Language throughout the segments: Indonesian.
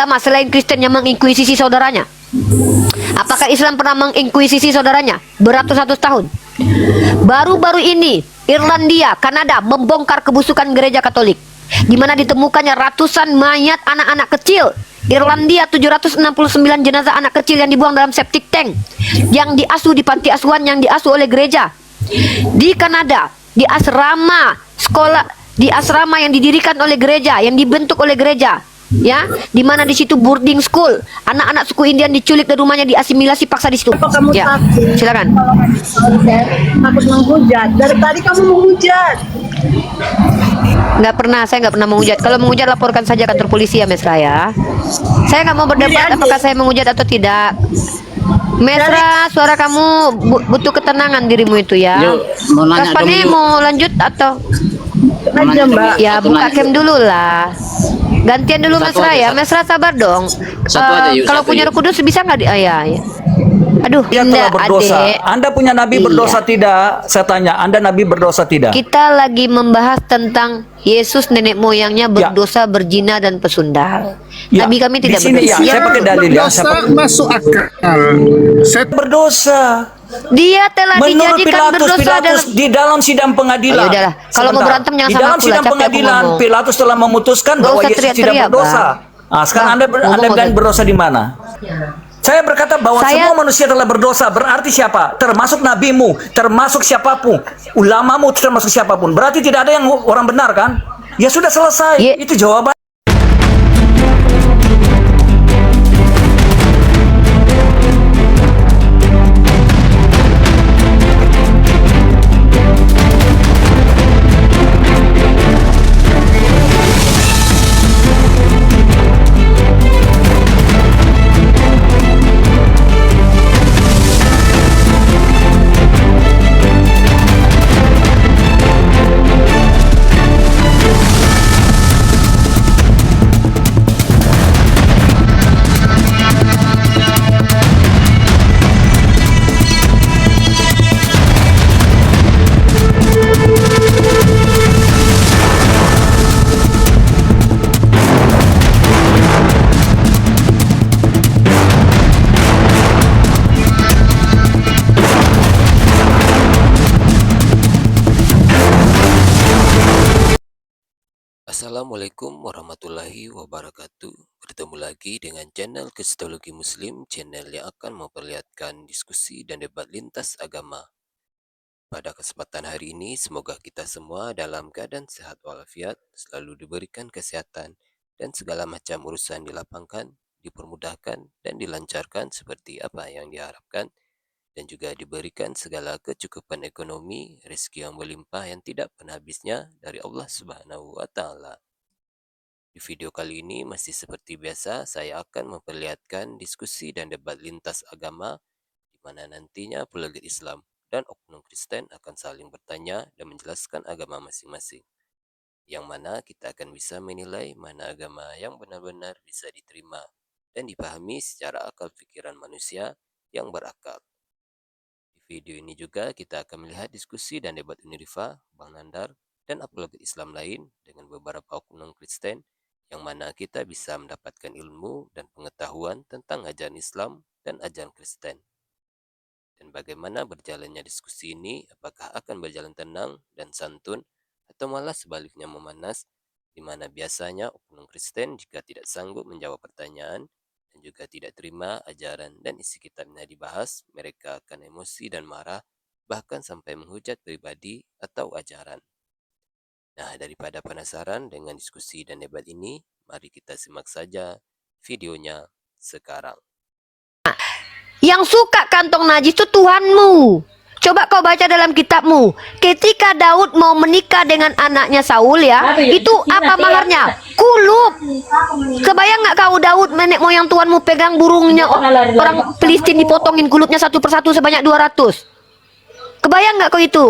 agama selain Kristen yang menginkuisisi saudaranya? Apakah Islam pernah menginkuisisi saudaranya beratus-ratus tahun? Baru-baru ini Irlandia, Kanada membongkar kebusukan gereja Katolik, di mana ditemukannya ratusan mayat anak-anak kecil. Irlandia 769 jenazah anak kecil yang dibuang dalam septic tank, yang diasuh di panti asuhan yang diasuh oleh gereja. Di Kanada, di asrama sekolah, di asrama yang didirikan oleh gereja, yang dibentuk oleh gereja, ya, di mana di situ boarding school, anak-anak suku Indian diculik dari rumahnya, diasimilasi paksa di situ. Apa kamu Ya, takut? silakan. Kalau kamu takut menghujat. Dari tadi kamu menghujat. Nggak pernah, saya nggak pernah menghujat. Kalau menghujat laporkan saja kantor polisi ya, Mesra ya. Saya nggak mau berdebat apakah saya menghujat atau tidak. Mesra, suara kamu butuh ketenangan dirimu itu ya. Yuk, mau nanya Kapan dong, nih yuk. mau lanjut atau Aja Mbak. ya Satu buka nanya. cam dulu lah. Gantian dulu Satu Mesra aja, ya. satu. Mesra sabar dong. Satu aja, yuk, Kalau satu, punya yuk. Roh Kudus bisa nggak ya. Aduh, Dia Indah, telah berdosa. adek. Anda punya nabi Iya. berdosa tidak? Saya tanya, Anda nabi berdosa tidak? Kita lagi membahas tentang Yesus nenek moyangnya berdosa, berzina dan pesundal. Ya, Nabi kami di tidak sini berdosa. ya, saya pakai dalil ya. Berdosa Saya pakai masuk akal. Saya berdosa. Dia telah Menurut dijadikan Pilatus, berdosa Pilatus dalam. di dalam sidang pengadilan. Oh, ya udahlah. Kalau mau Sebentar. berantem jangan di sama dalam aku lah, sidang capek aku pengadilan, ngomong. Pilatus telah memutuskan Nggak bahwa usah Yesus tidak teriak-teriak, berdosa. Bang. Nah, sekarang Bang, Anda ngomong bilang aja. berdosa di mana? Saya berkata bahwa Saya- semua manusia telah berdosa. Berarti siapa? Termasuk nabimu, termasuk siapapun, ulamamu, termasuk siapapun. Berarti tidak ada yang orang benar kan? Ya sudah selesai. Ye- Itu jawaban. Assalamualaikum warahmatullahi wabarakatuh. Bertemu lagi dengan channel Kristologi Muslim, channel yang akan memperlihatkan diskusi dan debat lintas agama. Pada kesempatan hari ini, semoga kita semua dalam keadaan sehat walafiat, selalu diberikan kesehatan, dan segala macam urusan dilapangkan, dipermudahkan, dan dilancarkan seperti apa yang diharapkan, dan juga diberikan segala kecukupan ekonomi, rezeki yang melimpah yang tidak pernah habisnya dari Allah Subhanahu wa Ta'ala. Di video kali ini masih seperti biasa, saya akan memperlihatkan diskusi dan debat lintas agama, di mana nantinya pelajar Islam dan oknum Kristen akan saling bertanya dan menjelaskan agama masing-masing, yang mana kita akan bisa menilai mana agama yang benar-benar bisa diterima dan dipahami secara akal pikiran manusia yang berakal. Di video ini juga kita akan melihat diskusi dan debat Unirifa, Bang Nandar, dan apologet Islam lain dengan beberapa oknum Kristen, yang mana kita bisa mendapatkan ilmu dan pengetahuan tentang ajaran Islam dan ajaran Kristen. Dan bagaimana berjalannya diskusi ini, apakah akan berjalan tenang dan santun, atau malah sebaliknya memanas, di mana biasanya oknum Kristen jika tidak sanggup menjawab pertanyaan dan juga tidak terima ajaran dan isi kitabnya dibahas, mereka akan emosi dan marah, bahkan sampai menghujat pribadi atau ajaran. Nah, daripada penasaran dengan diskusi dan debat ini, mari kita simak saja videonya sekarang. Yang suka kantong najis itu Tuhanmu. Coba kau baca dalam kitabmu. Ketika Daud mau menikah dengan anaknya Saul ya, itu apa maharnya? Kulup. Kebayang nggak kau Daud nenek moyang Tuhanmu pegang burungnya orang Filistin dipotongin kulupnya satu persatu sebanyak 200. Kebayang nggak kau itu?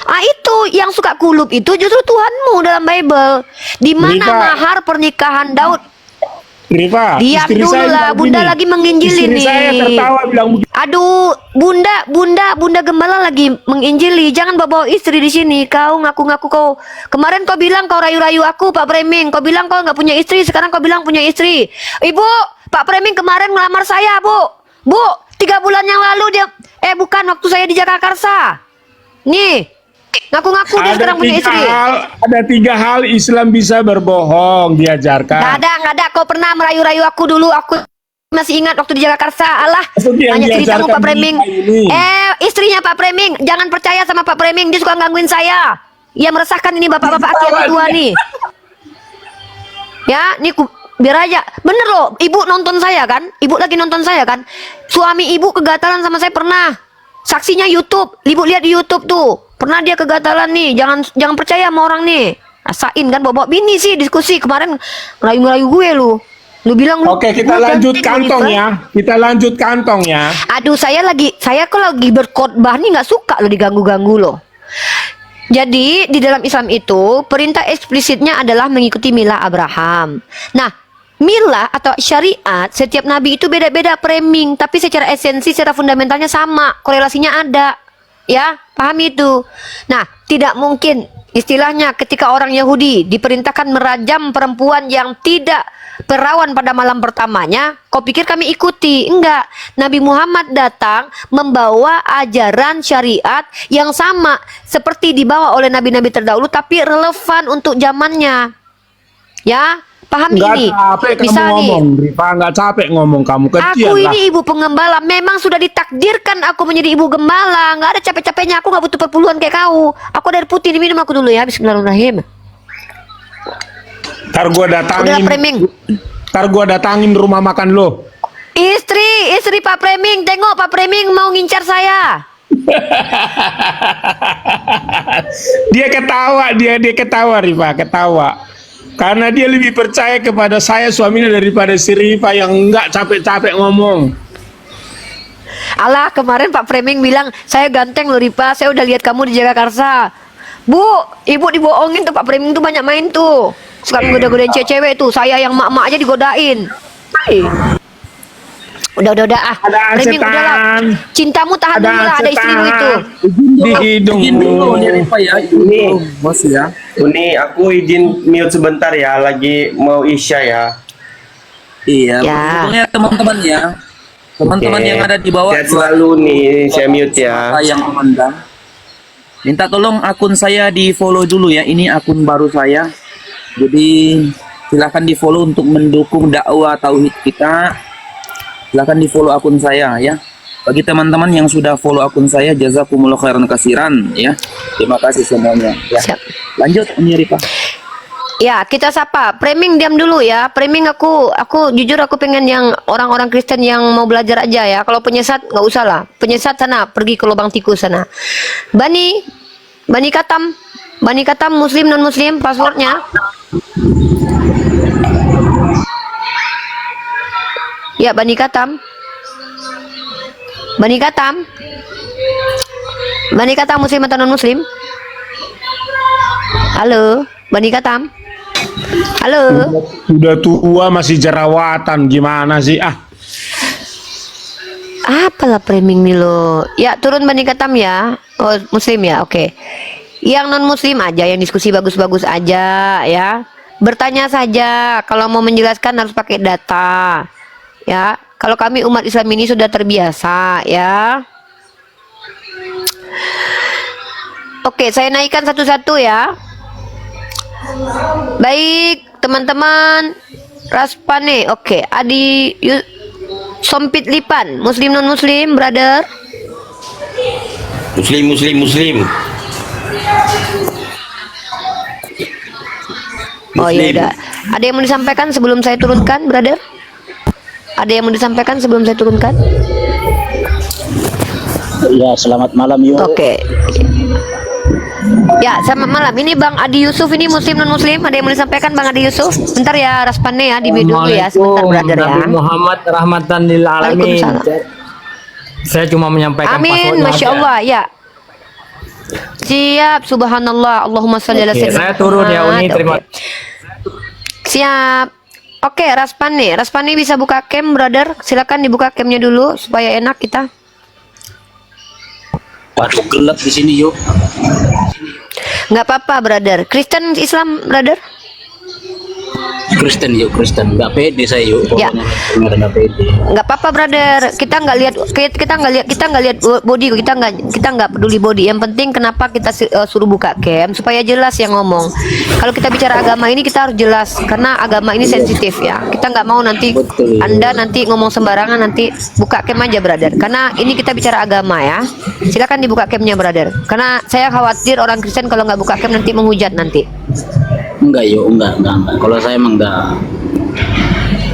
Ah, itu yang suka kulup itu justru Tuhanmu dalam Bible. Di mana Rika. mahar pernikahan Daud? Rifa, Diam istri dulu saya lah, bilang Bunda gini. lagi menginjili Istri nih. saya tertawa bilang begitu. Aduh, Bunda Gembala lagi menginjili. Jangan bawa istri di sini. Kau ngaku-ngaku kau. Kemarin kau bilang kau rayu-rayu aku, Pak Preming. Kau bilang kau nggak punya istri. Sekarang kau bilang punya istri. Ibu, Pak Preming kemarin ngelamar saya, Bu. Bu, 3 bulan yang lalu dia. Bukan, waktu saya di Jakarta. Nih, ngaku-ngaku dia sekarang punya istri. Ada 3 hal Islam bisa berbohong diajarkan. Nggak ada. Kau pernah merayu-rayu aku dulu. Aku masih ingat waktu di Jakarta. Allah, Seperti yang banyak ceritamu diajarkan Pak Preming. ini. Istrinya Pak Preming. Jangan percaya sama Pak Preming. Dia suka gangguin saya. Ia meresahkan ini bapak-bapak aki tua nih. Ya, nih biar aja. Bener loh, ibu nonton saya kan? Ibu lagi nonton saya kan? Suami ibu kegatalan sama saya pernah. Saksinya YouTube. Ibu lihat di YouTube tuh. Pernah dia kegatalan nih. Jangan percaya sama orang nih. Rasain kan bawa bini sih diskusi kemarin ngerayu-ngerayu gue lu. Lu bilang lu. Oke, kita lu lanjut cantik, kantong Lu, ya. Kita lanjut kantong ya. Aduh, saya kalau lagi berkhotbah nih nggak suka lo diganggu-ganggu loh. Jadi di dalam Islam itu perintah eksplisitnya adalah mengikuti milah Abraham. Nah, milah atau syariat setiap nabi itu beda-beda Preming, tapi secara esensi, secara fundamentalnya sama, korelasinya ada. Ya, pahami itu. Nah, tidak mungkin istilahnya ketika orang Yahudi diperintahkan merajam perempuan yang tidak perawan pada malam pertamanya, kau pikir kami ikuti? Enggak. Nabi Muhammad datang membawa ajaran syariat yang sama seperti dibawa oleh nabi-nabi terdahulu tapi relevan untuk zamannya. Ya, pahami Nggak ini. capek kamu Misal nih, ngomong, Rifa, nggak capek ngomong kamu. aku Kecil lah. ini ibu pengembala. Memang sudah ditakdirkan aku menjadi ibu gembala. Nggak ada capek-capeknya. Aku nggak butuh perpuluhan kayak kau. Aku air putih diminum aku dulu ya. Bismillahirrahmanirrahim. Ntar Udah Preming. gua datangin rumah makan lo. Istri Pak Preming. Tengok Pak Preming mau ngincar saya. Dia ketawa Rifa, ketawa. Karena dia lebih percaya kepada saya suaminya daripada si Rifa yang nggak capek-capek ngomong. Alah, kemarin Pak Preming bilang saya ganteng loh Ripa. Saya udah lihat kamu di Jakarta. Bu, ibu dibohongin tuh Pak Preming tuh banyak main tuh. Suka goda-godain cewek tuh. Saya yang mak-mak aja digodain. Udah ah. Ada Preming udahlah. setan. Cintamu tahan dulu lah, ada istrimu itu. Di hidung dulu nih Rifa ya. Ini, Bos ya. ini aku izin mute sebentar ya, lagi mau isya ya. Iya, Ya. sebetulnya teman-teman ya. Teman-teman Oke. yang ada di bawah Sehat selalu nih, saya mute ya. yang memandang. Minta tolong akun saya di follow dulu ya. Ini akun baru saya. Jadi silahkan di follow untuk mendukung dakwah tauhid kita. Silahkan di follow akun saya ya. Bagi teman-teman yang sudah follow akun saya, jazakumullah khairan kasiran ya. Terima kasih semuanya. Ya. Siap. Lanjut Umi Rifa. Ya, kita sapa. Preming diam dulu ya. Preming aku jujur aku pengen yang orang-orang Kristen yang mau belajar aja ya. Kalau penyesat nggak usah lah. Penyesat sana pergi ke lubang tikus sana. Bani Katam Muslim non Muslim passwordnya. Ya, Bani Katam Muslim atau non Muslim? Halo, Bani Katam. Halo. Udah tua masih jerawatan, gimana sih? Apalah Preming nih lo. Ya, turun Bani Katam ya. Oh, Muslim ya, oke. Yang non Muslim aja, yang diskusi bagus-bagus aja ya. Bertanya saja. Kalau mau menjelaskan harus pakai data. Ya, kalau kami umat Islam ini sudah terbiasa ya. Oke, saya naikkan satu-satu ya. Baik, teman-teman. Raspane, oke. Adi Sompit Lipan, Muslim non Muslim, brother. Muslim. Oh ya udah. Ada yang mau disampaikan sebelum saya turunkan, brother? Ada yang mau disampaikan sebelum saya turunkan? Ya, selamat malam yuk. Oke. Ya, selamat malam. Ini Bang Adi Yusuf, ini Muslim non Muslim. Ada yang mau disampaikan Bang Adi Yusuf? Bentar ya, Raspane ya, di dulu ya, sebentar brother ya. Nabi Muhammad rahmatan lil alamin. Waalaikumsalam. Saya cuma menyampaikan Amin, passwordnya Masya aja. Allah ya. Siap, subhanallah. Allahumma sholli ala Oke, sayyidina saya turun ya Uni, Muhammad. terima Oke. Siap. Oke, Raspani bisa buka cam, brother. Silakan dibuka camnya dulu supaya enak kita. Waduh, gelap di sini yuk. Nggak apa-apa, brother. Kristen, Islam, brother. Kristen yuk, Kristen. Nggak pede saya yuk. Ya. Pokoknya nggak pede. Nggak apa-apa, brother. Kita nggak lihat body, kita nggak peduli body. Yang penting kenapa kita suruh buka cam supaya jelas yang ngomong. Kalau kita bicara agama ini kita harus jelas karena agama ini sensitif ya. Kita nggak mau nanti Betul. Anda nanti ngomong sembarangan, nanti buka cam aja, brother. Karena ini kita bicara agama ya. Silakan dibuka camnya, brother. Karena saya khawatir orang Kristen kalau nggak buka cam nanti menghujat nanti. Enggak yuk, enggak. Kalau saya emang enggak.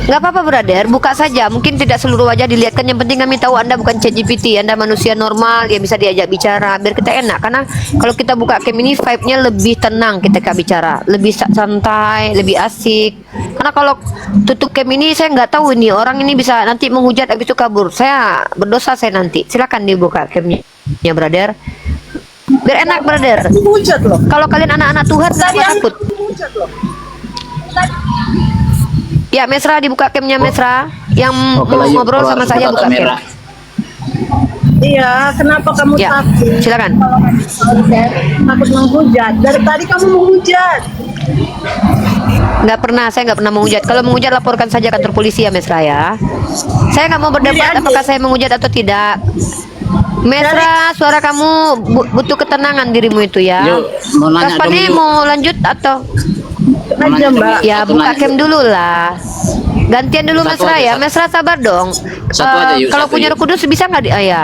Nggak apa-apa, brother, buka saja. Mungkin tidak seluruh wajah dilihatkan. Yang penting kami tahu Anda bukan ChatGPT, Anda manusia normal yang bisa diajak bicara biar kita enak. Karena kalau kita buka cam ini vibe-nya lebih tenang ketika bicara, lebih santai, lebih asik. Karena kalau tutup cam ini saya nggak tahu ini orang ini bisa nanti menghujat habis itu kabur. Saya berdosa saya nanti. Silakan dibuka camnya, ya brother. Biar enak, brother. Hujat loh. Kalau kalian anak-anak Tuhan Tadi jangan takut. hujat loh. Ya, Mesra dibuka camnya, Mesra. Yang Oke, mau lanjut. ngobrol sama saya buka cam. kamera. Iya, kenapa kamu Ya, takut? silakan. Kalau kamu takut menghujat. Dari tadi kamu menghujat. Saya nggak pernah menghujat. Kalau menghujat laporkan saja kantor polisi ya, Mesra ya. Saya nggak mau berdebat apakah saya menghujat atau tidak. Mesra, suara kamu butuh ketenangan dirimu itu ya. Yuk, mau nanya Kapan dong, nih yuk. mau lanjut atau? Aja, Mbak. Ya, Satu buka nanya, cam yuk. dulu lah. Gantian dulu, Satu Mesra aja, ya. satu. Mesra sabar dong. Satu aja, yuk, Kalau satu, punya yuk. Roh Kudus bisa nggak ya.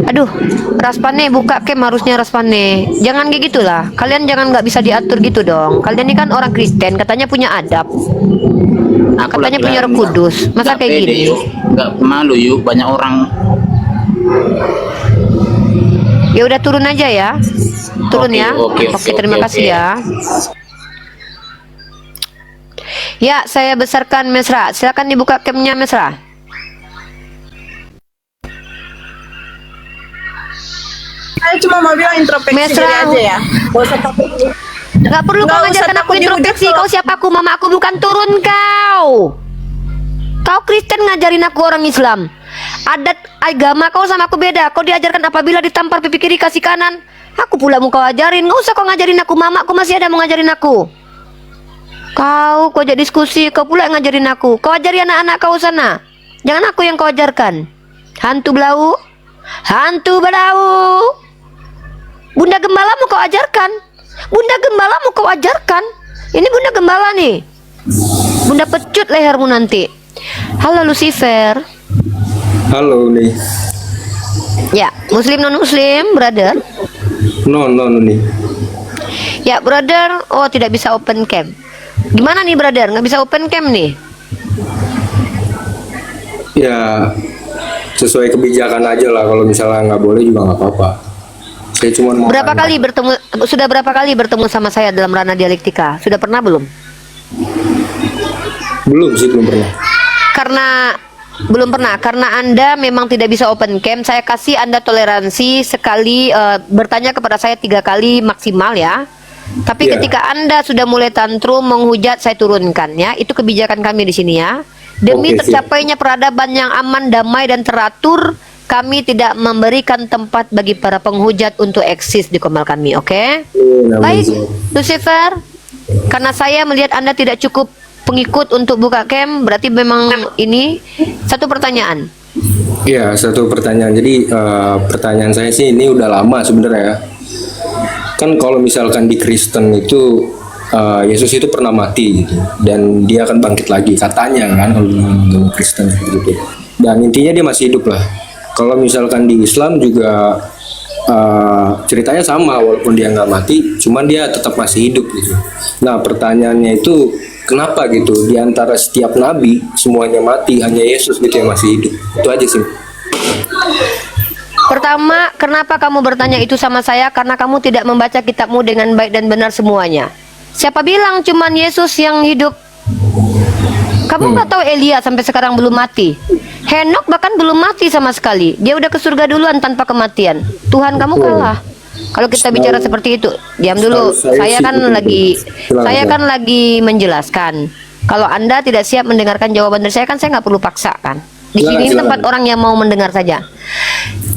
Aduh, Raspane buka cam harusnya Raspane. Jangan kayak gitulah. Kalian jangan nggak bisa diatur gitu dong. Kalian ini kan orang Kristen, katanya punya adab. Aku Katanya lagi punya Roh enggak- Kudus. Masa enggak kayak pede, gini? Yuk. Enggak malu yuk, banyak orang. Ya udah turun aja ya. Turun Oke, ya. oke, Terima oke, kasih oke. ya. Ya, saya besarkan Mesra. Silakan dibuka camnya, Mesra. Saya cuma mau bilang introspeksi Mesra. diri aja ya. Gak usah takut. Nggak perlu Nggak kau usah ngajarkan aku takut introspeksi. dihujat, Kau siapa aku? Mama aku bukan turun kau. Kau Kristen ngajarin aku orang Islam. Adat agama kau sama aku beda. Kau diajarkan apabila ditampar pipi kiri kasih kanan. Aku pula mau kau ajarin. Nggak usah kau ngajarin aku. Mama aku masih ada mau ngajarin aku. Kau ajak diskusi. Kau pula yang ngajarin aku. Kau ajari anak-anak kau sana. Jangan aku yang kau ajarkan. Hantu belau. Hantu belau. Bunda Gembala mau kau ajarkan. Bunda Gembala mau kau ajarkan. Ini Bunda Gembala nih. Bunda pecut lehermu nanti. Halo Lucifer. Halo nih. Ya, Muslim non Muslim, brother. No nih. Ya, brother. Oh, tidak bisa open cam. Gimana nih, brother? Nggak bisa open cam nih? Ya sesuai kebijakan aja lah. Kalau misalnya nggak boleh juga nggak apa-apa. Saya cuma mau Berapa tanya. kali bertemu? Sudah berapa kali bertemu sama saya dalam ranah dialektika? Sudah pernah belum? Belum sih, belum pernah. Belum pernah karena Anda memang tidak bisa open cam. Saya kasih Anda toleransi sekali bertanya kepada saya 3 kali maksimal ya. Tapi Iya. ketika Anda sudah mulai tantrum menghujat, saya turunkan ya. Itu kebijakan kami di sini ya. Demi Oke, siap. tercapainya peradaban yang aman, damai dan teratur, kami tidak memberikan tempat bagi para penghujat untuk eksis di komal kami, oke? Baik, Lucifer. Karena saya melihat Anda tidak cukup pengikut untuk buka cam, berarti memang ini satu pertanyaan. Iya, satu pertanyaan. Jadi pertanyaan saya sih ini udah lama sebenarnya ya. Kan kalau misalkan di Kristen itu Yesus itu pernah mati gitu, dan dia akan bangkit lagi katanya kan kalau dalam Kristen gitu. Dan intinya dia masih hidup lah. Kalau misalkan di Islam juga ceritanya sama, walaupun dia nggak mati, cuman dia tetap masih hidup gitu. Nah pertanyaannya itu kenapa gitu di antara setiap nabi semuanya mati, hanya Yesus gitu yang masih hidup? Itu aja sih. Pertama, kenapa kamu bertanya itu sama saya? Karena kamu tidak membaca kitabmu dengan baik dan benar semuanya. Siapa bilang cuman Yesus yang hidup? Kamu nggak tahu Elia sampai sekarang belum mati. Henok bahkan belum mati sama sekali. Dia udah ke surga duluan tanpa kematian. Tuhan kamu kalah. Kalau kita bicara seperti itu, diam dulu. Saya Saya sih kan betul. lagi Silakan, saya silakan. kan lagi menjelaskan. Kalau Anda tidak siap mendengarkan jawaban dari saya, kan saya nggak perlu paksa kan. Di sini Silakan. tempat orang yang mau mendengar saja.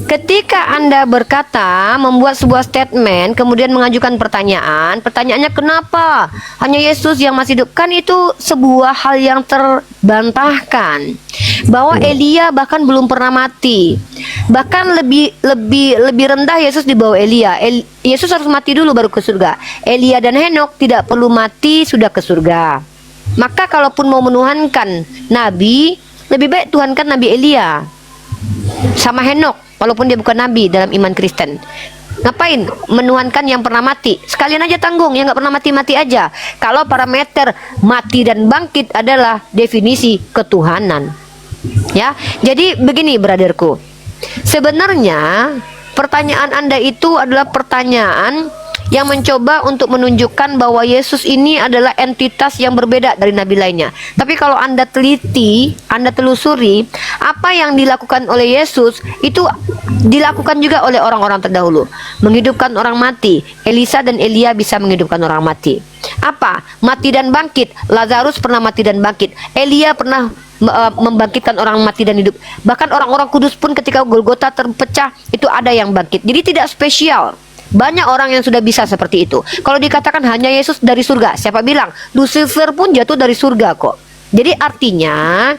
Ketika Anda berkata, membuat sebuah statement, kemudian mengajukan pertanyaan, pertanyaannya kenapa hanya Yesus yang masih hidup? Kan itu sebuah hal yang terbantahkan. Bahwa Elia bahkan belum pernah mati. Bahkan lebih rendah Yesus di bawah Elia. Yesus harus mati dulu baru ke surga. Elia dan Henok tidak perlu mati sudah ke surga. Maka kalaupun mau menuhankan Nabi, lebih baik tuhankan Nabi Elia sama Henok. Walaupun dia bukan nabi dalam iman Kristen. Ngapain menuhankan yang pernah mati? Sekalian aja tanggung yang nggak pernah mati-mati aja. Kalau parameter mati dan bangkit adalah definisi ketuhanan. Ya, jadi begini brotherku. Sebenarnya pertanyaan Anda itu adalah pertanyaan yang mencoba untuk menunjukkan bahwa Yesus ini adalah entitas yang berbeda dari nabi lainnya. Tapi kalau Anda teliti, Anda telusuri, apa yang dilakukan oleh Yesus itu dilakukan juga oleh orang-orang terdahulu. Menghidupkan orang mati. Elisa dan Elia bisa menghidupkan orang mati. Apa? Mati dan bangkit. Lazarus pernah mati dan bangkit. Elia pernah membangkitkan orang mati dan hidup. Bahkan orang-orang kudus pun ketika Golgota terpecah, itu ada yang bangkit. Jadi tidak spesial. Banyak orang yang sudah bisa seperti itu. Kalau dikatakan hanya Yesus dari surga, siapa bilang? Lucifer pun jatuh dari surga kok. Jadi artinya,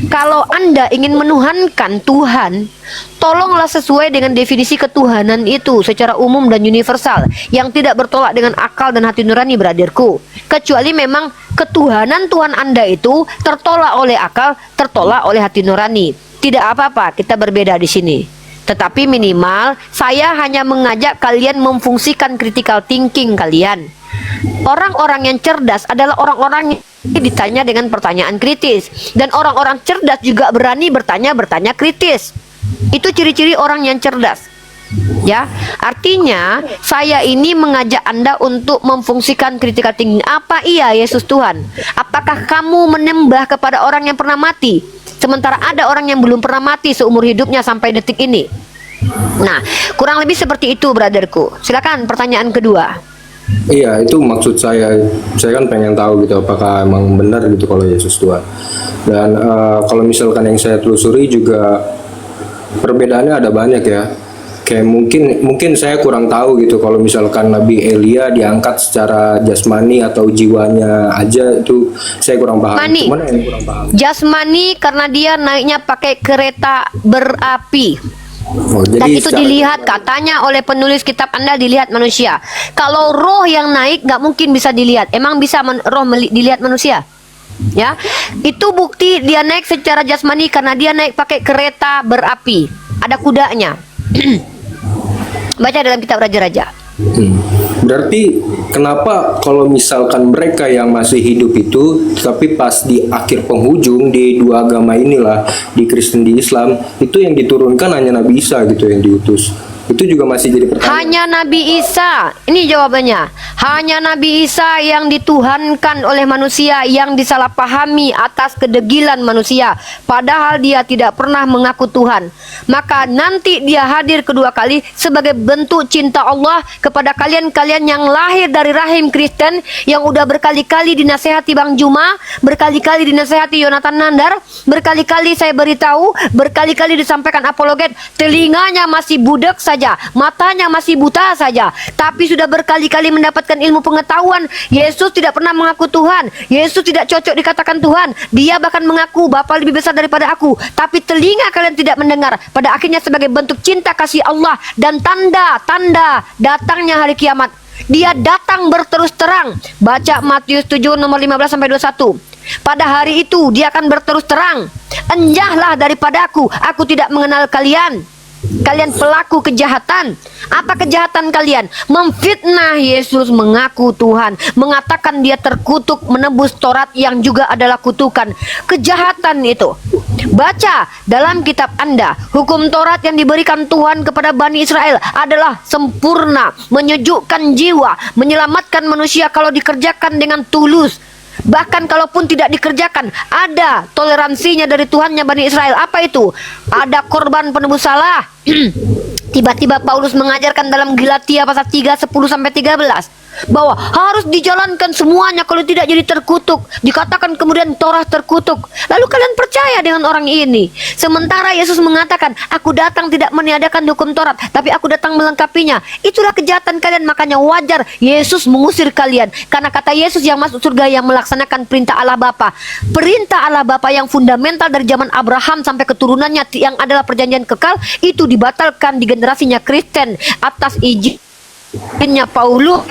kalau Anda ingin menuhankan Tuhan, tolonglah sesuai dengan definisi ketuhanan itu secara umum dan universal, yang tidak bertolak dengan akal dan hati nurani, brotherku. Kecuali memang ketuhanan Tuhan Anda itu tertolak oleh akal, tertolak oleh hati nurani. Tidak apa-apa, kita berbeda di sini. Tetapi minimal saya hanya mengajak kalian memfungsikan critical thinking kalian. Orang-orang yang cerdas adalah orang-orang yang ditanya dengan pertanyaan kritis. Dan orang-orang cerdas juga berani bertanya kritis. Itu ciri-ciri orang yang cerdas. Ya, artinya saya ini mengajak Anda untuk memfungsikan critical thinking. Apa iya Yesus Tuhan? Apakah kamu menyembah kepada orang yang pernah mati? Sementara ada orang yang belum pernah mati seumur hidupnya sampai detik ini. Nah, kurang lebih seperti itu, brotherku. Silakan pertanyaan kedua. Iya, itu maksud saya. Saya kan pengen tahu gitu apakah emang benar gitu kalau Yesus Tuhan. Dan kalau misalkan yang saya telusuri juga perbedaannya ada banyak ya. Kayak mungkin saya kurang tahu gitu kalau misalkan Nabi Elia diangkat secara jasmani atau jiwanya aja, itu saya kurang paham. Cuman yang kurang paham. Jasmani karena dia naiknya pakai kereta berapi. Oh, Dan jadi itu secara dilihat katanya oleh penulis kitab Anda, dilihat manusia. Kalau roh yang naik nggak mungkin bisa dilihat. Emang bisa dilihat manusia? Ya, itu bukti dia naik secara jasmani karena dia naik pakai kereta berapi. Ada kudanya. Baca dalam kitab Raja-Raja. Berarti kenapa kalau misalkan mereka yang masih hidup itu, tapi pas di akhir penghujung di dua agama inilah, di Kristen di Islam, itu yang diturunkan hanya Nabi Isa gitu yang diutus. Itu juga masih jadi pertanyaan. Hanya Nabi Isa. Ini jawabannya. Hanya Nabi Isa yang dituhankan oleh manusia, yang disalahpahami atas kedegilan manusia, padahal dia tidak pernah mengaku Tuhan. Maka nanti dia hadir kedua kali sebagai bentuk cinta Allah kepada kalian-kalian yang lahir dari rahim Kristen, yang udah berkali-kali dinasehati Bang Juma, berkali-kali dinasehati Yonatan Nandar, berkali-kali saya beritahu, berkali-kali disampaikan apologet, telinganya masih budak saja, matanya masih buta saja, tapi sudah berkali-kali mendapatkan ilmu pengetahuan. Yesus tidak pernah mengaku Tuhan. Yesus tidak cocok dikatakan Tuhan. Dia bahkan mengaku Bapa lebih besar daripada aku, tapi telinga kalian tidak mendengar. Pada akhirnya sebagai bentuk cinta kasih Allah dan tanda-tanda datangnya hari kiamat, dia datang berterus terang. Baca Matius 7 nomor 15 sampai 21. Pada hari itu dia akan berterus terang, enjahlah daripada aku tidak mengenal kalian. Kalian pelaku kejahatan. Apa kejahatan kalian? Memfitnah Yesus mengaku Tuhan, mengatakan dia terkutuk, menebus Taurat yang juga adalah kutukan. Kejahatan itu. Baca dalam kitab Anda, hukum Taurat yang diberikan Tuhan kepada Bani Israel adalah sempurna, menyejukkan jiwa, menyelamatkan manusia kalau dikerjakan dengan tulus. Bahkan kalaupun tidak dikerjakan, ada toleransinya dari Tuhannya Bani Israel. Apa itu? Ada korban penebus salah. Tiba-tiba Paulus mengajarkan dalam Galatia pasal 3, 10 sampai 13. bahwa harus dijalankan semuanya, kalau tidak jadi terkutuk. Dikatakan kemudian Torah terkutuk. Lalu kalian percaya dengan orang ini. Sementara Yesus mengatakan, aku datang tidak meniadakan hukum Taurat, tapi aku datang melengkapinya. Itulah kejahatan kalian, makanya wajar Yesus mengusir kalian. Karena kata Yesus, yang masuk surga yang melaksanakan perintah Allah Bapa. Perintah Allah Bapa yang fundamental dari zaman Abraham sampai keturunannya yang adalah perjanjian kekal, itu dibatalkan di generasinya Kristen atas izinnya Paulus.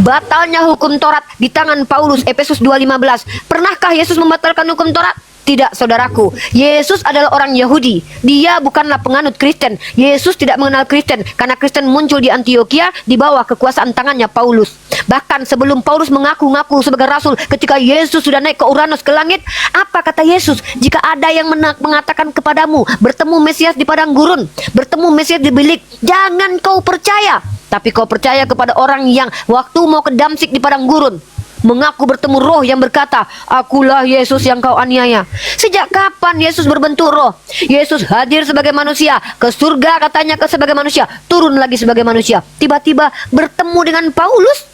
Batalnya hukum Taurat di tangan Paulus, Efesus 2:15. Pernahkah Yesus membatalkan hukum Taurat? Tidak, saudaraku. Yesus adalah orang Yahudi. Dia bukanlah penganut Kristen. Yesus tidak mengenal Kristen karena Kristen muncul di Antioquia di bawah kekuasaan tangannya Paulus. Bahkan sebelum Paulus mengaku-ngaku sebagai rasul, ketika Yesus sudah naik ke Uranus, ke langit, apa kata Yesus? Jika ada yang mengatakan kepadamu, bertemu Mesias di padang gurun, bertemu Mesias di bilik, jangan kau percaya. Tapi kau percaya kepada orang yang waktu mau ke Damsik di padang gurun, mengaku bertemu roh yang berkata, akulah Yesus yang kau aniaya. Sejak kapan Yesus berbentuk roh? Yesus hadir sebagai manusia, ke surga katanya sebagai manusia, turun lagi sebagai manusia. Tiba-tiba bertemu dengan Paulus.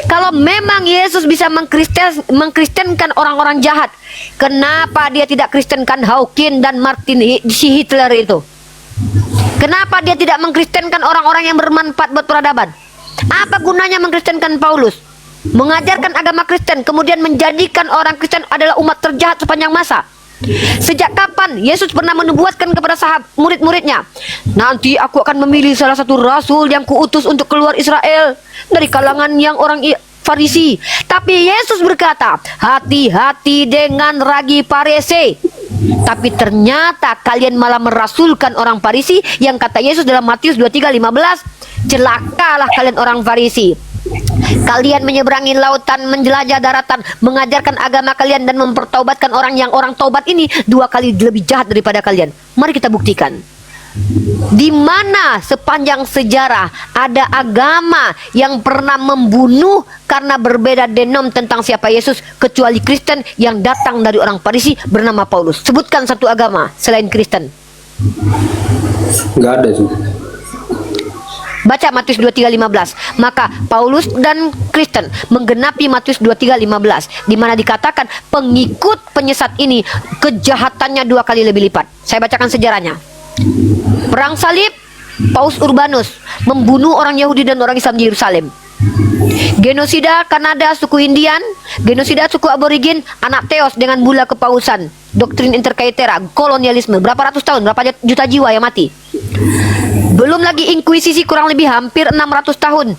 Kalau memang Yesus bisa mengkristenkan orang-orang jahat, kenapa dia tidak kristenkan Hawking dan Martin si Hitler itu? Kenapa dia tidak mengkristenkan orang-orang yang bermanfaat buat peradaban? Apa gunanya mengkristenkan Paulus? Mengajarkan agama Kristen, kemudian menjadikan orang Kristen adalah umat terjahat sepanjang masa. Sejak kapan Yesus pernah menubuatkan kepada murid-muridnya, nanti aku akan memilih salah satu rasul yang kuutus untuk keluar Israel dari kalangan yang orang Farisi. Tapi Yesus berkata, hati-hati dengan ragi Farisi. Tapi ternyata kalian malah merasulkan orang Farisi, yang kata Yesus dalam Matius 23:15, celakalah kalian orang Farisi. Kalian menyeberangi lautan, menjelajah daratan, mengajarkan agama kalian dan mempertaubatkan orang yang orang taubat ini 2 kali lebih jahat daripada kalian. Mari kita buktikan. Di mana sepanjang sejarah ada agama yang pernah membunuh karena berbeda denom tentang siapa Yesus, kecuali Kristen yang datang dari orang Farisi bernama Paulus? Sebutkan satu agama selain Kristen. Nggak ada sih. Baca Matius 23:15. Maka Paulus dan Kristen menggenapi Matius 23:15, di mana dikatakan pengikut penyesat ini kejahatannya 2 kali lebih lipat. Saya bacakan sejarahnya. Perang salib, Paus Urbanus membunuh orang Yahudi dan orang Islam di Yerusalem. Genosida Kanada suku Indian, genosida suku Aborigin, anak Theos dengan bula kepausan, doktrin interkaitera, kolonialisme, berapa ratus tahun, berapa juta jiwa yang mati. Belum lagi inkuisisi kurang lebih hampir 600 tahun.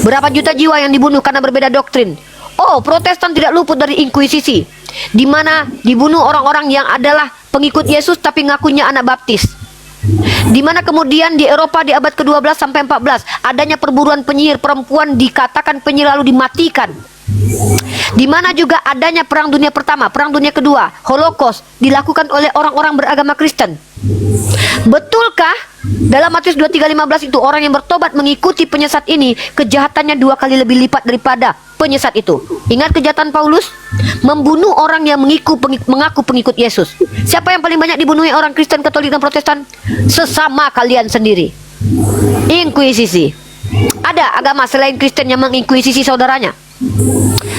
Berapa juta jiwa yang dibunuh karena berbeda doktrin. Oh, Protestan tidak luput dari inkuisisi, di mana dibunuh orang-orang yang adalah pengikut Yesus tapi ngakunya anak baptis. Di mana kemudian di Eropa di abad ke-12 sampai 14 adanya perburuan penyihir perempuan, dikatakan penyihir lalu dimatikan. Di mana juga adanya perang dunia pertama, perang dunia kedua, Holocaust dilakukan oleh orang-orang beragama Kristen. Betulkah dalam Matius 23:15 itu orang yang bertobat mengikuti penyesat ini kejahatannya 2 kali lebih lipat daripada penyesat itu? Ingat kejahatan Paulus? Membunuh orang yang mengaku pengikut Yesus. Siapa yang paling banyak dibunuhi orang Kristen, Katolik dan Protestan? Sesama kalian sendiri. Inkuisisi. Ada agama selain Kristen yang menginkuisisi saudaranya?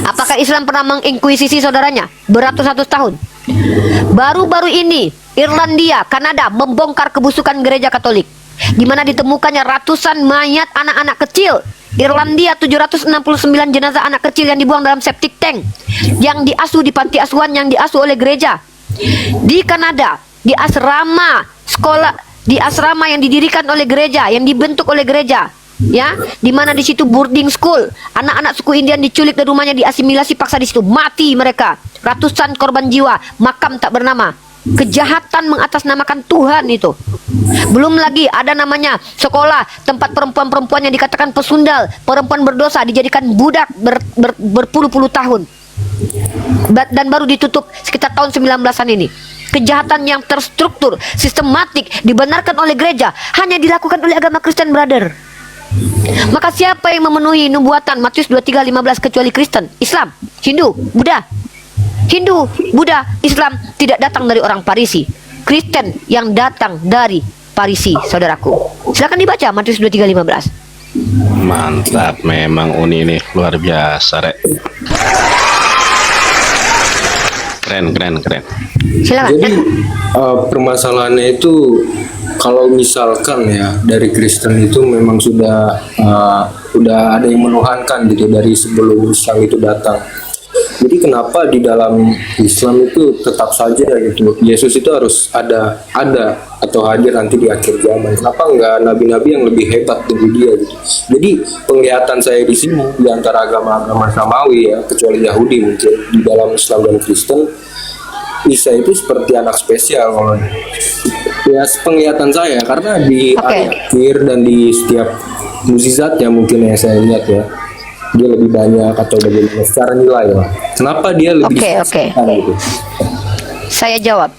Apakah Islam pernah menginkuisisi saudaranya beratus-ratus tahun? Baru-baru ini Irlandia, Kanada membongkar kebusukan gereja Katolik, di mana ditemukannya ratusan mayat anak-anak kecil. Irlandia 769 jenazah anak kecil yang dibuang dalam septic tank, yang diasuh di panti asuhan yang diasuh oleh gereja. Di Kanada, di asrama sekolah, di asrama yang didirikan oleh gereja, yang dibentuk oleh gereja, ya, di mana di situ boarding school, anak-anak suku Indian diculik dari rumahnya, diasimilasi paksa di situ, mati mereka, ratusan korban jiwa, makam tak bernama. Kejahatan mengatasnamakan Tuhan itu. Belum lagi ada namanya sekolah tempat perempuan-perempuan yang dikatakan pesundal, perempuan berdosa dijadikan budak berpuluh-puluh tahun, dan baru ditutup sekitar tahun 19-an ini. Kejahatan yang terstruktur, sistematik, dibenarkan oleh gereja, hanya dilakukan oleh agama Kristen, brother. Maka siapa yang memenuhi nubuatan Matius 23:15 kecuali Kristen, Islam, Hindu, Buddha? Hindu, Buddha, Islam tidak datang dari orang Farisi. Kristen yang datang dari Farisi, saudaraku. Silakan dibaca Matius 23:15. Mantap, memang Uni ini luar biasa, Rek. Keren. Silakan. Jadi permasalahannya itu kalau misalkan ya dari Kristen itu memang udah ada yang menuhankan gitu dari sebelum Islam itu datang. Jadi kenapa di dalam Islam itu tetap saja gitu Yesus itu harus ada atau hadir nanti di akhir zaman? Kenapa nggak nabi-nabi yang lebih hebat dari dia gitu? Jadi penglihatan saya di sini di antara agama-agama samawi ya, kecuali Yahudi mungkin, di dalam Islam dan Kristen, Isa itu seperti anak spesial kalau ya penglihatan saya, karena di akhir dan di setiap mukjizatnya mungkin yang saya lihat ya, dia lebih banyak atau bagaimana secara nilai lah. Kenapa dia lebih gitu? Saya jawab.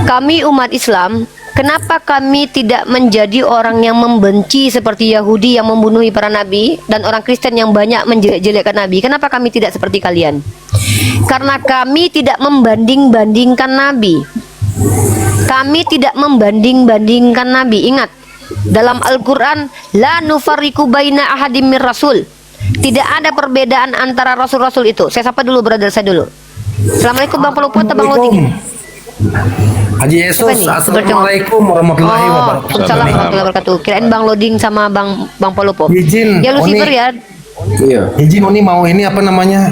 Kami umat Islam, kenapa kami tidak menjadi orang yang membenci seperti Yahudi yang membunuhi para nabi dan orang Kristen yang banyak menjelek-jelekkan nabi? Kenapa kami tidak seperti kalian? Karena kami tidak membanding-bandingkan nabi. Kami tidak membanding-bandingkan nabi. Ingat, dalam Al-Quran, la nufarriqu baina ahadim mir rasul. Tidak ada perbedaan antara rasul-rasul itu. Saya sapa dulu brother saya dulu. Assalamualaikum Bang Pelupo atau Bang Loding? Haji Yesus, assalamualaikum warahmatullahi wabarakatuh. Waalaikumsalam warahmatullahi wabarakatuh. Kirain Bang Loding sama Bang Pelupo. Izin, ya Lucifer ya. Iya. Izin Oni mau ini apa namanya?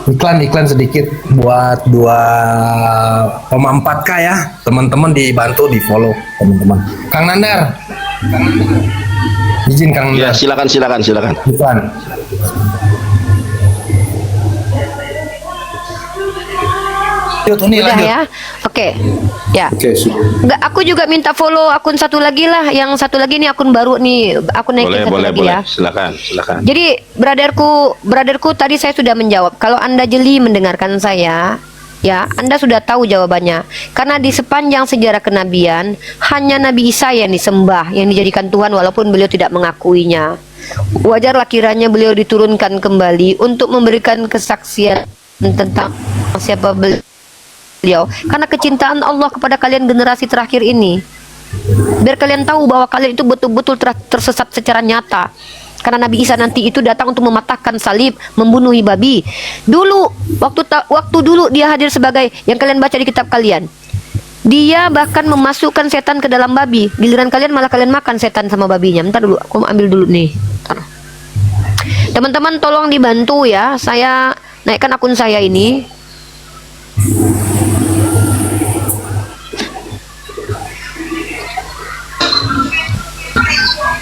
Iklan sedikit buat 2,4K ya. Teman-teman dibantu di follow teman-teman. Kang Nandar. Izin Kang Nandar. Ya, silakan. Iklan. Udah ya, oke, ya. Enggak, aku juga minta follow akun satu lagi lah. Yang satu lagi nih akun baru nih, aku naikin satu lagi ya. Silakan. Jadi brotherku tadi saya sudah menjawab. Kalau Anda jeli mendengarkan saya, ya Anda sudah tahu jawabannya. Karena di sepanjang sejarah kenabian hanya Nabi Isa yang disembah, yang dijadikan Tuhan walaupun beliau tidak mengakuinya. Wajarlah kiranya beliau diturunkan kembali untuk memberikan kesaksian tentang siapa beliau, karena kecintaan Allah kepada kalian generasi terakhir ini, biar kalian tahu bahwa kalian itu betul-betul tersesat secara nyata. Karena Nabi Isa nanti itu datang untuk mematahkan salib, membunuh babi. Dulu waktu dulu dia hadir sebagai yang kalian baca di kitab kalian, dia bahkan memasukkan setan ke dalam babi. Giliran kalian malah kalian makan setan sama babinya. Bentar dulu, aku ambil dulu nih. Teman-teman tolong dibantu ya, saya naikkan akun saya ini.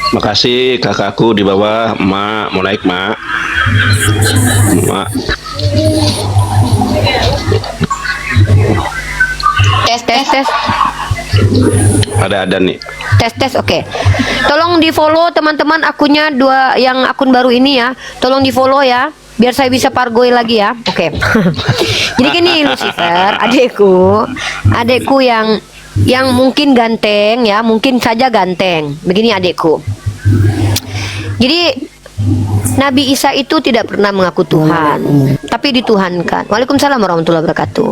Makasih kakakku di bawah. Mak mau naik, Mak. Tes. Ada nih. Tes, oke. Tolong di follow teman-teman akunnya yang akun baru ini ya. Tolong di follow ya, biar saya bisa pargoy lagi ya. Oke. Jadi gini Lucifer, adekku yang mungkin ganteng ya, mungkin saja ganteng. Begini adekku. Jadi Nabi Isa itu tidak pernah mengaku Tuhan, tapi dituhankan. Waalaikumsalam warahmatullahi wabarakatuh.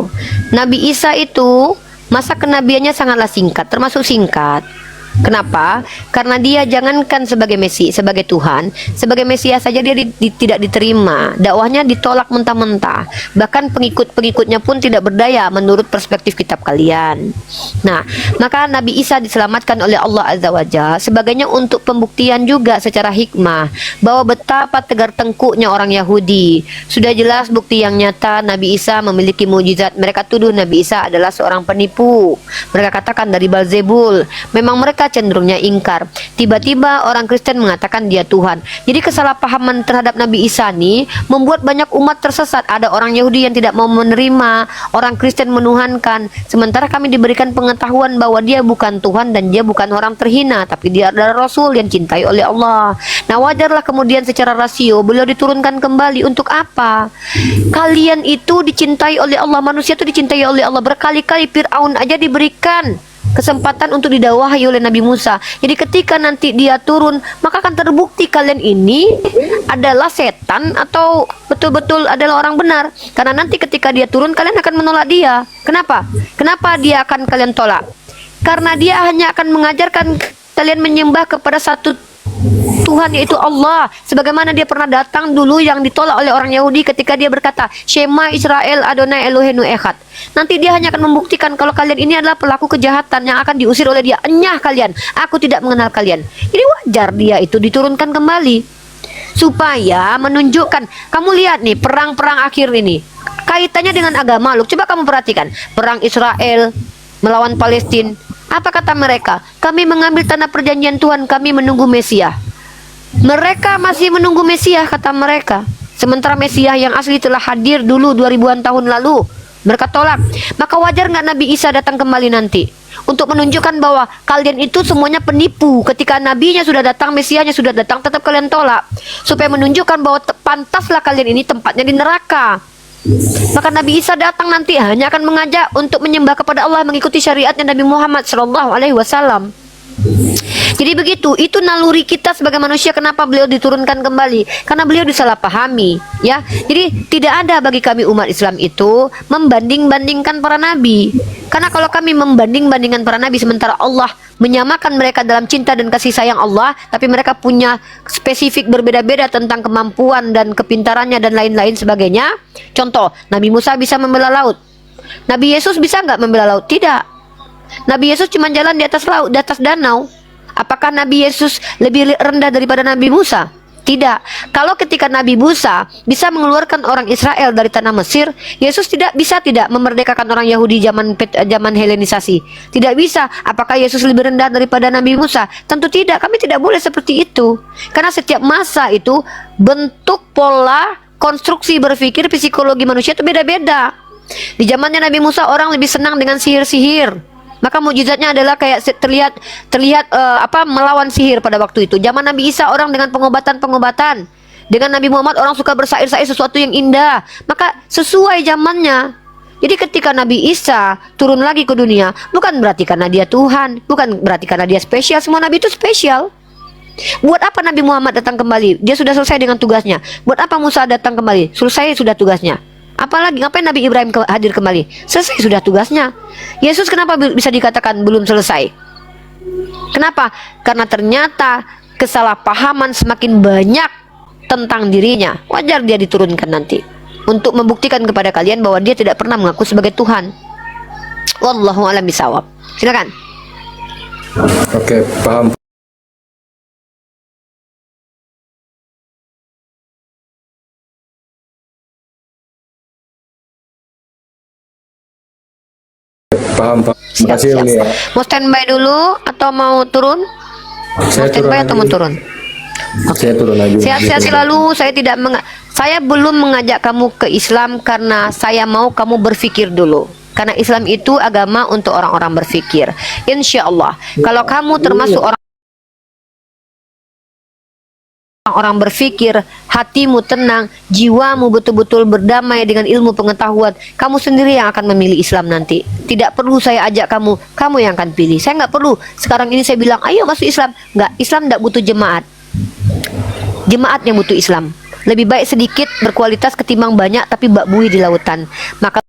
Nabi Isa itu masa kenabiannya sangatlah singkat, termasuk singkat. Kenapa? Karena dia jangankan sebagai sebagai Tuhan, sebagai Mesias saja dia tidak diterima. Dakwahnya ditolak mentah-mentah. Bahkan pengikut-pengikutnya pun tidak berdaya menurut perspektif kitab kalian. Nah, maka Nabi Isa diselamatkan oleh Allah Azza wa Jalla sebagainya untuk pembuktian juga secara hikmah bahwa betapa tegar tengkuknya orang Yahudi. Sudah jelas bukti yang nyata Nabi Isa memiliki mukjizat. Mereka tuduh Nabi Isa adalah seorang penipu. Mereka katakan dari Belzebul. Memang mereka cenderungnya ingkar. Tiba-tiba orang Kristen mengatakan dia Tuhan. Jadi kesalahpahaman terhadap Nabi Isa nih membuat banyak umat tersesat. Ada orang Yahudi yang tidak mau menerima, orang Kristen menuhankan. Sementara kami diberikan pengetahuan bahwa dia bukan Tuhan dan dia bukan orang terhina, tapi dia adalah Rasul yang cintai oleh Allah. Nah, wajarlah kemudian secara rasio beliau diturunkan kembali. Untuk apa? Kalian itu dicintai oleh Allah, manusia itu dicintai oleh Allah. Berkali-kali Fir'aun aja diberikan kesempatan untuk didakwahi oleh Nabi Musa. Jadi ketika nanti dia turun, maka akan terbukti kalian ini adalah setan atau betul-betul adalah orang benar. Karena nanti ketika dia turun, kalian akan menolak dia. Kenapa? Kenapa dia akan kalian tolak? Karena dia hanya akan mengajarkan kalian menyembah kepada satu Tuhan yaitu Allah, sebagaimana dia pernah datang dulu yang ditolak oleh orang Yahudi ketika dia berkata Shema Israel Adonai Eloheinu Echad. Nanti dia hanya akan membuktikan kalau kalian ini adalah pelaku kejahatan yang akan diusir oleh dia. Enyah kalian, aku tidak mengenal kalian. Jadi wajar dia itu diturunkan kembali supaya menunjukkan. Kamu lihat nih perang-perang akhir ini kaitannya dengan agama. Loh, coba kamu perhatikan perang Israel melawan Palestina. Apa kata mereka? Kami mengambil tanah perjanjian Tuhan, kami menunggu Mesias. Mereka masih menunggu Mesias, kata mereka. Sementara Mesias yang asli telah hadir dulu 2000-an tahun lalu. Mereka tolak. Maka wajar nggak Nabi Isa datang kembali nanti? Untuk menunjukkan bahwa kalian itu semuanya penipu. Ketika nabinya sudah datang, Mesiasnya sudah datang, tetap kalian tolak. Supaya menunjukkan bahwa pantaslah kalian ini tempatnya di neraka. Maka Nabi Isa datang nanti hanya akan mengajak untuk menyembah kepada Allah, mengikuti syariatnya Nabi Muhammad SAW. Jadi begitu, itu naluri kita sebagai manusia. Kenapa beliau diturunkan kembali? Karena beliau disalahpahami, ya. Jadi tidak ada bagi kami umat Islam itu membanding-bandingkan para nabi. Karena kalau kami membanding-bandingkan para nabi sementara Allah menyamakan mereka dalam cinta dan kasih sayang Allah, tapi mereka punya spesifik berbeda-beda tentang kemampuan dan kepintarannya dan lain-lain sebagainya. Contoh, Nabi Musa bisa membela laut. Nabi Yesus bisa nggak membela laut? Tidak. Nabi Yesus cuma jalan di atas laut, di atas danau. Apakah Nabi Yesus lebih rendah daripada Nabi Musa? Tidak. Kalau ketika Nabi Musa bisa mengeluarkan orang Israel dari tanah Mesir, Yesus tidak memerdekakan orang Yahudi zaman Helenisasi. Tidak bisa. Apakah Yesus lebih rendah daripada Nabi Musa? Tentu tidak. Kami tidak boleh seperti itu. Karena setiap masa itu bentuk pola konstruksi berpikir psikologi manusia itu beda-beda. Di zamannya Nabi Musa orang lebih senang dengan sihir-sihir. Maka mukjizatnya adalah kayak terlihat melawan sihir pada waktu itu. Zaman Nabi Isa orang dengan pengobatan-pengobatan. Dengan Nabi Muhammad orang suka bersair-sair sesuatu yang indah. Maka sesuai zamannya. Jadi ketika Nabi Isa turun lagi ke dunia, bukan berarti karena dia Tuhan, bukan berarti karena dia spesial. Semua nabi itu spesial. Buat apa Nabi Muhammad datang kembali? Dia sudah selesai dengan tugasnya. Buat apa Musa datang kembali? Selesai sudah tugasnya. Apalagi ngapain Nabi Ibrahim hadir kembali? Selesai sudah tugasnya. Yesus kenapa bisa dikatakan belum selesai? Kenapa? Karena ternyata kesalahpahaman semakin banyak tentang dirinya. Wajar dia diturunkan nanti untuk membuktikan kepada kalian bahwa dia tidak pernah mengaku sebagai Tuhan. Wallahu a'lam bishawab. Silakan. Oke, paham. Paham, Pak. Terima kasih ya. Mau standby dulu atau mau turun? Saya mau standby atau mau turun? Saya turun lagi. Sehat-sehat selalu. Saya belum mengajak kamu ke Islam karena saya mau kamu berpikir dulu. Karena Islam itu agama untuk orang-orang berpikir. Insya Allah. Kalau kamu termasuk orang berpikir, hatimu tenang, jiwamu betul-betul berdamai dengan ilmu pengetahuan, kamu sendiri yang akan memilih Islam nanti. Tidak perlu saya ajak kamu, kamu yang akan pilih. Saya nggak perlu. Sekarang ini saya bilang, ayo masuk Islam. Nggak, Islam nggak butuh jemaat. Jemaat yang butuh Islam. Lebih baik sedikit berkualitas ketimbang banyak tapi bak bui di lautan. Maka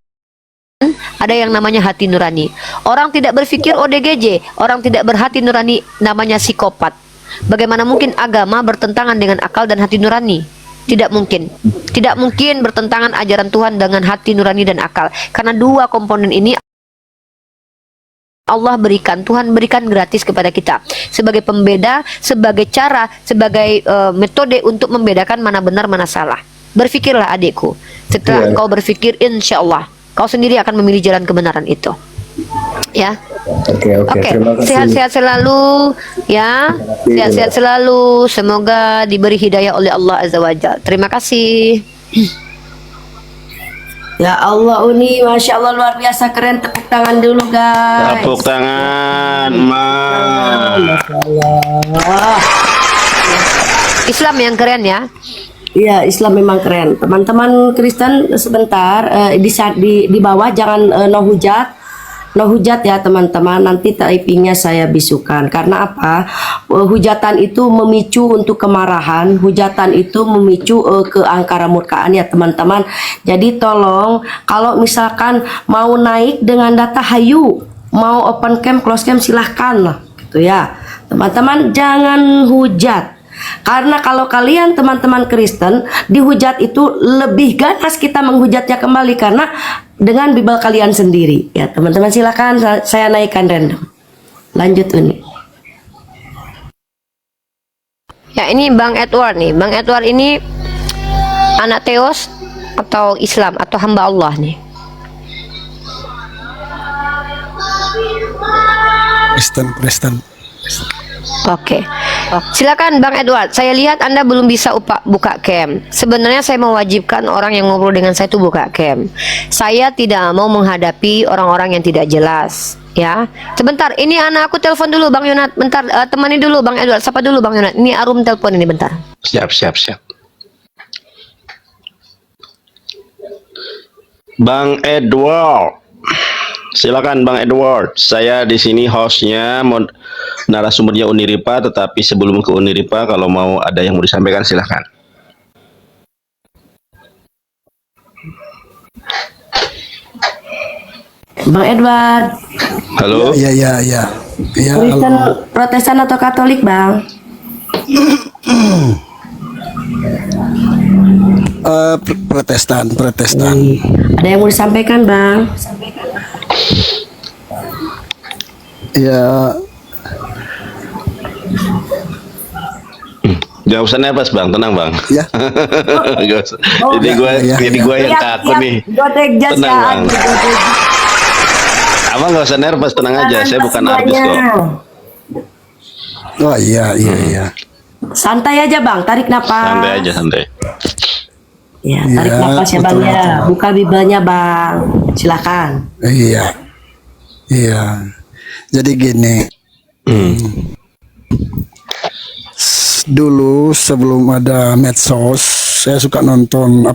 ada yang namanya hati nurani. Orang tidak berpikir ODGJ, orang tidak berhati nurani namanya psikopat. Bagaimana mungkin agama bertentangan dengan akal dan hati nurani? Tidak mungkin. Tidak mungkin bertentangan ajaran Tuhan dengan hati nurani dan akal. Karena dua komponen ini Allah berikan, Tuhan berikan gratis kepada kita. Sebagai pembeda, sebagai cara, sebagai metode untuk membedakan mana benar, mana salah. Berpikirlah adikku. Setelah kau berpikir, insya Allah kau sendiri akan memilih jalan kebenaran itu. Ya. Oke. Terima kasih. Sehat-sehat selalu ya. Sehat-sehat selalu. Semoga diberi hidayah oleh Allah Azza wa Jalla. Terima kasih. Ya Allah Uni, Masya Allah luar biasa keren. Tepuk tangan dulu guys. Tepuk tangan, Ma. Masya Allah. Islam yang keren ya. Iya, Islam memang keren. Teman-teman Kristen sebentar di bawah jangan no hujat ya teman-teman. Nanti typingnya saya bisukan. Karena apa? Hujatan itu memicu untuk kemarahan. Hujatan itu memicu keangkara murkaan ya teman-teman. Jadi tolong kalau misalkan mau naik dengan data hayu, mau open cam, close cam silahkan lah, gitu ya. Teman-teman jangan hujat. Karena kalau kalian teman-teman Kristen dihujat itu lebih ganas kita menghujatnya kembali karena dengan Bible kalian sendiri. Ya teman-teman silakan saya naikkan random. Lanjut Uni. Ya ini Bang Edward nih. Bang Edward ini anak Theos atau Islam atau hamba Allah nih? Kristen. Oke. Silakan Bang Edward. Saya lihat Anda belum bisa buka cam. Sebenarnya saya mewajibkan orang yang ngobrol dengan saya itu buka cam. Saya tidak mau menghadapi orang-orang yang tidak jelas. Ya. Sebentar, ini anak aku telepon dulu Bang Yonat. Bentar, temani dulu Bang Edward. Sapa dulu Bang Yonat. Ini Arum telepon ini bentar. Siap. Bang Edward. Silakan Bang Edward. Saya di sini hostnya, narasumbernya Uniripa, tetapi sebelum ke Uniripa, kalau mau ada yang mau disampaikan silakan. Bang Edward. Halo. Iya. Kristen Protestan atau Katolik, Bang? Protestan. Ada yang mau disampaikan, Bang? Ya, Gak usah nervous Bang, tenang Bang. Ya. Gak usah. Jadi gue yang kaku nih. Tenang Bang. Abang gak usah nervous, tenang aja. Saya bukan artis kok. oh iya. Santai aja Bang, tarik napas. Santai aja, santai. Ya, tarik Iya, napas ya Bang betul, ya. Buka Biblenya Bang. Silakan. Iya. Jadi gini. Dulu sebelum ada medsos, saya suka nonton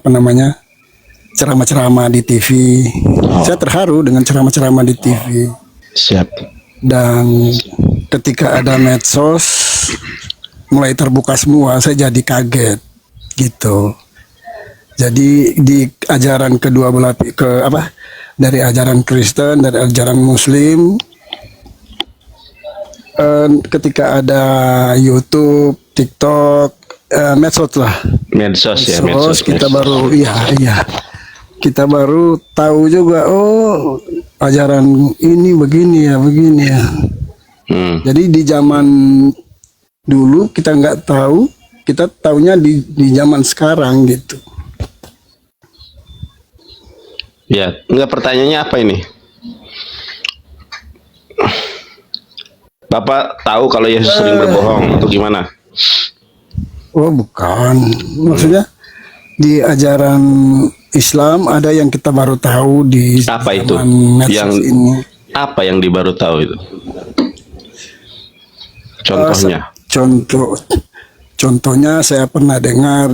ceramah-ceramah di TV. Saya terharu dengan ceramah-ceramah di TV. Siap. Dan ketika ada medsos mulai terbuka semua, saya jadi kaget gitu. Jadi di ajaran kedua belah dari ajaran Kristen, dari ajaran Muslim, ketika ada YouTube, TikTok, medsos lah. Medsos ya, medsos. Kita baru kita baru tahu juga, oh ajaran ini begini ya. Jadi di zaman dulu kita nggak tahu, kita taunya di zaman sekarang gitu. Ya, enggak, pertanyaannya apa ini? Bapak tahu kalau Yesus sering berbohong atau gimana? Oh bukan, maksudnya di ajaran Islam ada yang kita baru tahu di Apa itu? medsos ini. Apa yang baru tahu itu? Contohnya? Contohnya saya pernah dengar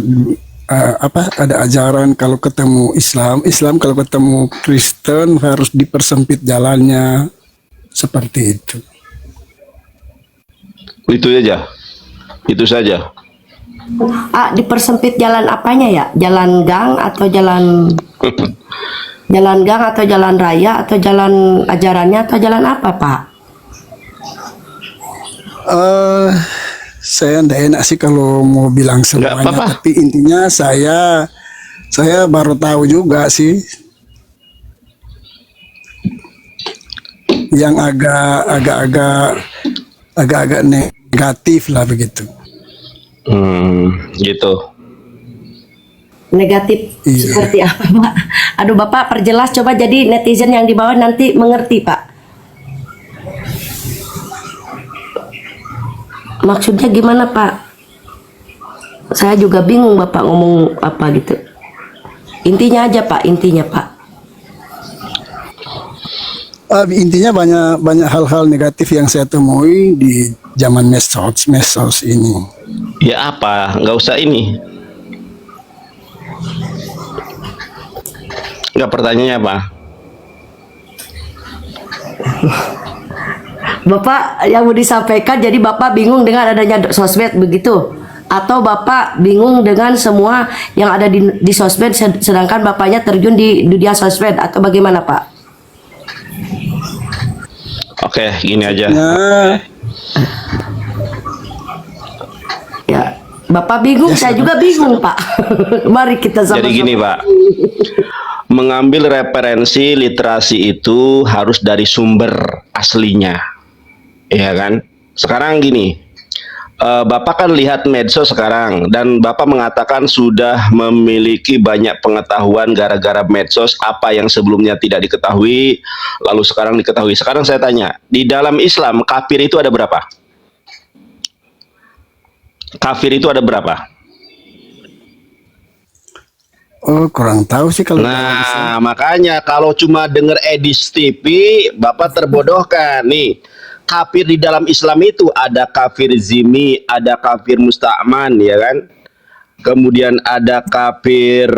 ada ajaran kalau ketemu Islam kalau ketemu Kristen harus dipersempit jalannya, seperti itu. Itu saja. Dipersempit jalan apanya ya? Jalan gang atau jalan jalan gang atau jalan raya atau jalan ajarannya atau jalan apa, Pak? Saya ndak enak sih kalau mau bilang semuanya, tapi intinya saya baru tahu juga sih yang agak-agak negatif lah begitu. Gitu. Negatif seperti apa, Pak? Aduh Bapak perjelas coba, jadi netizen yang di bawah nanti mengerti, Pak. Maksudnya gimana, Pak? Saya juga bingung Bapak ngomong apa gitu. Intinya aja, Pak, intinya, Pak. Intinya banyak hal-hal negatif yang saya temui di zaman medsos ini. Ya apa? Nggak usah ini. Nggak, pertanyaannya apa? Bapak yang mau disampaikan, jadi Bapak bingung dengan adanya sosmed begitu? Atau Bapak bingung dengan semua yang ada di sosmed sedangkan Bapaknya terjun di dunia sosmed, atau bagaimana, Pak? Oke, gini aja. Ya, Bapak bingung, saya juga bingung, Pak. Mari kita sama-sama. Jadi gini, Pak. Mengambil referensi literasi itu harus dari sumber aslinya. Ya kan? Sekarang gini. Bapak kan lihat medsos sekarang dan Bapak mengatakan sudah memiliki banyak pengetahuan gara-gara medsos apa yang sebelumnya tidak diketahui lalu sekarang diketahui. Sekarang saya tanya, di dalam Islam kafir itu ada berapa? Kafir itu ada berapa? Oh, kurang tahu sih kalau. Nah, makanya kalau cuma dengar Edis TV, Bapak terbodohkan. Nih, kafir di dalam Islam itu ada kafir zimi, ada kafir musta'man, ya kan? Kemudian ada kafir,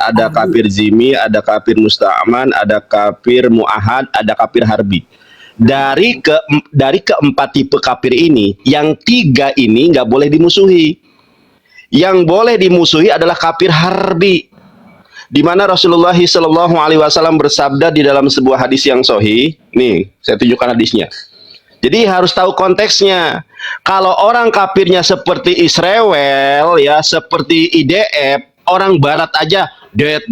ada kafir zimi, ada kafir musta'man, ada kafir mu'ahad, ada kafir harbi. Dari keempat tipe kafir ini, yang 3 ini nggak boleh dimusuhi. Yang boleh dimusuhi adalah kafir harbi, di mana Rasulullah SAW bersabda di dalam sebuah hadis yang sahih. Nih, saya tunjukkan hadisnya. Jadi harus tahu konteksnya. Kalau orang kafirnya seperti Israel, ya, seperti IDF, orang Barat aja, dead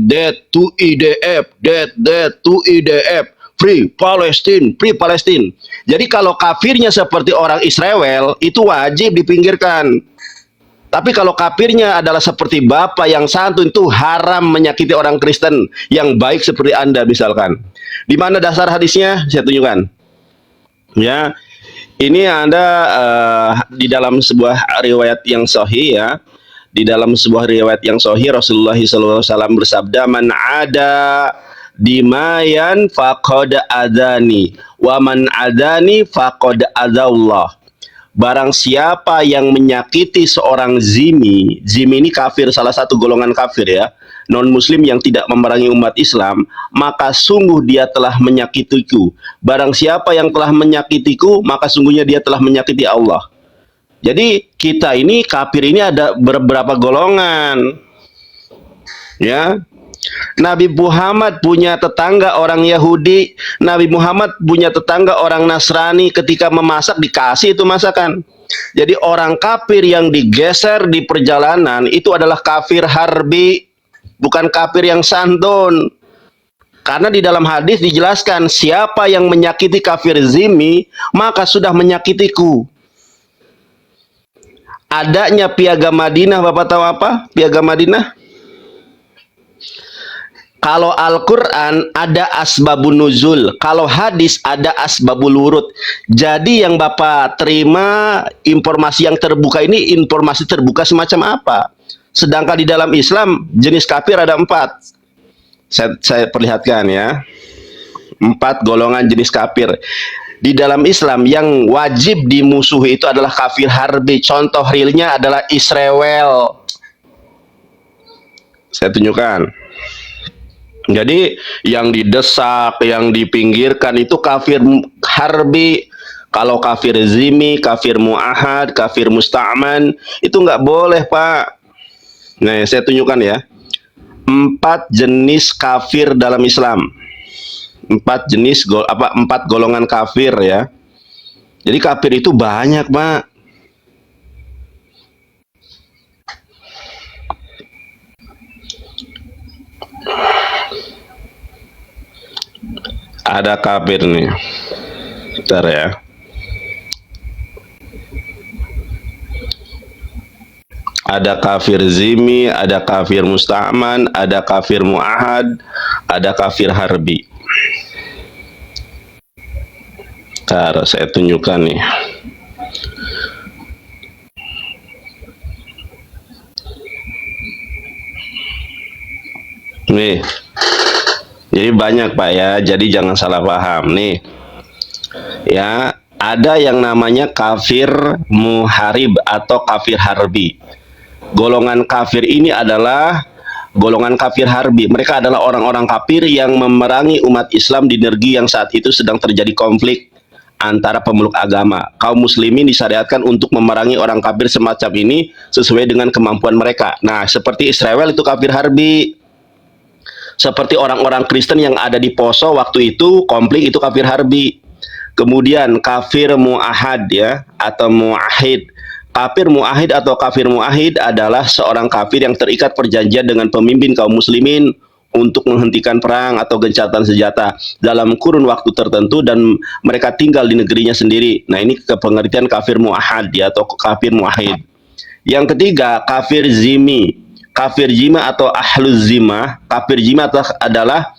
to IDF, dead to IDF, free Palestine, free Palestine. Jadi kalau kafirnya seperti orang Israel, itu wajib dipinggirkan. Tapi kalau kafirnya adalah seperti Bapak yang santun, itu haram menyakiti orang Kristen yang baik seperti Anda misalkan. Di mana dasar hadisnya? Saya tunjukkan. Ya, ini ada di dalam sebuah riwayat yang sahih, ya. Di dalam sebuah riwayat yang sahih Rasulullah SAW bersabda, "Man ada dimayan faqad adani, wa man adani faqad adallah." Barang siapa yang menyakiti seorang zimi, zimi ini kafir, salah satu golongan kafir, ya, non muslim yang tidak memerangi umat Islam, maka sungguh dia telah menyakitiku. Barang siapa yang telah menyakitiku, maka sungguhnya dia telah menyakiti Allah. Jadi kita ini kafir ini ada beberapa golongan, ya. Nabi Muhammad punya tetangga orang Yahudi, Nabi Muhammad punya tetangga orang Nasrani, ketika memasak dikasih itu masakan. Jadi orang kafir yang digeser di perjalanan itu adalah kafir harbi, bukan kafir yang santun. Karena di dalam hadis dijelaskan, siapa yang menyakiti kafir zimi, maka sudah menyakitiku. Adanya piagam Madinah, Bapak tahu apa? Piagam Madinah? Kalau Al-Quran ada asbabun nuzul, kalau hadis ada asbabul wurud. Jadi yang Bapak terima informasi yang terbuka ini informasi terbuka semacam apa? Sedangkan di dalam Islam jenis kafir ada 4. Saya perlihatkan, ya. 4 golongan jenis kafir. Di dalam Islam yang wajib dimusuhi itu adalah kafir harbi. Contoh realnya adalah Israel. Saya tunjukkan. Jadi yang didesak, yang dipinggirkan itu kafir harbi. Kalau kafir zimi, kafir mu'ahad, kafir musta'man, itu nggak boleh, Pak. Nah, saya tunjukkan, ya. 4 jenis kafir dalam Islam. 4 jenis, 4 golongan kafir, ya. Jadi kafir itu banyak, Pak. Ada kafir nih. Bentar, ya. Ada kafir zimi, ada kafir musta'man, ada kafir mu'ahad, ada kafir harbi. Bentar, saya tunjukkan nih. Nih. Jadi banyak, Pak, ya. Jadi jangan salah paham nih. Ya, ada yang namanya kafir muharib atau kafir harbi. Golongan kafir ini adalah golongan kafir harbi. Mereka adalah orang-orang kafir yang memerangi umat Islam di negeri yang saat itu sedang terjadi konflik antara pemeluk agama. Kaum muslimin disyariatkan untuk memerangi orang kafir semacam ini sesuai dengan kemampuan mereka. Nah, seperti Israel itu kafir harbi. Seperti orang-orang Kristen yang ada di Poso waktu itu konflik itu kafir harbi. Kemudian kafir mu'ahad, ya, atau mu'ahid. Kafir muahid atau kafir muahid adalah seorang kafir yang terikat perjanjian dengan pemimpin kaum muslimin untuk menghentikan perang atau gencatan senjata dalam kurun waktu tertentu dan mereka tinggal di negerinya sendiri. Nah, ini pengertian kafir muahad ya, atau kafir muahid. Yang ketiga, kafir zimmi. Kafir zimma atau ahluz zimmah. Kafir zimma adalah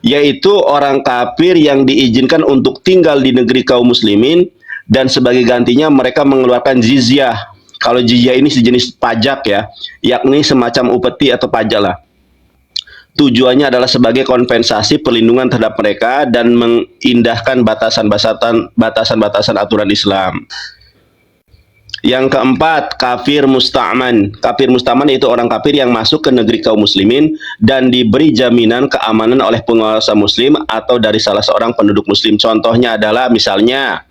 yaitu orang kafir yang diizinkan untuk tinggal di negeri kaum muslimin dan sebagai gantinya mereka mengeluarkan jizyah. Kalau jizyah ini sejenis pajak ya, yakni semacam upeti atau pajak lah. Tujuannya adalah sebagai kompensasi perlindungan terhadap mereka dan mengindahkan batasan-batasan aturan Islam. Yang keempat, kafir musta'man. Kafir musta'man yaitu orang kafir yang masuk ke negeri kaum muslimin dan diberi jaminan keamanan oleh penguasa muslim atau dari salah seorang penduduk muslim. Contohnya adalah misalnya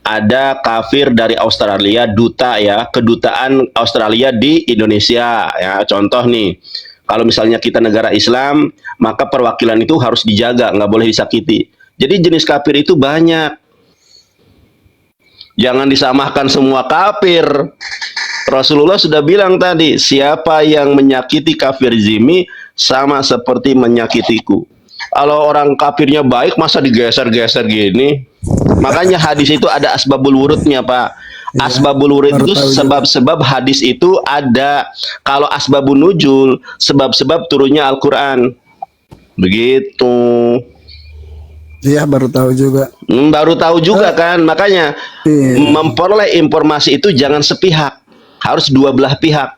ada kafir dari Australia, duta ya, kedutaan Australia di Indonesia ya. Contoh nih, kalau misalnya kita negara Islam, maka perwakilan itu harus dijaga, nggak boleh disakiti. Jadi jenis kafir itu banyak. Jangan disamakan semua kafir. Rasulullah sudah bilang tadi, siapa yang menyakiti kafir zimmi sama seperti menyakitiku. Kalau orang kafirnya baik, masa digeser-geser gini? Makanya hadis itu ada asbabul wurudnya, Pak. Asbabul wurud itu sebab-sebab hadis itu ada. Kalau asbabun nuzul, sebab-sebab turunnya Al-Quran. Begitu. Iya, baru tahu juga. Baru tahu juga kan. Makanya memperoleh informasi itu jangan sepihak, harus dua belah pihak.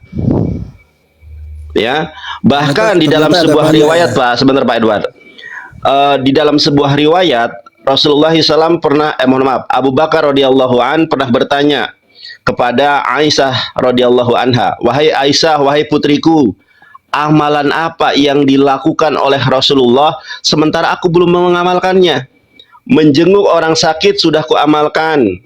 Ya, bahkan di dalam sebuah riwayat, Pak, sebentar Pak Edward. Di dalam sebuah riwayat Rasulullah SAW pernah, Abu Bakar radhiyallahu an pernah bertanya kepada Aisyah radhiyallahu anha, wahai Aisyah, wahai putriku, amalan apa yang dilakukan oleh Rasulullah sementara aku belum mengamalkannya? Menjenguk orang sakit sudah kuamalkan,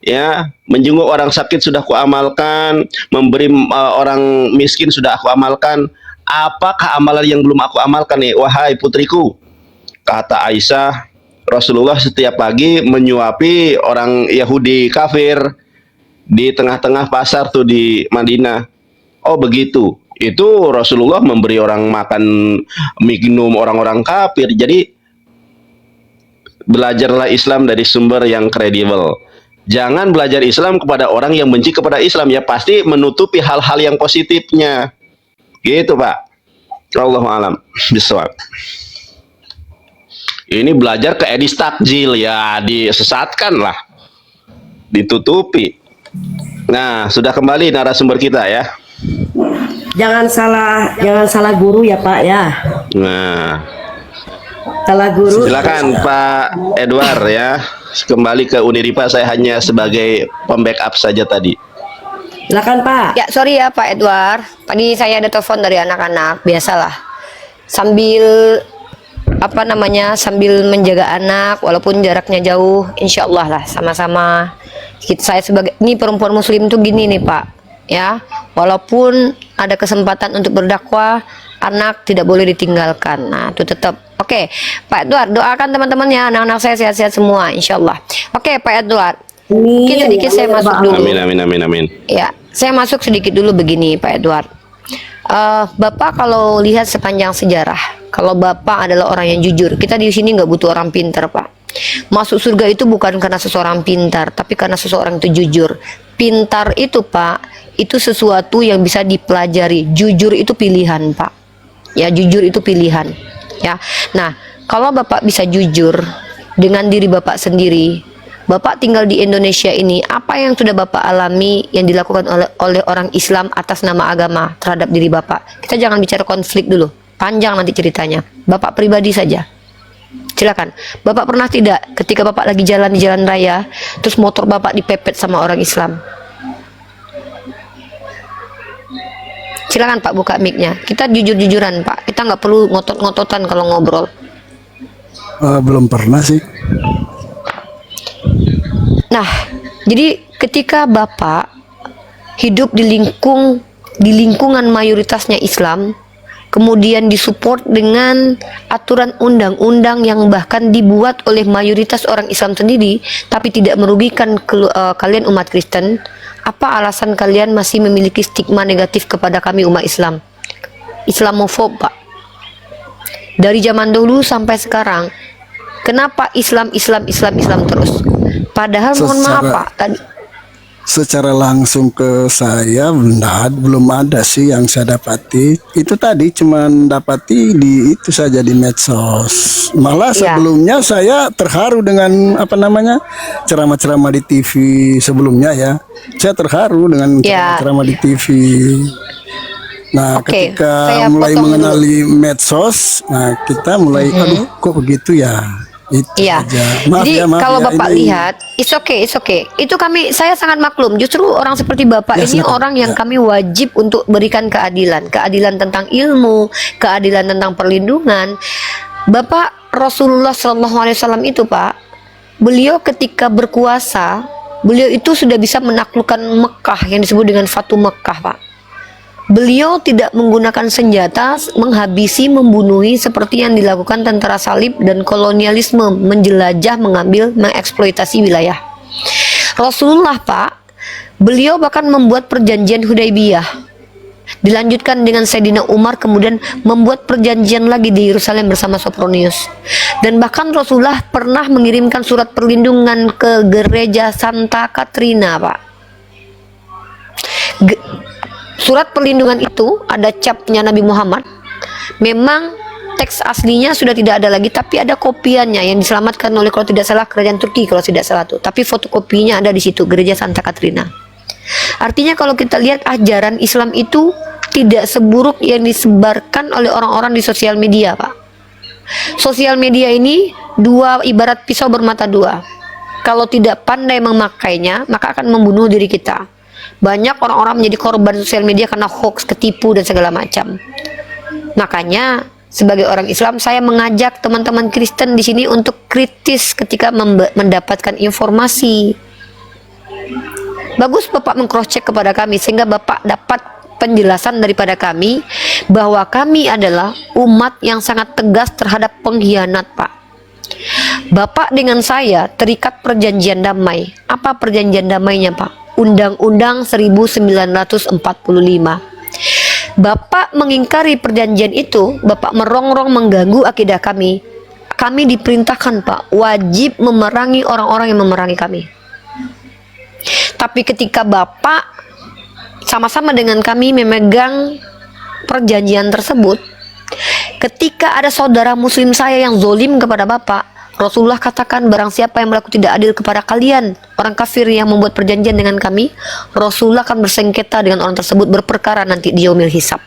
ya, menjenguk orang sakit sudah kuamalkan, memberi orang miskin sudah aku amalkan. Apakah amalan yang belum aku amalkan nih, wahai putriku? Kata Aisyah, Rasulullah setiap pagi menyuapi orang Yahudi kafir di tengah-tengah pasar tuh di Madinah. Oh begitu. Itu Rasulullah memberi orang makan, minum orang-orang kafir. Jadi belajarlah Islam dari sumber yang kredibel. Jangan belajar Islam kepada orang yang benci kepada Islam, ya pasti menutupi hal-hal yang positifnya. Gitu, Pak. Wallahu a'lam bishawab. Ini belajar ke edis takjil, ya disesatkan lah, ditutupi. Nah, sudah kembali narasumber kita ya. Jangan salah guru ya Pak ya. Nah, salah guru. Silakan Pak Edward ya. Kembali ke Uniripa, saya hanya sebagai pembackup saja tadi. Silakan Pak. Ya, sorry ya Pak Edward. Tadi saya ada telepon dari anak-anak, biasalah. Sambil sambil menjaga anak walaupun jaraknya jauh, insya Allah lah sama-sama. Saya sebagai ini perempuan muslim tuh gini nih Pak ya, walaupun ada kesempatan untuk berdakwah, anak tidak boleh ditinggalkan. Nah itu tetap oke. Pak Edward, doakan teman-temannya, anak-anak saya sehat-sehat semua insya Allah. Oke Pak Edward, mungkin sedikit saya masuk dulu. Amin. Ya, saya masuk sedikit dulu begini Pak Edward. Bapak kalau lihat sepanjang sejarah, kalau Bapak adalah orang yang jujur, kita di sini nggak butuh orang pintar Pak. Masuk surga itu bukan karena seseorang pintar, tapi karena seseorang itu jujur. Pintar itu Pak, itu sesuatu yang bisa dipelajari. Jujur itu pilihan Pak. Ya, jujur itu pilihan. Ya, nah kalau Bapak bisa jujur dengan diri Bapak sendiri, Bapak tinggal di Indonesia ini, apa yang sudah Bapak alami yang dilakukan oleh orang Islam atas nama agama terhadap diri Bapak? Kita jangan bicara konflik dulu, panjang nanti ceritanya. Bapak pribadi saja. Silakan. Bapak pernah tidak ketika Bapak lagi jalan di jalan raya, terus motor Bapak dipepet sama orang Islam? Silakan Pak buka mic-nya. Kita jujur-jujuran Pak. Kita nggak perlu ngotot-ngototan kalau ngobrol. Belum pernah sih. Nah, jadi ketika Bapak hidup di lingkungan mayoritasnya Islam, kemudian disupport dengan aturan undang-undang yang bahkan dibuat oleh mayoritas orang Islam sendiri, tapi tidak merugikan kalian umat Kristen, apa alasan kalian masih memiliki stigma negatif kepada kami umat Islam? Islamofob, Pak. Dari zaman dulu sampai sekarang, kenapa Islam terus? Padahal mohon maaf, Pak, tadi Secara langsung ke saya belum ada sih yang saya dapati. Itu tadi cuman dapati di itu saja di medsos. Malah sebelumnya saya terharu dengan ceramah-ceramah di TV sebelumnya ya. Saya terharu dengan ceramah-ceramah di TV. Nah, ketika mulai mengenali medsos, nah kita mulai aduh kok begitu ya. Itu aja. Maaf Jadi ya, maaf kalau ya, Bapak ini- lihat, it's okay. Itu saya sangat maklum. Justru orang seperti Bapak ini silakan. orang yang kami wajib untuk berikan keadilan tentang ilmu, keadilan tentang perlindungan. Bapak Rasulullah SAW itu, Pak, beliau ketika berkuasa, beliau itu sudah bisa menaklukkan Mekah yang disebut dengan Fatu Mekah, Pak. Beliau tidak menggunakan senjata, menghabisi, membunuhi seperti yang dilakukan tentara salib dan kolonialisme, menjelajah, mengambil, mengeksploitasi wilayah. Rasulullah, Pak, beliau bahkan membuat perjanjian Hudaybiyah. Dilanjutkan dengan Sayyidina Umar, kemudian membuat perjanjian lagi di Yerusalem bersama Sopronius. Dan bahkan Rasulullah pernah mengirimkan surat perlindungan ke gereja Santa Katrina, Pak. Surat perlindungan itu ada capnya Nabi Muhammad. Memang teks aslinya sudah tidak ada lagi, tapi ada kopiannya yang diselamatkan oleh, kalau tidak salah, kerajaan Turki, kalau tidak salah tuh. Tapi fotokopinya ada di situ, gereja Santa Katrina. Artinya kalau kita lihat ajaran Islam itu tidak seburuk yang disebarkan oleh orang-orang di sosial media, Pak. Sosial media ini ibarat pisau bermata dua. Kalau tidak pandai memakainya, maka akan membunuh diri kita. Banyak orang-orang menjadi korban sosial media karena hoax, ketipu, dan segala macam. Makanya sebagai orang Islam, saya mengajak teman-teman Kristen di sini untuk kritis ketika mendapatkan informasi. Bagus Bapak meng-cross check kepada kami sehingga Bapak dapat penjelasan daripada kami bahwa kami adalah umat yang sangat tegas terhadap pengkhianat, Pak. Bapak dengan saya terikat perjanjian damai. Apa perjanjian damainya, Pak? Undang-Undang 1945. Bapak mengingkari perjanjian itu, Bapak merongrong mengganggu akidah kami. Kami diperintahkan, Pak, wajib memerangi orang-orang yang memerangi kami. Tapi ketika Bapak sama-sama dengan kami memegang perjanjian tersebut, ketika ada saudara muslim saya yang zolim kepada Bapak, Rasulullah katakan, barang siapa yang berlaku tidak adil kepada kalian, orang kafir yang membuat perjanjian dengan kami, Rasulullah akan bersengketa dengan orang tersebut, berperkara nanti di yaumil hisab.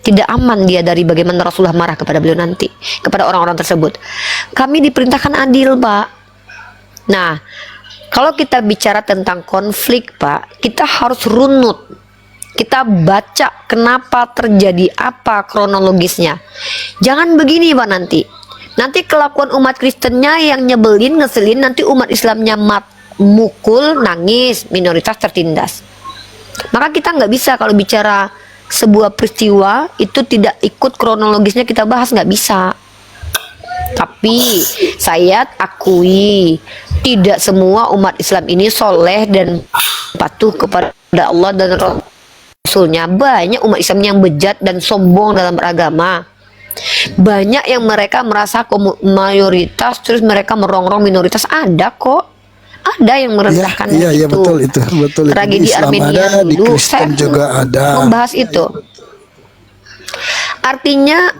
Tidak aman dia dari bagaimana Rasulullah marah kepada beliau nanti, kepada orang-orang tersebut. Kami diperintahkan adil, Pak. Nah, kalau kita bicara tentang konflik, Pak, kita harus runut. Kita baca kenapa terjadi, apa kronologisnya. Jangan begini, Pak, nanti kelakuan umat Kristennya yang nyebelin, ngeselin, nanti umat Islamnya mukul, nangis, minoritas tertindas. Maka kita nggak bisa kalau bicara sebuah peristiwa itu tidak ikut kronologisnya kita bahas, nggak bisa. Tapi saya akui tidak semua umat Islam ini soleh dan patuh kepada Allah dan Rasulnya. Banyak umat Islam yang bejat dan sombong dalam beragama. Banyak yang mereka merasa mayoritas, terus mereka merongrong minoritas. Ada kok, ada yang merendahkan Iya, betul itu. Tragedi Di Islam Armenia ada, di dulu Kristen saya juga ada. membahas itu. Artinya,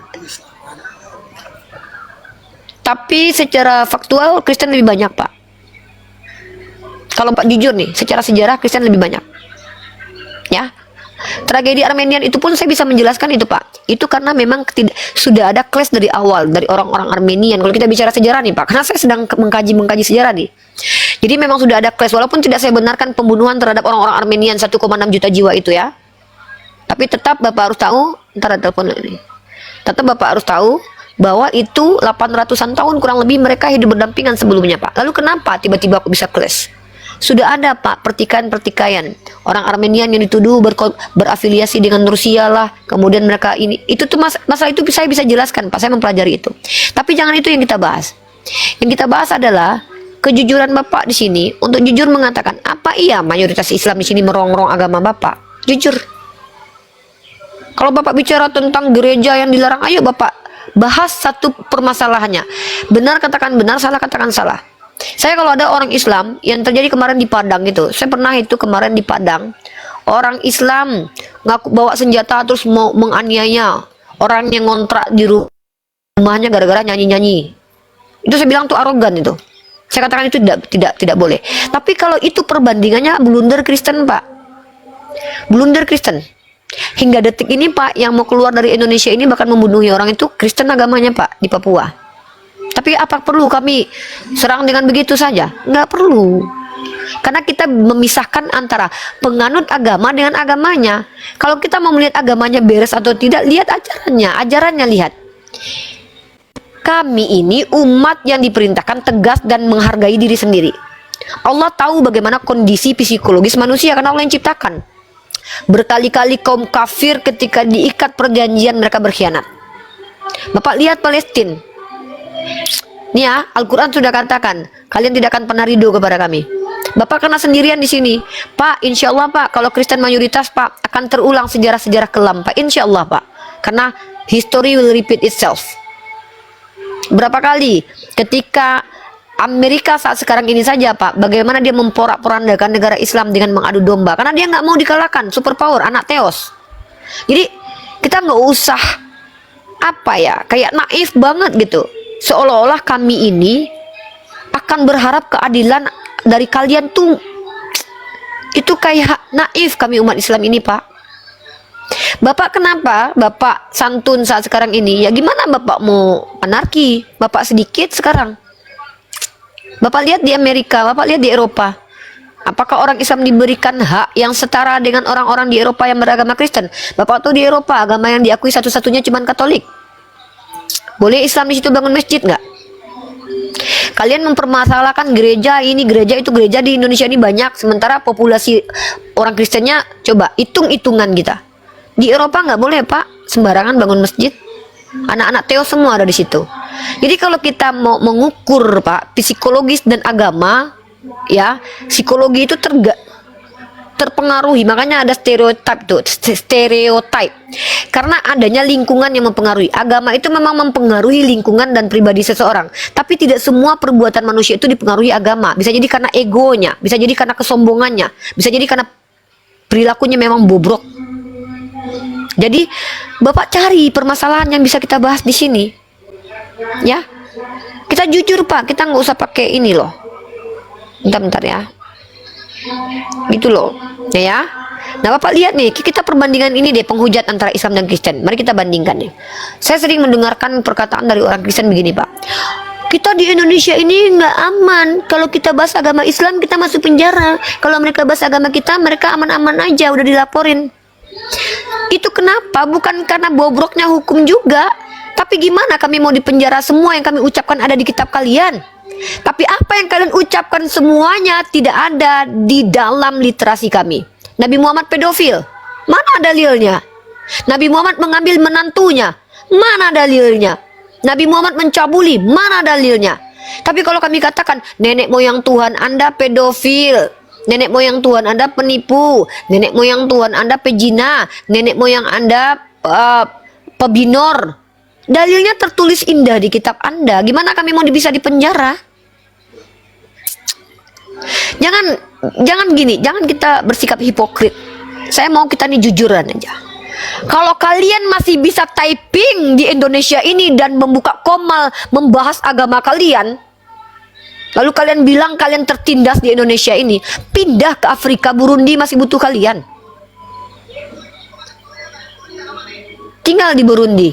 tapi secara faktual Kristen lebih banyak, Pak. Kalau Pak jujur nih, secara sejarah Kristen lebih banyak. Ya. Tragedi Armenian itu pun saya bisa menjelaskan itu, Pak. Itu karena memang sudah ada clash dari awal dari orang-orang Armenian. Kalau kita bicara sejarah nih, Pak, karena saya sedang mengkaji sejarah nih. Jadi memang sudah ada clash, walaupun tidak saya benarkan pembunuhan terhadap orang-orang Armenian 1,6 juta jiwa itu ya. Tapi tetap Bapak harus tahu, ntar ada telepon ini. Tetap Bapak harus tahu bahwa itu 800-an tahun kurang lebih mereka hidup berdampingan sebelumnya, Pak. Lalu kenapa tiba-tiba aku bisa clash? Sudah ada, Pak, pertikaian. Orang Armenian yang dituduh berafiliasi dengan Rusia lah, kemudian mereka ini. Itu tuh masalah itu saya bisa jelaskan, Pak. Saya mempelajari itu. Tapi jangan itu yang kita bahas. Yang kita bahas adalah kejujuran Bapak di sini untuk jujur mengatakan apa iya mayoritas Islam di sini merongrong agama Bapak? Jujur. Kalau Bapak bicara tentang gereja yang dilarang, ayo Bapak bahas satu permasalahannya. Benar katakan benar, salah katakan salah. Saya kalau ada orang Islam yang terjadi kemarin di Padang gitu, saya pernah itu kemarin di Padang, orang Islam ngaku bawa senjata terus mau menganiaya orang yang ngontrak di rumahnya gara-gara nyanyi-nyanyi. Itu saya bilang tuh arogan itu. Saya katakan itu tidak boleh. Tapi kalau itu perbandingannya blunder Kristen, Pak. Blunder Kristen. Hingga detik ini, Pak, yang mau keluar dari Indonesia ini bahkan membunuhi orang itu Kristen agamanya, Pak, di Papua. Tapi apa perlu kami serang dengan begitu saja? Nggak perlu. Karena kita memisahkan antara penganut agama dengan agamanya. Kalau kita mau melihat agamanya beres atau tidak, lihat ajarannya lihat. Kami ini umat yang diperintahkan tegas dan menghargai diri sendiri. Allah tahu bagaimana kondisi psikologis manusia karena Allah yang ciptakan. Berkali-kali kaum kafir ketika diikat perjanjian mereka berkhianat. Bapak lihat Palestina. Nih ya, Al-Quran sudah katakan, kalian tidak akan pernah ridho kepada kami. Bapak kena sendirian di sini. Pak, insya Allah Pak, kalau Kristen mayoritas Pak, akan terulang sejarah-sejarah kelam Pak. Insya Allah Pak. Karena history will repeat itself. Berapa kali ketika Amerika saat sekarang ini saja Pak, bagaimana dia memporak-porandakan negara Islam dengan mengadu domba. Karena dia nggak mau dikalahkan, superpower, anak Theos. Jadi kita nggak usah kayak naif banget gitu. Seolah-olah kami ini akan berharap keadilan dari kalian tuh. Itu kayak naif kami umat Islam ini, Pak. Bapak kenapa Bapak santun saat sekarang ini? Ya gimana Bapak mau anarki? Bapak sedikit sekarang. Bapak lihat di Amerika, Bapak lihat di Eropa. Apakah orang Islam diberikan hak yang setara dengan orang-orang di Eropa yang beragama Kristen? Bapak tuh di Eropa, agama yang diakui satu-satunya cuma Katolik. Boleh Islam di situ bangun masjid nggak? Kalian mempermasalahkan gereja ini, gereja itu, gereja di Indonesia ini banyak. Sementara populasi orang Kristennya, coba hitung-hitungan kita. Di Eropa nggak boleh Pak, sembarangan bangun masjid. Anak-anak Theo semua ada di situ. Jadi kalau kita mau mengukur Pak, psikologis dan agama, ya psikologi itu terpengaruhi, makanya ada stereotip tuh, stereotip. Karena adanya lingkungan yang mempengaruhi. Agama itu memang mempengaruhi lingkungan dan pribadi seseorang. Tapi tidak semua perbuatan manusia itu dipengaruhi agama. Bisa jadi karena egonya, bisa jadi karena kesombongannya, bisa jadi karena perilakunya memang bobrok. Jadi Bapak cari permasalahan yang bisa kita bahas di sini. Ya. Kita jujur Pak, kita nggak usah pakai ini loh. Bentar ya. Gitu loh, ya. Nah Bapak lihat nih, kita perbandingan ini deh, penghujat antara Islam dan Kristen. Mari kita bandingkan nih. Saya sering mendengarkan perkataan dari orang Kristen begini Pak, kita di Indonesia ini nggak aman. Kalau kita bahas agama Islam kita masuk penjara. Kalau mereka bahas agama kita, mereka aman-aman aja, udah dilaporin. Itu kenapa? Bukan karena bobroknya hukum juga, tapi gimana kami mau dipenjara? Semua yang kami ucapkan ada di kitab kalian. Tapi apa yang kalian ucapkan semuanya tidak ada di dalam literasi kami. Nabi Muhammad pedofil, mana dalilnya? Nabi Muhammad mengambil menantunya, mana dalilnya? Nabi Muhammad mencabuli, mana dalilnya? Tapi kalau kami katakan nenek moyang Tuhan Anda pedofil, nenek moyang Tuhan Anda penipu, nenek moyang Tuhan Anda pejina, nenek moyang Anda pebinor, dalilnya tertulis indah di kitab Anda. Gimana kami mau bisa dipenjara? Jangan gini, jangan kita bersikap hipokrit. Saya mau kita nih jujuran aja. Kalau kalian masih bisa typing di Indonesia ini dan membuka komal membahas agama kalian, lalu kalian bilang kalian tertindas di Indonesia ini, pindah ke Afrika, Burundi masih butuh kalian. Tinggal di Burundi,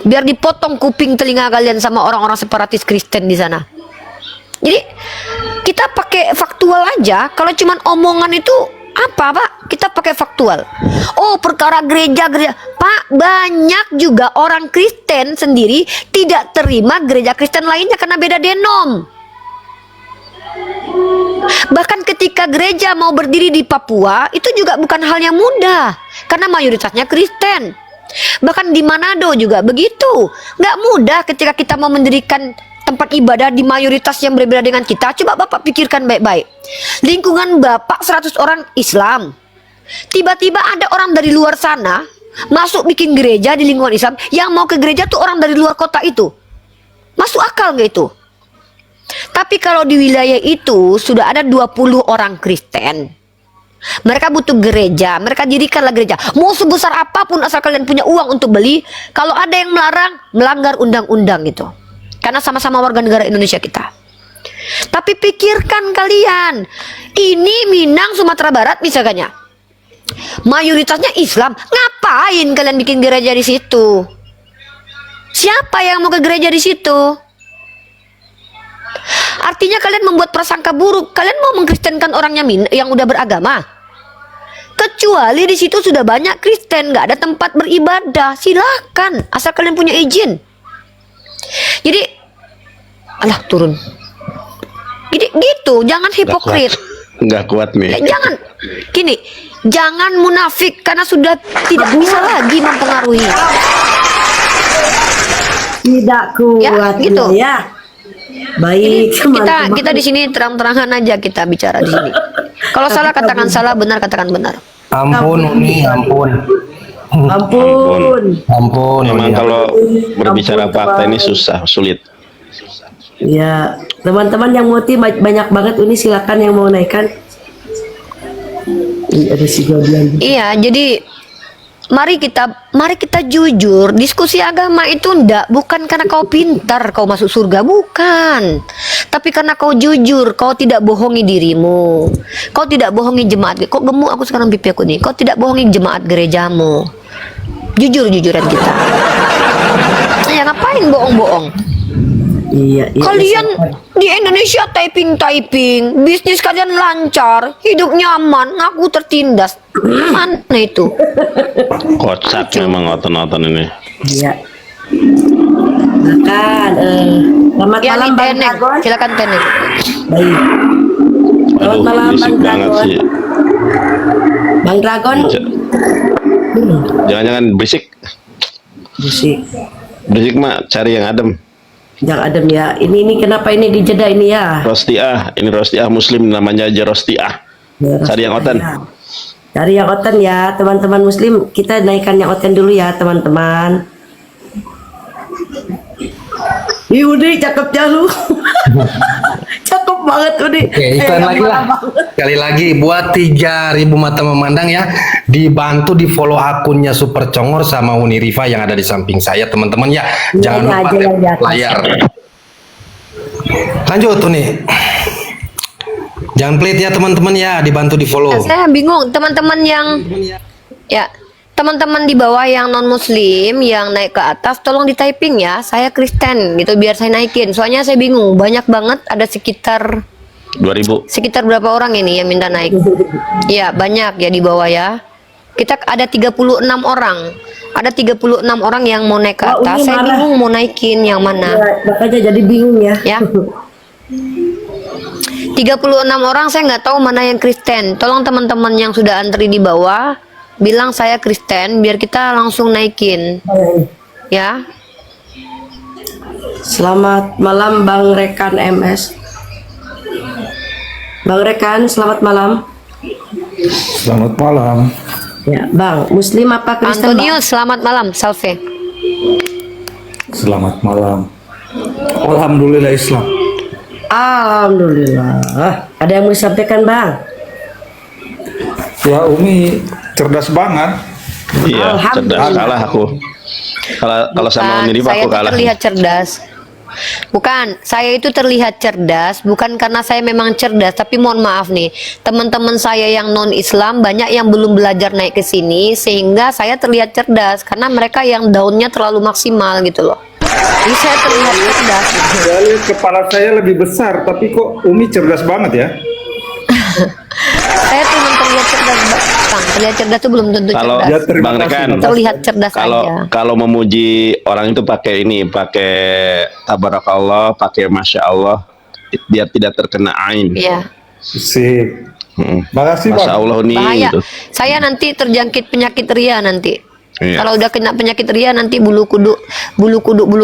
biar dipotong kuping telinga kalian sama orang-orang separatis Kristen di sana. Jadi kita pakai faktual aja. Kalau cuman omongan itu apa Pak? Kita pakai faktual. Oh perkara gereja Pak, banyak juga orang Kristen sendiri tidak terima gereja Kristen lainnya karena beda denom. Bahkan ketika gereja mau berdiri di Papua, itu juga bukan hal yang mudah karena mayoritasnya Kristen. Bahkan di Manado juga begitu. Nggak mudah ketika kita mau mendirikan tempat ibadah di mayoritas yang berbeda dengan kita. Coba Bapak pikirkan baik-baik. Lingkungan Bapak 100 orang Islam. Tiba-tiba ada orang dari luar sana masuk bikin gereja di lingkungan Islam. Yang mau ke gereja tuh orang dari luar kota itu. Masuk akal nggak itu? Tapi kalau di wilayah itu sudah ada 20 orang Kristen. Mereka butuh gereja, mereka dirikanlah gereja. Mau sebesar apapun asal kalian punya uang untuk beli. Kalau ada yang melarang, melanggar undang-undang gitu. Karena sama-sama warga negara Indonesia kita. Tapi pikirkan kalian, ini Minang, Sumatera Barat misalnya, mayoritasnya Islam. Ngapain kalian bikin gereja di situ? Siapa yang mau ke gereja di situ? Artinya kalian membuat prasangka buruk. Kalian mau mengkristenkan orangnya yang udah beragama. Kecuali di situ sudah banyak Kristen, nggak ada tempat beribadah, silakan asal kalian punya izin. Jadi, alah turun. Jadi gitu, jangan hipokrit. Nggak kuat nih. Jangan, gini, jangan munafik karena sudah tidak bisa lagi mempengaruhi. Tidak kuat Ya, gitu. ya. Baik, Kita di sini terang-terangan aja kita bicara di sini. Kalau salah katakan salah, benar katakan benar. Ampun Umi, ampun. Ampun. Memang kalau berbicara fakta ini sulit. Ya, teman-teman yang mau banyak banget ini silakan yang mau naikkan. Ada si Gaudian. Iya, jadi mari kita jujur. Diskusi agama itu bukan karena kau pintar kau masuk surga, bukan. Tapi karena kau jujur, kau tidak bohongi dirimu. Kau tidak bohongi jemaat. Kok gemuk aku sekarang pipi aku nih. Kau tidak bohongi jemaat gerejamu. Jujur-jujuran kita. Ya ngapain bohong-bohong? Iya, Kalian di Indonesia typing, bisnis kalian lancar, hidup nyaman, ngaku tertindas. Mana itu? Kocak memang oton-oton ini. Iya. Silakan. Selamat Ya, malam Bang Teneng. Dragon. Silakan Teneng. Baik. Selamat malam Berisik Bang banget Dragon. sih. Bang Dragon. Jangan-jangan berisik. Berisik mah cari yang adem. Yang adem ya. Ini kenapa ini dijeda ini ya? Rostiah, ini Rostiah Muslim namanya aja Rostiah. Cari yang oten. Ya. Cari yang oten ya, teman-teman Muslim. Kita naikkan yang oten dulu ya, teman-teman. Ih, Udi, cakepnya lu. Cakep banget, Udi. Oke, iklan lagi lah. Sekali lagi buat 3.000 mata memandang ya, dibantu di follow akunnya Super Congor sama Uni Rifa yang ada di samping saya, teman-teman ya. Jangan lupa aja yang di tap atas. layar. Lanjut tuh nih. Jangan pelit ya teman-teman ya, dibantu di follow. Saya bingung teman-teman yang teman-teman di bawah yang non muslim yang naik ke atas tolong di typing ya, saya Kristen gitu biar saya naikin. Soalnya saya bingung, banyak banget, ada sekitar 2000. Sekitar berapa orang ini yang minta naik? Ya, banyak ya di bawah ya. Kita ada 36 orang. Ada 36 orang yang mau naik ke Wah, atas. Uni Saya marah. bingung mau naikin yang mana. Ya, makanya jadi bingung ya. Ya. 36 orang saya nggak tahu mana yang Kristen. Tolong teman-teman yang sudah antri di bawah bilang saya Kristen biar kita langsung naikin. Ya. Selamat malam Bang Rekan MS. Bang Rekan, selamat malam. Selamat malam. Ya, Bang, Muslim apa Kristen? Antonio, selamat malam. Salve. Selamat malam. Alhamdulillah Islam. Alhamdulillah. Ada yang mau disampaikan, Bang? Ya, Umi cerdas banget. Iya, cerdas. Kalah aku. Kalau sama Uni Rifa Saya aku tuh kalah. terlihat cerdas. Bukan, saya itu terlihat cerdas bukan karena saya memang cerdas, tapi mohon maaf nih, teman-teman saya yang non Islam banyak yang belum belajar naik ke sini sehingga saya terlihat cerdas karena mereka yang daunnya terlalu maksimal gitu loh. Jadi saya terlihat cerdas. Jadi kepala saya lebih besar, tapi kok Umi cerdas banget ya? Saya cuma terlihat cerdas, Bang. Terlihat cerdas itu belum tentu Kalau cerdas. Bang Rekan, Terlihat cerdas kalau aja. kalau memuji orang itu pakai ini, pakai tabarakallah, pakai masya Allah, biar tidak terkena ain. Iya. Sip. Makasih Masya Bang. Allah nih. Bahaya. Gitu. Saya nanti terjangkit penyakit ria nanti. Iya. Kalau udah kena penyakit ria nanti bulu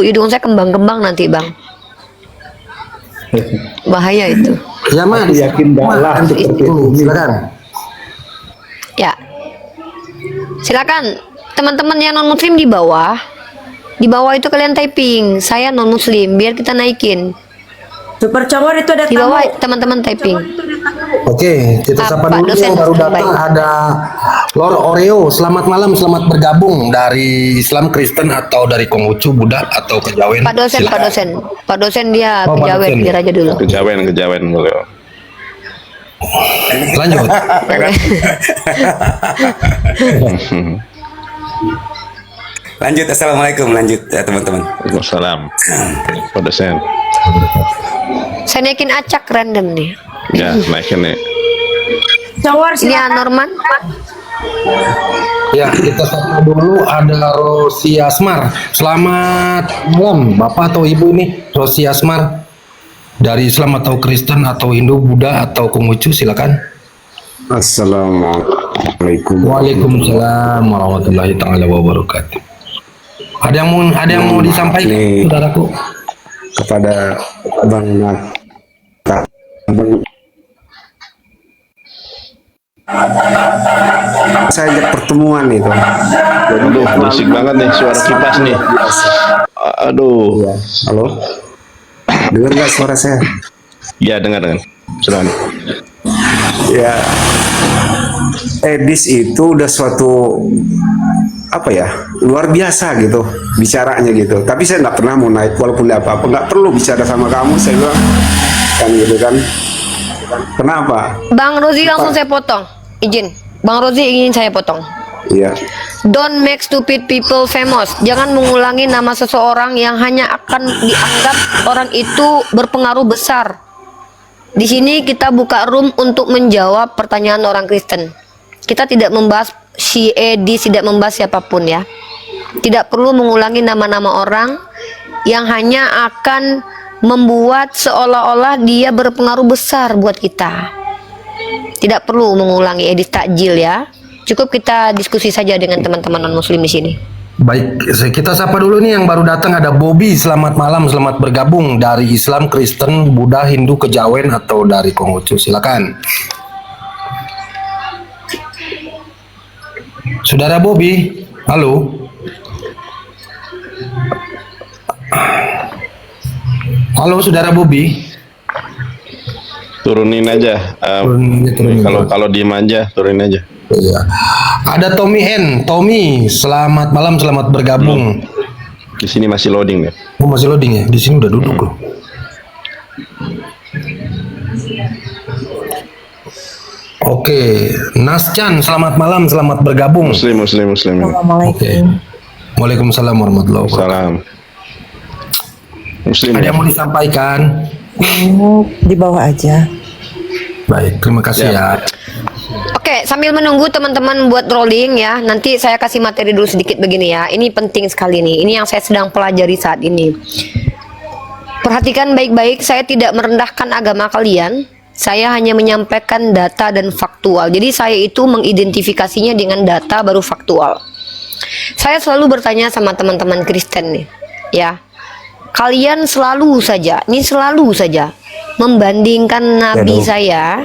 hidung saya kembang-kembang nanti, Bang. Bahaya itu. Ya, Mas. Yakin dalah seperti itu. Silakan. Ya. Silakan teman-teman yang non muslim di bawah. Di bawah itu kalian typing, saya non muslim, biar kita naikin. Super Congor itu ada Di bawah tamu. teman-teman typing. Oke, kita sapa Pak dulu dosen yang baru terbaik. datang ada Lord Oreo. Selamat malam, selamat bergabung dari Islam Kristen atau dari Konghucu, Buddha atau Kejawen. Pak dosen, Silakan. Pak dosen dia Oh, Pak kejawen, dosen. biar aja dulu. Kejawen boleh. Lanjut. Lanjut, assalamualaikum, lanjut ya teman-teman. Waalaikumsalam. Pak dosen. Saya naikin acak random nih. Ya, naikin nih. Congor Ini Norman. Ya, kita sapa dulu ada Rosi Asmar. Selamat malam, Bapak atau Ibu ini. Rosi Asmar dari Islam atau Kristen atau Hindu, Buddha atau Konghucu, silakan. Assalamualaikum. Waalaikumsalam warahmatullahi taala wabarakatuh. Ada yang mau disampaikan, Nih, saudaraku? kepada Bang Nata. Saya ajak pertemuan itu. Aduh, berisik banget nih suara kipas nih. Aduh. Ya, halo. Dengar nggak suara saya? Ya, dengar. Silakan. Ya, Edis itu udah suatu apa ya, luar biasa gitu bicaranya gitu. Tapi saya nggak pernah mau naik walaupun ada apa-apa, nggak perlu bicara sama kamu, saya bilang kan gitu kan. Kenapa? Bang Rozi langsung saya potong. Izin. Bang Rozi ingin saya potong. Iya. Don't make stupid people famous. Jangan mengulangi nama seseorang yang hanya akan dianggap orang itu berpengaruh besar. Di sini kita buka room untuk menjawab pertanyaan orang Kristen. Kita tidak membahas si Edis, tidak membahas siapapun ya. Tidak perlu mengulangi nama-nama orang yang hanya akan membuat seolah-olah dia berpengaruh besar buat kita. Tidak perlu mengulangi Edis takjil ya. Cukup kita diskusi saja dengan teman-teman non-muslim di sini. Baik, kita sapa dulu nih yang baru datang ada Bobby. Selamat malam, selamat bergabung dari Islam, Kristen, Buddha, Hindu, Kejawen atau dari Konghucu. Silakan. Saudara Bobby, halo. Halo, saudara Bobby. Turunin aja. Kalau diem aja, turunin aja. Iya. Ada Tommy N. Tommy, selamat malam, selamat bergabung. Di sini masih loading deh. Oh, masih loading ya? Di sini udah duduk loh. Oke, Nasjan, selamat malam, selamat bergabung. Muslim. Oke. Waalaikumsalam warahmatullahi wabarakatuh. Muslim. Ada yang mau disampaikan? Di bawah aja. Baik, terima kasih ya. Oke, sambil menunggu teman-teman buat rolling ya. Nanti saya kasih materi dulu sedikit begini ya. Ini penting sekali nih. Ini yang saya sedang pelajari saat ini. Perhatikan baik-baik, saya tidak merendahkan agama kalian. Saya hanya menyampaikan data dan faktual. Jadi saya itu mengidentifikasinya dengan data baru faktual. Saya selalu bertanya sama teman-teman Kristen nih, ya. Kalian selalu saja membandingkan nabi saya.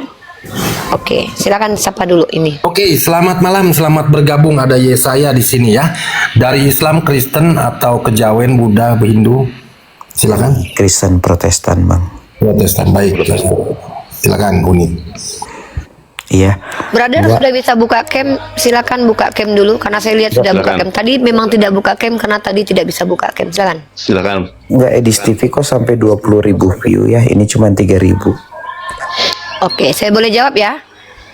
Oke, silakan sapa dulu ini. Oke, selamat malam, selamat bergabung. Ada Yesaya di sini ya. Dari Islam, Kristen atau Kejawen, Buddha, Hindu. Silakan. Kristen Protestan, Bang. Protestan, baik. Silakan Uni. Iya. Brother sudah bisa buka cam, silakan buka cam dulu karena saya lihat sudah buka cam. Tadi memang tidak buka cam karena tadi tidak bisa buka cam. Silakan. Enggak, Edis TV kok sampai 20.000 view ya. Ini cuma 3.000. Oke, saya boleh jawab ya?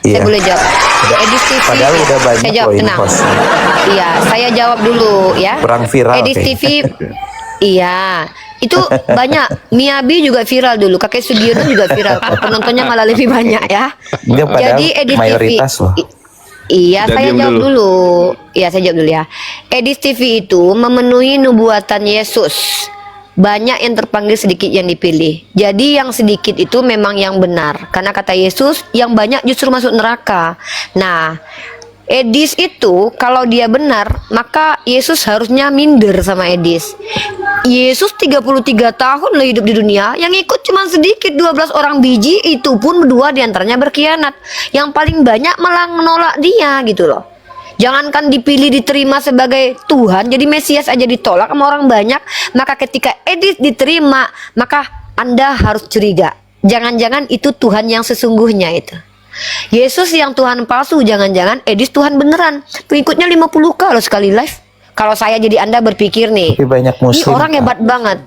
Iya. Saya boleh jawab. Edis TV. Padahal udah banyak saya jawab, loh tenang. info. Iya, saya jawab dulu ya. Kurang viral. Edis kayaknya. TV. Iya, itu banyak. Miyabi juga viral dulu. Kakek Sugiono juga viral. Penontonnya malah lebih banyak ya. Enggak, padahal Jadi Edis mayoritas TV. loh. Iya, Udah saya diem jawab dulu. dulu. Iya, saya jawab dulu ya. Edis TV itu memenuhi nubuatan Yesus. Banyak yang terpanggil, sedikit yang dipilih. Jadi yang sedikit itu memang yang benar. Karena kata Yesus, yang banyak justru masuk neraka. Nah, Edis itu kalau dia benar, maka Yesus harusnya minder sama Edis. Yesus 33 tahun lah hidup di dunia, yang ikut cuma sedikit, 12 orang biji, itu pun 2 diantaranya berkhianat. Yang paling banyak malah menolak dia gitu loh. Jangankan dipilih diterima sebagai Tuhan, jadi Mesias aja ditolak sama orang banyak. Maka ketika Edis diterima, maka Anda harus curiga. Jangan-jangan itu Tuhan yang sesungguhnya itu. Yesus yang Tuhan palsu, jangan-jangan Edis Tuhan beneran. Pengikutnya 50k loh sekali live. Kalau saya jadi Anda berpikir nih, Tapi banyak ini muslim. orang hebat banget.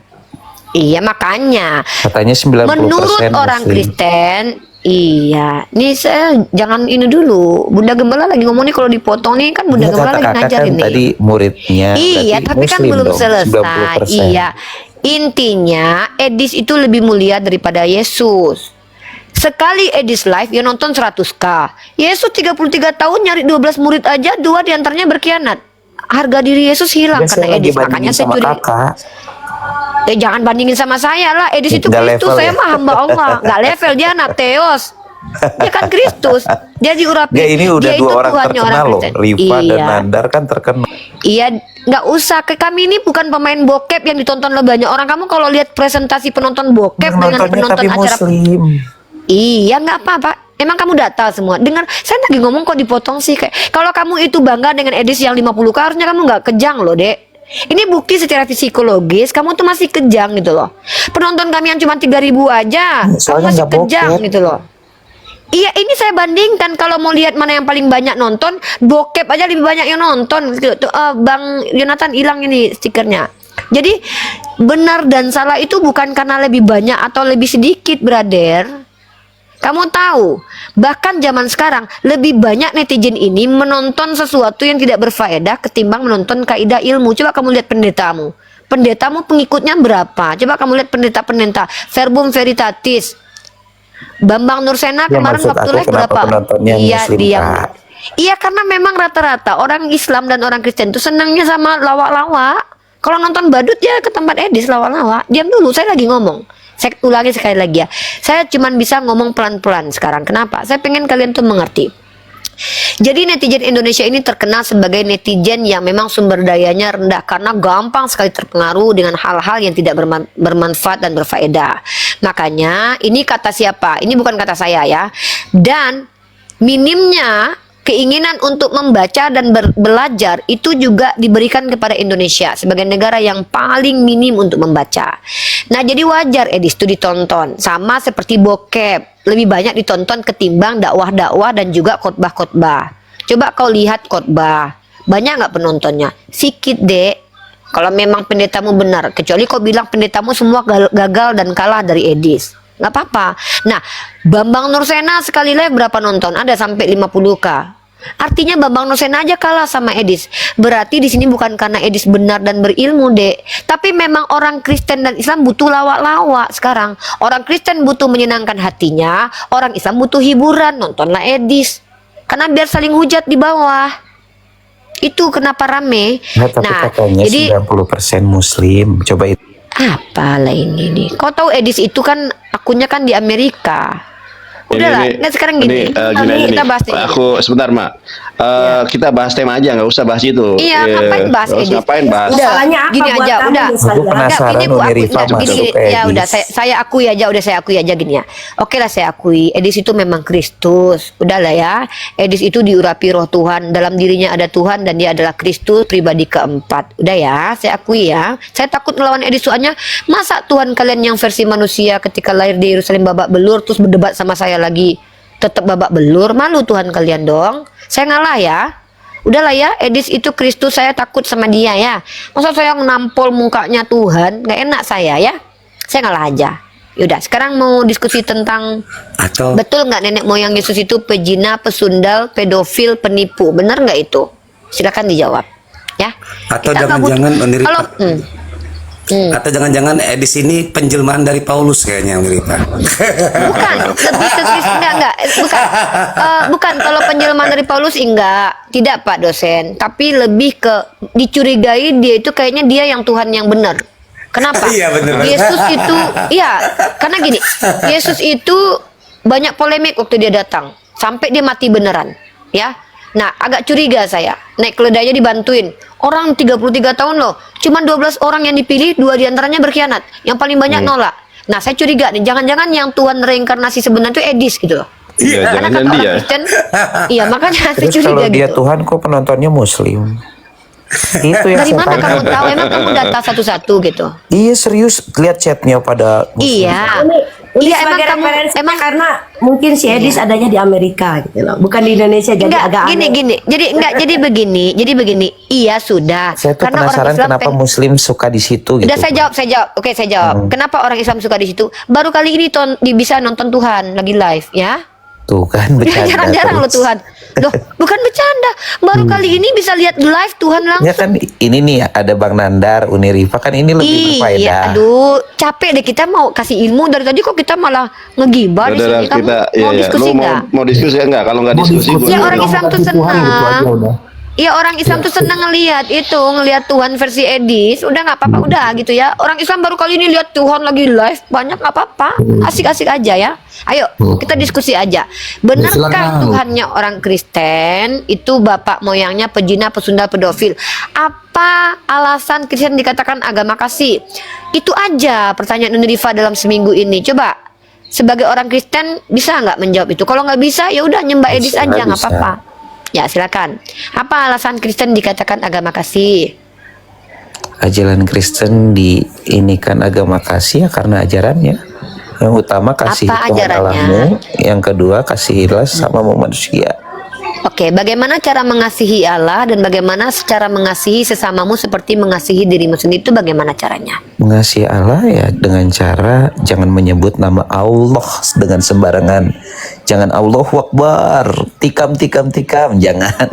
Iya makanya. Katanya 90% Menurut orang muslim. Kristen, iya. Nih saya jangan ini dulu. Bunda Gembala lagi ngomong nih, kalau dipotong nih kan Bunda Iya, Gembala kata lagi kakak ngajar kan ini. tadi muridnya. Iya, berarti tapi kan muslim belum dong, selesai. 90%. Iya. Intinya Edis itu lebih mulia daripada Yesus. Sekali Edis live yang nonton 100k. Yesus 33 tahun nyari 12 murid aja, 2 diantaranya berkhianat. Harga diri Yesus hilang Ya, karena saya lagi Edis. Makanya bandingin saya sama curiga. kakak. Jangan bandingin sama saya lah. Edis itu Nggak Kristus, level saya ya? mah hamba Allah. Nggak level, dia anak Theos. Dia kan Kristus. Dia diurapi. Ya ini udah Dia 2 itu orang Tuhannya terkenal loh. Kristen. Riva dan Iya. Nandar kan terkenal. Iya, nggak usah. Kami ini bukan pemain bokep yang ditonton oleh banyak orang. Kamu kalau lihat presentasi penonton bokep dengan Nontonnya penonton tapi acara, muslim. iya nggak apa-apa. Emang kamu data semua. Dengar, saya lagi ngomong kok dipotong sih. Kayak kalau kamu itu bangga dengan Edis yang 50k, harusnya kamu nggak kejang loh, Dek. Ini bukti secara psikologis kamu tuh masih kejang gitu loh. Penonton kami yang cuma 3.000 aja, kamu Soalnya masih nggak kejang bokep. gitu loh. Iya, ini saya bandingkan. Kalau mau lihat mana yang paling banyak nonton, bokep aja lebih banyak yang nonton gitu. Tuh, Bang Yonatan hilang ini stikernya. Jadi benar dan salah itu bukan karena lebih banyak atau lebih sedikit, brother. Kamu tahu, bahkan zaman sekarang lebih banyak netizen ini menonton sesuatu yang tidak berfaedah ketimbang menonton kaidah ilmu. Coba kamu lihat pendetamu. Pendetamu pengikutnya berapa? Coba kamu lihat pendeta-pendeta Verbum Veritatis. Bambang Nursena Ya, kemarin maksud waktu aku live kenapa berapa? penontonnya Iya, muslim, diam. Kak? Iya, karena memang rata-rata orang Islam dan orang Kristen itu senangnya sama lawak-lawak. Kalau nonton badut ya ke tempat Edis lawak-lawak. Diam dulu, saya lagi ngomong. Saya ulangi sekali lagi ya. Saya cuman bisa ngomong pelan-pelan sekarang. Kenapa? Saya pengen kalian tuh mengerti. Jadi netizen Indonesia ini terkenal sebagai netizen yang memang sumber dayanya rendah karena gampang sekali terpengaruh dengan hal-hal yang tidak bermanfaat dan berfaedah. Makanya ini kata siapa? Ini bukan kata saya ya. Dan minimnya keinginan untuk membaca dan belajar itu juga diberikan kepada Indonesia sebagai negara yang paling minim untuk membaca. Nah, jadi wajar Edis itu ditonton. Sama seperti bokep, lebih banyak ditonton ketimbang dakwah-dakwah dan juga khotbah-khotbah. Coba kau lihat khotbah, banyak nggak penontonnya? Sikit, Dek. Kalau memang pendetamu benar, kecuali kau bilang pendetamu semua gagal dan kalah dari Edis. Nggak apa-apa. Nah, Bambang Nursena sekali live berapa nonton? Ada sampai 50k. Artinya Bambang Nursena aja kalah sama Edis. Berarti di sini bukan karena Edis benar dan berilmu, Dek. Tapi memang orang Kristen dan Islam butuh lawak-lawak sekarang. Orang Kristen butuh menyenangkan hatinya, orang Islam butuh hiburan. Nontonlah Edis. Karena biar saling hujat di bawah. Itu kenapa rame. Tapi katanya jadi 90% muslim. Coba itu. apalah ini nih. Kau tahu Edis itu kan akunnya kan di Amerika. Udahlah, nah sekarang gini. Gini aja kita nih. bahas ini. Aku sebentar, Mak. Kita bahas tema aja, nggak usah bahas itu. Iya, ngapain bahas Nggak usah Edis? ngapain bahas? Udah, Masalahnya apa gini buat aja, kamu udah. misalnya? Aku penasaran Enggak, ini Bu, Uni Rifa gini, masuk ke ya Edis. udah saya akui aja, udah saya akui aja gini ya. Oke lah saya akui, Edis itu memang Kristus. Udahlah ya. Edis itu diurapi roh Tuhan, dalam dirinya ada Tuhan dan dia adalah Kristus pribadi keempat. Udah ya, saya akui ya. Saya takut melawan Edis soalnya masa Tuhan kalian yang versi manusia ketika lahir di Yerusalem babak belur terus berdebat sama saya lagi tetap babak belur, malu Tuhan kalian dong. Saya ngalah ya. Udahlah ya, Edis itu Kristus, saya takut sama dia ya. Masa saya menampol mukanya Tuhan, nggak enak saya ya. Saya ngalah aja. Yaudah, sekarang mau diskusi tentang betul nggak nenek moyang Yesus itu pezina, pesundal, pedofil, penipu. Benar nggak itu? Silakan dijawab. Ya. Atau Kita nggak jangan-jangan butuh- Uni Rifa. kalau Atau jangan-jangan Edis ini penjelmaan dari Paulus kayaknya Uni Rifa. bukan lebih ke Kristus, enggak bukan kalau penjelmaan dari Paulus enggak, tidak Pak dosen, tapi lebih ke dicurigai dia itu kayaknya dia yang Tuhan yang benar. Kenapa? Iya, benar. Yesus itu iya, karena gini, Yesus itu banyak polemik waktu dia datang sampai dia mati beneran ya. Nah, agak curiga saya. Naik keledainya dibantuin. Orang 33 tahun loh. Cuman 12 orang yang dipilih, 2 diantaranya berkhianat. Yang paling banyak nolak. Nah, saya curiga nih, jangan-jangan yang Tuhan reinkarnasi sebenarnya itu Edis gitu loh. Iya, Karena jangan kata orang dia. Kristen, iya makanya saya Terus curiga kalau dia gitu. Tuhan kok penontonnya Muslim? Itu yang Dari saya mana tanya. kamu tahu? Emang kamu data satu-satu gitu? Iya serius, lihat chatnya pada Muslim. Iya. Ini Iya, sebagai emang kamu referensi karena mungkin si Edis adanya di Amerika gitu loh, bukan di Indonesia, jadi Enggak, agak gini aneh. gini. Jadi begini. Iya sudah. Saya tuh Karena orang penasaran Islam kenapa Muslim suka di situ gitu. Udah saya jawab. Oke, saya jawab. Kenapa orang Islam suka di situ? Baru kali ini bisa nonton Tuhan lagi live ya. Tuh kan Udah bercanda jarang-jarang loh terus. Tuhan. Loh, bukan bercanda. Baru kali ini bisa lihat live Tuhan langsung. Ya kan ini nih ada Bang Nandar, Unirifa kan ini lebih berfaedah. Iya, aduh, capek deh kita mau kasih ilmu dari tadi kok kita malah ngegibah di sini. Kamu mau diskusi nggak? Mau diskusi enggak? Kalau enggak diskusi gue. Ya orang Islam tuh senang. udah. Iya orang Islam tuh senang ngelihat Tuhan versi Edis. Udah nggak apa-apa, udah gitu ya. Orang Islam baru kali ini lihat Tuhan lagi live, banyak nggak apa-apa. Asik-asik aja ya. Ayo kita diskusi aja. Benarkah silakan. Tuhannya orang Kristen itu bapak moyangnya pejina, pesunda, pedofil? Apa alasan Kristen dikatakan agama kasih? Itu aja pertanyaan Unirifa dalam seminggu ini. Coba sebagai orang Kristen bisa nggak menjawab itu? Kalau nggak bisa ya udah nyembah Edis aja nggak bisa. apa-apa. Ya silakan. Apa alasan Kristen dikatakan agama kasih? Ajaran Kristen ini kan agama kasih ya karena ajarannya. Yang utama kasih Apa Tuhan ajarannya? Allahmu, yang kedua kasihilah sama manusia. Oke, bagaimana cara mengasihi Allah dan bagaimana cara mengasihi sesamamu seperti mengasihi dirimu sendiri itu bagaimana caranya? Mengasihi Allah ya dengan cara jangan menyebut nama Allah dengan sembarangan. Jangan Allahu Akbar, tikam, jangan.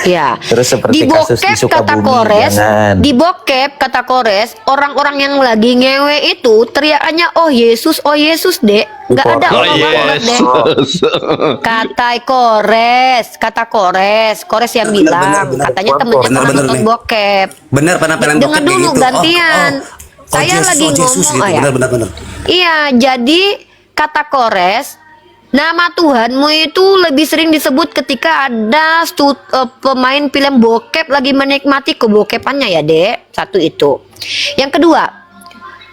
Ya. Terus seperti Di kasus di bokep kata Sukabumi, Kores, jangan. di bokep kata Kores, orang-orang yang lagi ngewe itu teriakannya oh Yesus, Dek. Nggak ada Oh Allah banget, Dek. Kata Kores yang bilang, katanya temennya pernah nonton bokep. Benar penampilan Dengar bokep kayak dulu gitu. gantian. Saya Yesus, lagi Yesus ngomong, gitu. ya. Benar. Iya, jadi kata Kores, nama Tuhanmu itu lebih sering disebut ketika ada pemain film bokep lagi menikmati kebokepannya ya, Dek. Satu itu. Yang kedua,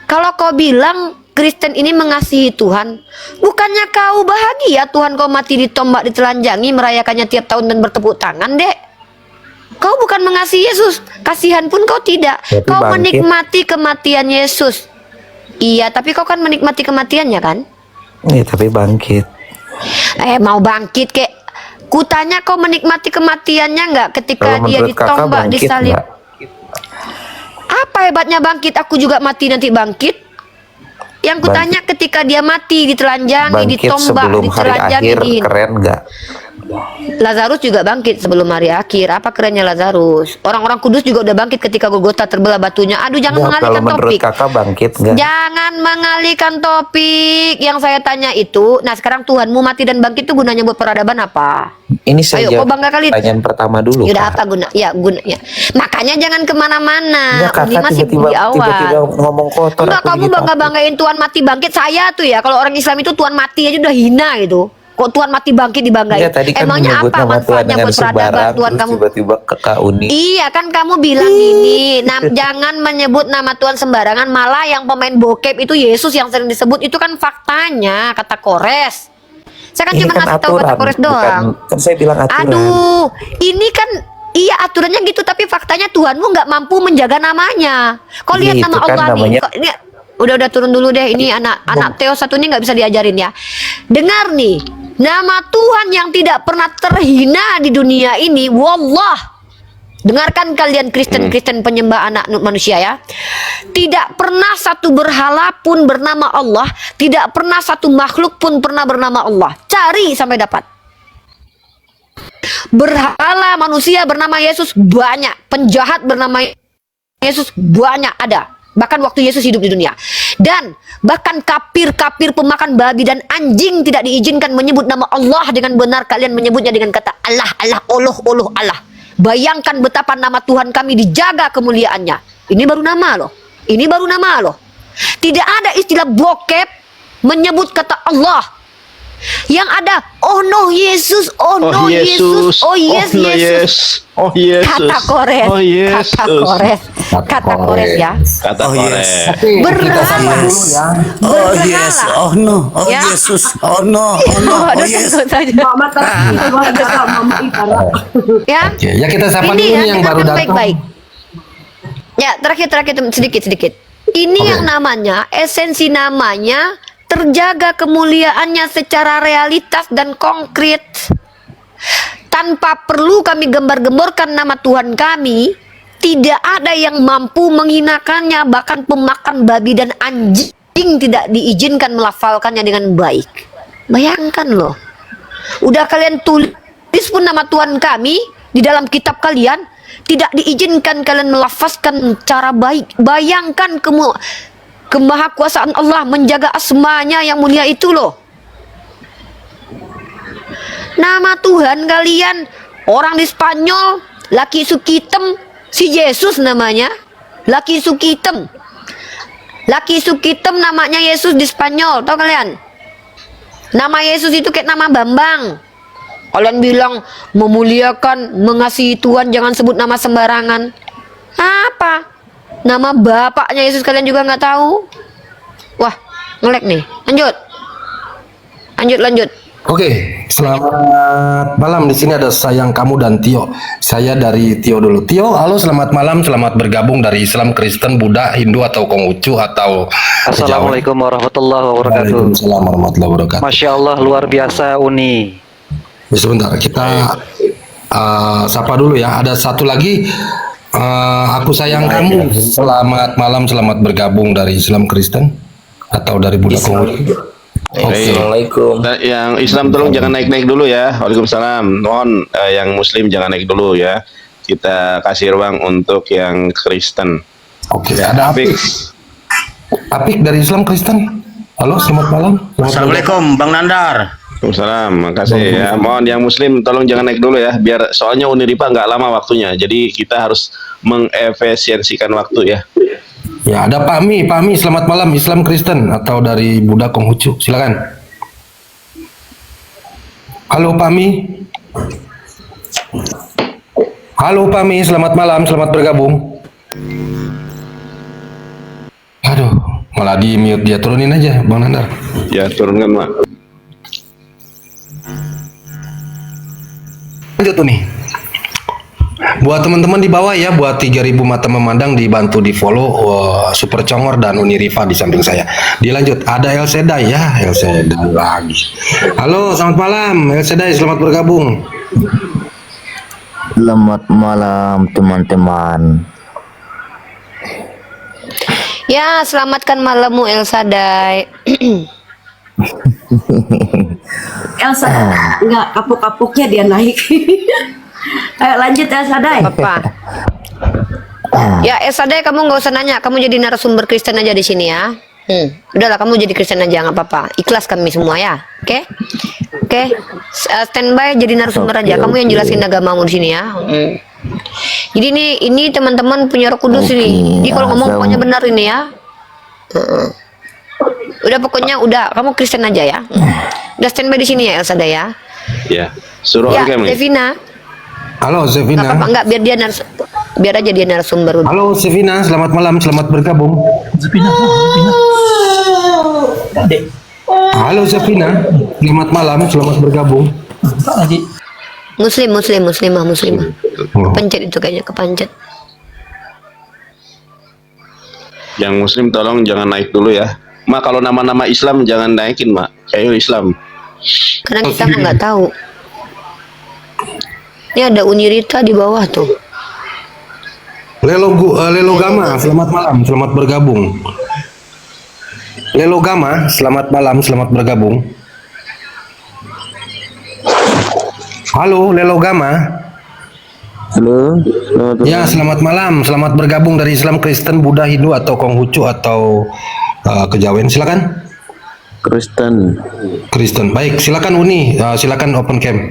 kalau kau bilang Kristen ini mengasihi Tuhan, bukannya kau bahagia Tuhan kau mati ditombak, ditelanjangi, merayakannya tiap tahun dan bertepuk tangan, Dek? Kau bukan mengasihi Yesus, kasihan pun kau tidak. Tapi Kau bangkit. menikmati kematian Yesus. Iya, tapi kau kan menikmati kematiannya kan? Iya tapi bangkit. Mau bangkit kek? Kutanya kau menikmati kematiannya nggak ketika Kalau dia menurut kakak ditombak, bangkit disalib? nggak? Apa hebatnya bangkit? Aku juga mati nanti bangkit. Yang kutanya ketika dia mati, ditelanjangi, Bangkit ditombak, sebelum hari ditelanjangi, akhir keren nggak? Lazarus juga bangkit sebelum hari akhir. Apa kerennya Lazarus? Orang-orang kudus juga udah bangkit ketika Golgota terbelah batunya. Aduh, jangan Ya, kalau mengalihkan menurut topik. kakak bangkit nggak? Jangan mengalihkan topik. Yang saya tanya itu, nah sekarang Tuhanmu mati dan bangkit itu gunanya buat peradaban apa? Ini saya Ayo, kau jawab bangga kali. pertanyaan pertama dulu. Ya udah Kak. apa guna? Ya gunanya. Makanya jangan kemana-mana. Enggak, kakak Uni masih tiba-tiba di awal. tiba-tiba ngomong kotor. Enggak, aku kamu jadi bangga-banggain Tuhan mati bangkit. Saya tuh ya, kalau orang Islam itu Tuhan mati aja udah hina gitu. Kok Tuhan mati bangkit dibanggain? Iya, tadi kan Emangnya menyebut apa nama Tuhan manfaatnya dengan buat peradaban sembarang, Tuhan terus kamu? tiba-tiba ke Kak Uni. Iya kan kamu bilang gini, jangan menyebut nama Tuhan sembarangan, malah yang pemain bokep itu Yesus yang sering disebut itu kan faktanya kata Kores. Saya kan Ini cuma kan ngasih tahu kata aturan, Kores bukan- doang. Kan saya bilang aturan. Aduh, ini kan iya aturannya gitu, tapi faktanya Tuhanmu nggak mampu menjaga namanya. Kau Iya, lihat itu nama kan Allah namanya- nih. Ini, udah turun dulu deh. Ini anak Theo satu ini nggak bisa diajarin ya. Dengar nih, nama Tuhan yang tidak pernah terhina di dunia ini, wallah. Dengarkan kalian Kristen penyembah anak manusia ya. Tidak pernah satu berhala pun bernama Allah, tidak pernah satu makhluk pun pernah bernama Allah. Cari sampai dapat. Berhala manusia bernama Yesus banyak, penjahat bernama Yesus banyak ada. Bahkan waktu Yesus hidup di dunia. Dan bahkan kafir-kafir pemakan babi dan anjing tidak diizinkan menyebut nama Allah dengan benar. Kalian menyebutnya dengan kata Allah, Allah, Allah, Allah, Allah. Bayangkan betapa nama Tuhan kami dijaga kemuliaannya. Ini baru nama loh. Ini baru nama loh. Tidak ada istilah bokep menyebut kata Allah. Yang ada, oh no Yesus, oh no Yesus, oh yes no Yesus. Oh Yesus. Kata kores, Oh Yesus. kata kores ya. Kata Oh, kores. yes. Berhala. Oh yes, oh no, oh Ya. Yesus, oh no, oh no, oh Aduh, yes. tentu saja. Mama tadi ada mama Ipara. Ya. Oke, ya kita sapa Ini dulu ya, nih yang kita baru kan datang. baik-baik. Ya, terakhir sedikit. Ini yang namanya, esensi namanya terjaga kemuliaannya secara realitas dan konkret. Tanpa perlu kami gembar-gemborkan nama Tuhan kami, tidak ada yang mampu menghinakannya, bahkan pemakan babi dan anjing tidak diizinkan melafalkannya dengan baik. Bayangkan loh. Udah kalian tulis pun nama Tuhan kami di dalam kitab kalian, tidak diizinkan kalian melafazkan cara baik. Bayangkan kemahakuasaan Allah menjaga asmanya yang mulia itu loh. Nama Tuhan kalian, orang di Spanyol, Laki Sukitem, si Yesus namanya, Laki Sukitem. Laki Sukitem namanya Yesus di Spanyol, tau kalian? Nama Yesus itu kayak nama Bambang. Kalian bilang memuliakan, mengasihi Tuhan, jangan sebut nama sembarangan. Apa? Nama bapaknya Yesus kalian juga nggak tahu? Wah, ngelek nih. Lanjut. Oke, selamat malam. Di sini ada sayang kamu dan Tio. Saya dari Tio dulu. Tio, halo, selamat malam. Selamat bergabung dari Islam, Kristen, Buddha, Hindu atau Konghucu atau Assalamualaikum warahmatullahi wabarakatuh. Waalaikumsalam warahmatullahi wabarakatuh. Masya Allah, luar biasa Uni. Ya, sebentar, kita sapa dulu ya. Ada satu lagi, aku sayang kamu. Selamat malam, selamat bergabung dari Islam, Kristen atau dari Buddha, Konghucu. Assalamualaikum. Yang Islam tolong jangan naik-naik dulu ya. Waalaikumsalam. Mohon yang Muslim jangan naik dulu ya. Kita kasih ruang untuk yang Kristen. Oke, Ya, ada Apik. Apik dari Islam, Kristen. Halo, selamat malam. Assalamualaikum, Bang Nandar. Waalaikumsalam, makasih ya. Mohon yang Muslim tolong jangan naik dulu ya. Biar soalnya Uniripa nggak lama waktunya. Jadi kita harus mengefisiensikan waktu ya. Ya, ada Pak Mi. Selamat malam, Islam, Kristen atau dari Buddha, Konghucu. Silakan. Halo Pak Mi. Halo Pak Mi, selamat malam, selamat bergabung. Aduh, malah di mute dia, turunin aja, Bang Nandar. Ya, turunkan, Mak. Lanjut tuh nih. Buat teman-teman di bawah ya, buat 3000 mata memandang dibantu di follow Super Congor dan Uniriva di samping saya. Dilanjut, ada El Sedai ya, El Sedai lagi. Halo, selamat malam, El Sedai, selamat bergabung. Selamat malam teman-teman. Ya, selamatkan malammu El Sadai. Elsa nggak kapuk-kapuknya dia naik. Ayo lanjut Elsa Dai. Apa? Ya Elsa Dai, kamu nggak usah nanya, kamu jadi narasumber Kristen aja di sini ya. Udahlah, kamu jadi Kristen aja, nggak apa-apa. Ikhlas kami semua ya, oke? Oke, standby jadi narasumber aja. Kamu yang jelasin agamamu di sini ya. Jadi ini teman-teman punya Roh Kudus ini. Jadi kalau ngomong pokoknya benar ini ya. Udah pokoknya udah, kamu Kristen aja ya. Udah standby di sini ya Elsa Dai ya. Ya, suruh Ya, on cam nih. Devina. Halo Sevina. Nggak apa-apa, enggak, biar aja dia narasumber. Halo Sevina, selamat malam, selamat bergabung. Halo Sevina, selamat malam, selamat bergabung. Muslimah. Kepencet itu kayaknya, kepencet. Yang Muslim tolong jangan naik dulu ya. Mak, kalau nama-nama Islam jangan naikin, Mak. Kayak Islam. Karena kita nggak tahu. Ini ada Unirita di bawah tuh. Lelogama, selamat malam, selamat bergabung. Lelogama, selamat malam, selamat bergabung. Halo, Lelogama. Halo, Ya, selamat malam, selamat bergabung dari Islam, Kristen, Buddha, Hindu atau Konghucu atau Kejawen. Silakan. Kristen. Baik, silakan Uni, silakan open cam.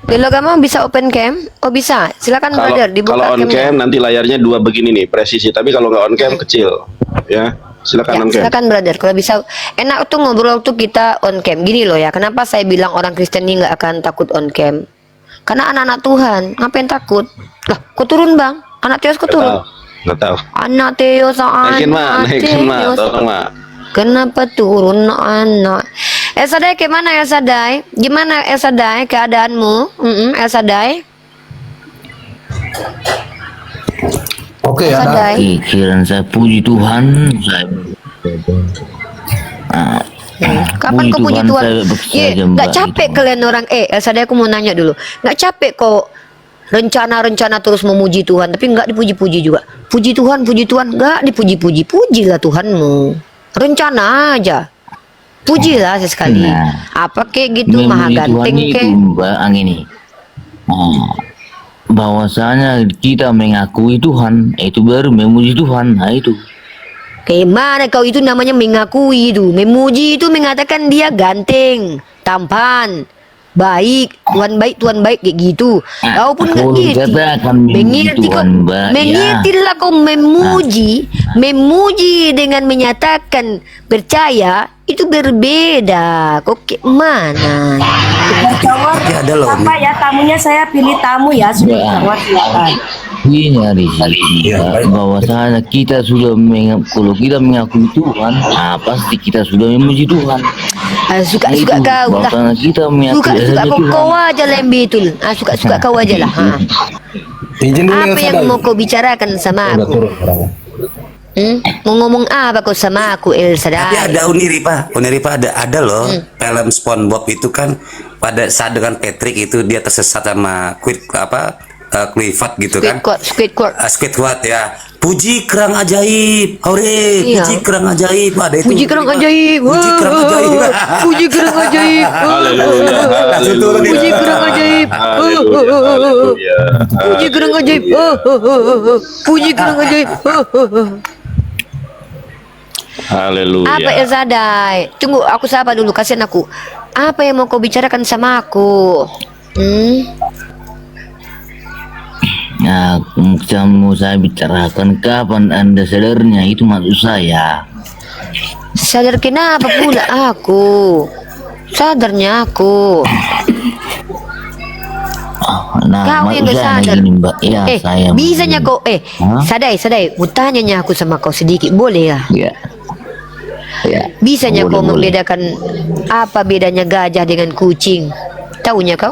Kalau kamu bisa open cam? Oh bisa, silakan brother dibuka Kalau on camnya. cam nanti layarnya dua begini nih, presisi. Tapi kalau nggak on cam kecil, ya. Silakan Ya, on cam. silakan brother. Kalau bisa enak tuh ngobrol tuh kita on cam. Gini loh ya. Kenapa saya bilang orang Kristen ini nggak akan takut on cam? Karena anak-anak Tuhan, ngapain takut? Lah, kok turun bang? Anak Teos kok turun? Nggak tahu. Anak Teos, Naikin mak, naikin mak, Teos. tolong mak. Kenapa turun anak? El Sadai kemana El Sadai? Gimana El Sadai keadaanmu? El Sadai? Oke, El ada. Sadai? Pikiran saya puji Tuhan, saya Kapan kau puji Tuhan? saya Ye, bekerja nggak Mbak, capek kalian orang El Sadai, aku mau nanya dulu. Nggak capek kok rencana-rencana terus memuji Tuhan tapi nggak dipuji-puji juga? Puji Tuhan, nggak dipuji-puji. Pujilah Tuhanmu. Rencana aja. Pujilah sesekali. Nah, Apa kayak gitu, maha memuji ganteng Tuhan itu kek. Mbak ini. Bahwasanya kita mengakui Tuhan, itu baru memuji Tuhan. Nah itu. Kayak mana kau itu namanya mengakui itu. Memuji itu mengatakan dia ganteng, tampan, baik, Tuhan baik kayak gitu. Kau pun nggak Kalau gitu. katakan memuji Mengerti kok? Tuhan, Mbak, ya. Mengertilah kau memuji dengan menyatakan percaya itu berbeda. Kok kayak mana? Tapi ada loh. Apa ya tamunya, saya pilih tamu ya. Sudah jawab, silakan. Ini hari ini bahwasanya kita sudah kalau kita mengakui Tuhan, pasti kita sudah memuji Tuhan. Suka-suka kau lah. Bahwasanya kita mengakui Suka-suka adanya kau Tuhan. aja lembetul. Suka-suka kau aja lah. Izin dulu Apa ya, yang Sadai. mau kau bicarakan sama Udah aku? turun orangnya. Mau ngomong apa kau sama aku El Tapi Sadai? ada Uniripa ada loh. Film SpongeBob itu kan pada saat dengan Patrick itu dia tersesat sama Clifford gitu kan. Squidward ya. Puji kerang ajaib. Hore, Iya. puji kerang ajaib. Ada itu. Puji kerang ajaib. Puji kerang ajaib. Puji kerang ajaib. Langsung turun nih. Puji kerang ajaib. Puji kerang ajaib. Puji kerang ajaib. Haleluya. Apa El Sadai? Tunggu, aku sapa dulu, kasihan aku. Apa yang mau kau bicarakan sama aku? Nah, mau saya bicarakan kapan Anda sadarnya, itu maksud saya. Sadar kenapa pula aku? Sadarnya aku. Nah, Kau yang maksud gak saya sadar. gini, Mbak. Ya, saya Bisanya kau, Hah? Sadai, mau tanyanya aku sama kau sedikit, boleh ya? Ya. Ya. Bisanya kau Boleh. membedakan apa bedanya gajah dengan kucing? Tahunya kau?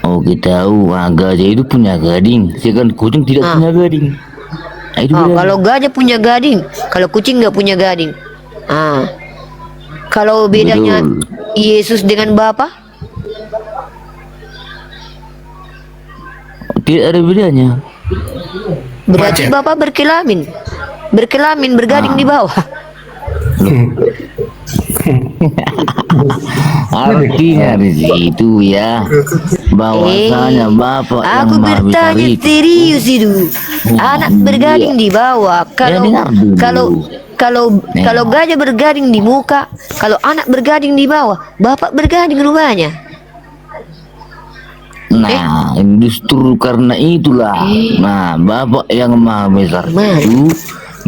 Oh, kita tahu. Gajah itu punya gading, sedangkan kucing tidak punya gading. Nah, itu bedanya. Kalau gajah punya gading, kalau kucing nggak punya gading. Kalau bedanya Betul. Yesus dengan Bapa? Tidak ada bedanya. Berarti Bapa berkelamin, bergading di bawah. Artinya di situ ya, bahwasanya Bapak yang Aku Maha Besar bertanya itu. serius itu. Anak bergading di bawah. dengar dulu. Kalau gajah bergading di muka, kalau anak bergading di bawah, bapak bergading rupanya. Nah, justru karena itulah, nah Bapak yang Maha Besar itu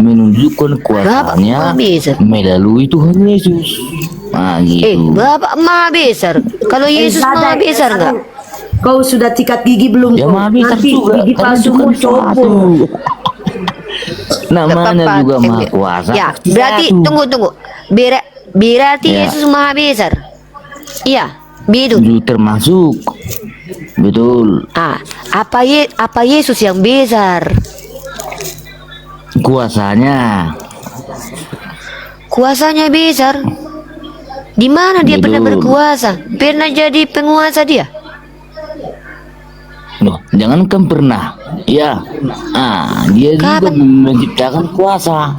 menunjukkan kuasanya melalui Tuhan Yesus. Nah, gitu. Bapak Maha Besar. Kalau Yesus Maha Besar nggak? Kau sudah sikat gigi belum? Ya, kau? Maha Besar Nanti juga, gigi karena palsumu itu kan copot. Namanya juga Maha Kuasa. Ya, berarti tunggu. Berarti Ya. Yesus Maha Besar. Iya, betul. Termasuk. Betul. Apa Yesus yang besar? Kuasanya. Kuasanya besar. Di mana dia pernah Betul. berkuasa? Pernah jadi penguasa dia? Loh, jangankan pernah. Ya. Dia juga menciptakan kuasa.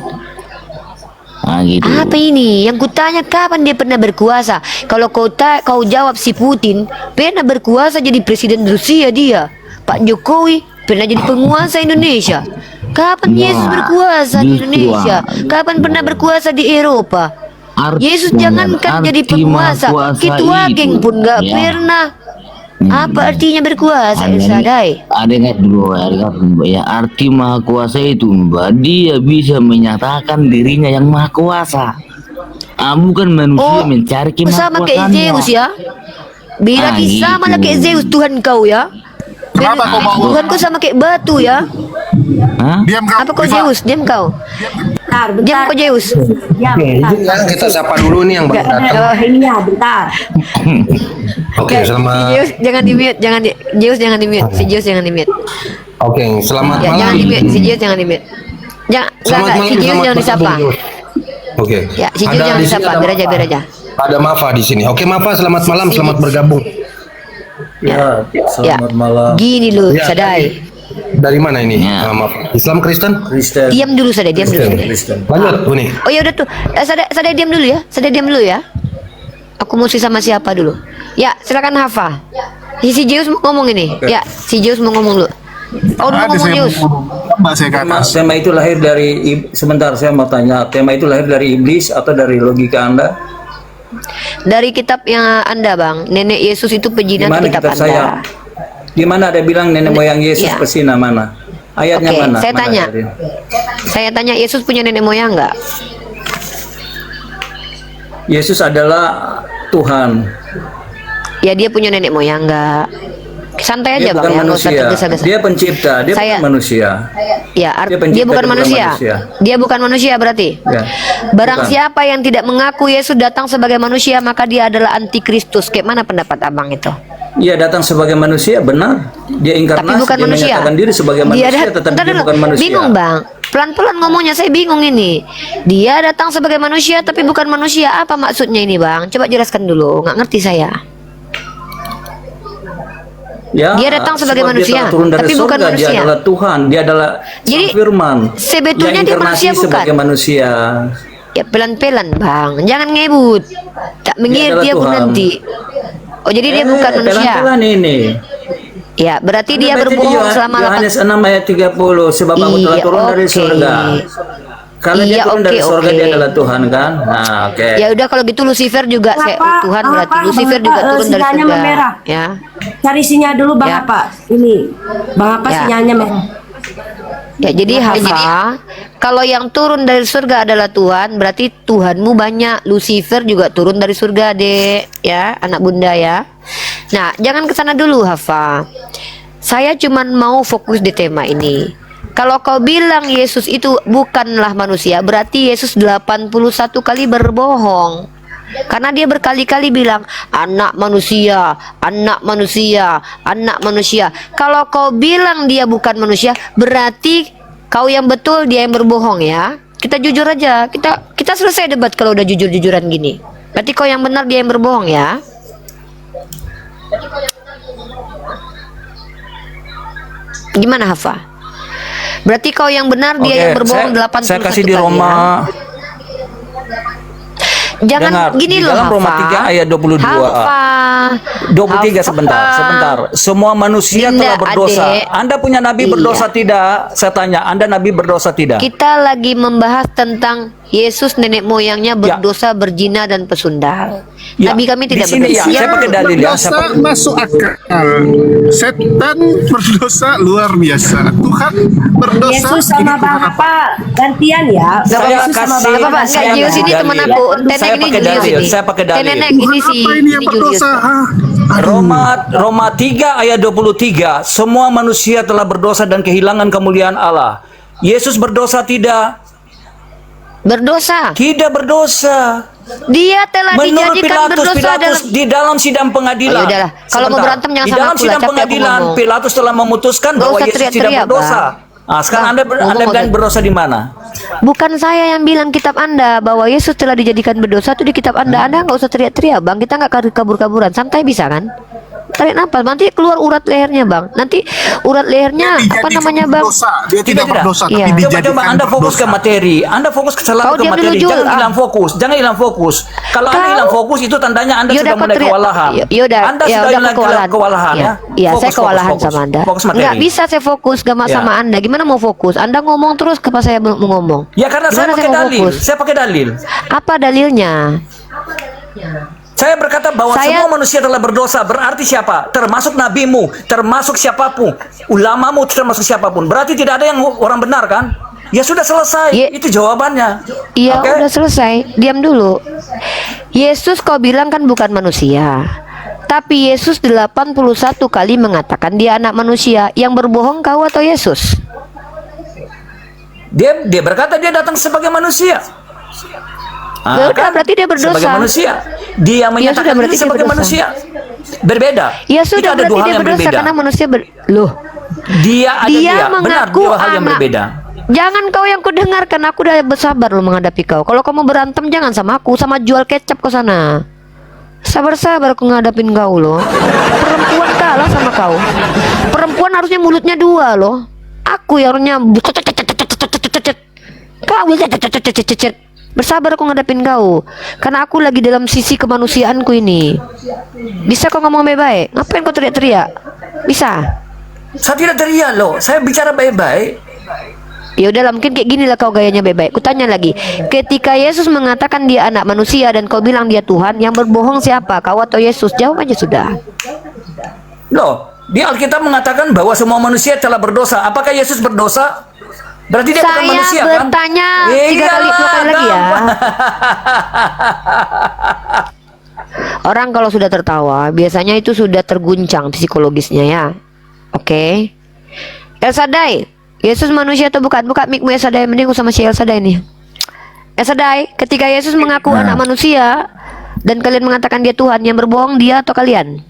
Gitu. Apa ini? Yang kutanya kapan dia pernah berkuasa? Kalau kau jawab si Putin pernah berkuasa jadi presiden Rusia dia. Pak Jokowi pernah jadi penguasa Indonesia. Kapan Yesus berkuasa di Indonesia? Kapan pernah berkuasa di Eropa? Yesus jangankan jadi penguasa, Kitu Ageng pun nggak pernah. Apa artinya berkuasa, Sadai? Ada ingat dulu, ya arti maha kuasa itu Mbak, dia bisa menyatakan dirinya yang maha kuasa. Bukan manusia mencari sama kayak Zeus ya? Berarti gitu. sama lah kayak Zeus Tuhan kau ya? Tuhan kau sama kayak batu ya? Diam kau. Apa kau Zeus? Diam kau. Diam kau Zeus. Sekarang kita sapa dulu nih yang baru datang. Ini ya, bentar. Oke, Si selamat. Zeus jangan di mute, Zeus jangan di mute, si Zeus jangan di mute. Oke, selamat Ya, malam. jangan di mute, si Zeus jangan di mute. Jangan, si Zeus jangan disapa. Oke. Ya, si Zeus Ada jangan di sini disapa, ada biar aja, Mafa. biar aja. Ada Mafa di sini. Oke, Mafa, selamat malam, selamat bergabung. Ya, selamat malam. Gini loh, Ya, Sadai. Dari mana ini? Mafa. Islam Kristen? Kristen. Diam dulu, Sadai, diam dulu. Lanjut, Uni. Oh ya udah tuh, Sadai diam dulu ya, Sadai diam dulu ya. Aku mesti sama siapa dulu? Ya, silakan Hafa. Si Zeus mau ngomong ini. Ya, si Zeus mau ngomong dulu. Oh, dulu ngomong Zeus. Tema itu lahir dari sebentar saya mau tanya. Tema itu lahir dari iblis atau dari logika Anda? Dari kitab yang Anda, Bang. Nenek Yesus itu Di pezina mana itu kitab kitab Anda. saya? Di mana ada bilang nenek moyang Yesus Ya. pesina mana? Ayatnya Oke, mana? saya Mana tanya. ayatnya? Saya tanya, Yesus punya nenek moyang nggak? Yesus adalah Tuhan. Ya, dia punya nenek moyang nggak? Santai aja, Dia Bang, bukan ya, nggak usah manusia. tergesa-gesa. Dia pencipta, dia Saya- bukan manusia. Ya, Dia pencipta, dia bukan dia bukan manusia. manusia. Dia bukan manusia berarti. Ya. Barang Bukan. siapa yang tidak mengaku Yesus datang sebagai manusia, maka dia adalah antikristus. Kayak mana pendapat Abang itu? Ia datang sebagai manusia, benar. Dia inkarnasi, Tapi bukan dia manusia. menyatakan diri sebagai manusia, tetapi Bentar dia dulu. bukan manusia. Bingung, Bang. Pelan-pelan ngomongnya, saya bingung ini. Dia datang sebagai manusia, tapi bukan manusia. Apa maksudnya ini, Bang? Coba jelaskan dulu. Nggak ngerti saya. Ya, Dia datang sebagai sebab dia manusia, telah turun dari tapi bukan surga. manusia. Dia adalah Tuhan, dia adalah Jadi, Sang Firman. sebetulnya yang dia inkarnasi manusia bukan? sebagai manusia. Ya, pelan-pelan, Bang. Jangan ngebut. Tak mengirit adalah dia pun Tuhan. nanti. Oh, jadi dia bukan manusia. Pelan-pelan ini. Ya, berarti dia Anda baca di berbohong selama Yohanes 6 ayat 30, sebab aku telah Iya, turun dari oke. surga. Kalau dia Iya, turun dari oke, surga, oke. dia adalah Tuhan kan? Nah, oke. Ya udah, kalau gitu Lucifer juga Tuhan berarti Lucifer juga turun dari sinyalnya surga. memerah. Ya. Cari sinyal dulu Bang Ya. apa? Ini. Bang apa Ya. sinyalnya merah? Ya, jadi Hafa, kalau yang turun dari surga adalah Tuhan, berarti Tuhanmu banyak. Lucifer juga turun dari surga, Dek. Ya, anak Bunda ya. Nah, jangan ke sana dulu, Hafa. Saya cuman mau fokus di tema ini. Kalau kau bilang Yesus itu bukanlah manusia, berarti Yesus 81 kali berbohong. Karena dia berkali-kali bilang anak manusia, anak manusia, anak manusia. Kalau kau bilang dia bukan manusia, berarti kau yang betul, dia yang berbohong ya. Kita jujur aja. Kita selesai debat kalau udah jujur-jujuran gini. Berarti kau yang benar, dia yang berbohong ya. Gimana Hafa? Berarti kau yang benar, dia Oke, yang berbohong 81 saya kasih di kali, Roma. ya? Jangan Dengar, gini di loh, dalam Roma Hafa. 3 ayat 22. Hafa. 23 Hafa. sebentar. Semua manusia Dinda, telah berdosa. adek. Anda punya nabi Iya. berdosa tidak? Saya tanya, Anda nabi berdosa tidak? Kita lagi membahas tentang Yesus nenek moyangnya berdosa, berzina dan pesundal. Ya, Nabi kami di tidak sini berdosa. ya, saya pakai dalil ya. Berdosa Saya pakai- masuk akal. Setan berdosa luar biasa. Tuhan berdosa. Yesus sama Bang apa? Gantian ya. Saya Yesus sama kasih- Bang apa? Enggak, Julius ini teman aku. Tenek Saya ini pakai Julius dalil, ini. saya pakai dalil. Tenek ini si Apa ini yang ini Julius. berdosa? Roma 3 ayat 23. Semua manusia telah berdosa dan kehilangan kemuliaan Allah. Yesus berdosa tidak? Berdosa. Tidak berdosa. Dia telah Menurut dijadikan berdosa Pilatus dalam di dalam sidang pengadilan. Oh, yaudahlah. Kalau mau Sebentar. berantem jangan di sama dalam aku lah, sidang capek aku pengadilan ngomong. Pilatus telah memutuskan Nggak bahwa usah Yesus tidak teriak-teriak, berdosa. Bang. Sekarang Bang, Anda ngomong bilang aja. berdosa di mana? Bukan saya yang bilang kitab Anda bahwa Yesus telah dijadikan berdosa itu di kitab Anda. Anda nggak usah teriak-teriak, Bang. Kita nggak kabur-kaburan. Santai bisa kan? Tarik nafas, nanti keluar urat lehernya, Bang. Nanti urat lehernya apa namanya, Bang? Dia tidak berdosa, Iya. tapi Coba dijadikan Anda fokus ke berdosa. materi. Anda fokus selalu Kau ke diam materi. dulu, Jul. Jangan hilang fokus. Jangan hilang fokus. Kalau Anda Kau- hilang fokus itu tandanya Anda Yaudah, sudah kau mulai teriak. kewalahan. Yaudah, Anda ya sudah udah hilang kewalahan ya. Iya, Fokus, saya kewalahan fokus, sama Anda. Fokus materi. Nggak bisa saya fokus sama Ya. sama Anda. Gimana mau fokus? Anda ngomong terus ke pas saya belum mau ngomong. Ya karena saya Gimana pakai mau dalil. fokus? Saya pakai dalil. Apa dalilnya? Saya berkata bahwa semua manusia telah berdosa. Berarti siapa? Termasuk nabimu, termasuk siapapun, ulamamu, termasuk siapapun. Berarti tidak ada yang orang benar kan? Ya sudah selesai. Itu jawabannya. Iya, udah selesai. Diam dulu. Yesus kau bilang kan bukan manusia. Tapi Yesus 81 kali mengatakan dia anak manusia. Yang berbohong kau atau Yesus? Dia berkata dia datang sebagai manusia. Berarti dia berdosa. Sebagai manusia. Dia menyatakan diri sebagai manusia. Berbeda. Ya sudah, ada dua berarti hal dia yang berdosa berbeda. karena manusia loh. Dia mengaku benar, dua hal yang anak. berbeda. Jangan kau yang kudengarkan, aku udah bersabar lo menghadapi kau. Kalau kamu berantem jangan sama aku, sama jual kecap ke sana. Sabar-sabar aku ngadapin kau loh. Perempuan kalah sama kau. Perempuan harusnya mulutnya dua loh. Aku yang harusnya kau bersabar aku ngadapin kau. Karena aku lagi dalam sisi kemanusiaanku ini. Bisa kau ngomong baik-baik? Ngapain kau teriak-teriak? Bisa? Saya tidak teriak loh. Saya bicara baik-baik. Ya udahlah, mungkin kayak gini lah kau gayanya baik-baik. Kutanya lagi, ketika Yesus mengatakan dia anak manusia dan kau bilang dia Tuhan, yang berbohong siapa? Kau atau Yesus? Jawab aja sudah. Loh, di Alkitab mengatakan bahwa semua manusia telah berdosa. Apakah Yesus berdosa? Berarti dia bukan manusia kan? Saya bertanya 3 kali, 2 kali lagi ya. Orang kalau sudah tertawa, biasanya itu sudah terguncang psikologisnya ya. Oke. El Shaddai, Yesus manusia atau bukan? Buka mic-mu El Shaddai, mending sama si El Shaddai nih. El Shaddai, ketika Yesus mengaku anak manusia dan kalian mengatakan dia Tuhan, yang berbohong dia atau kalian?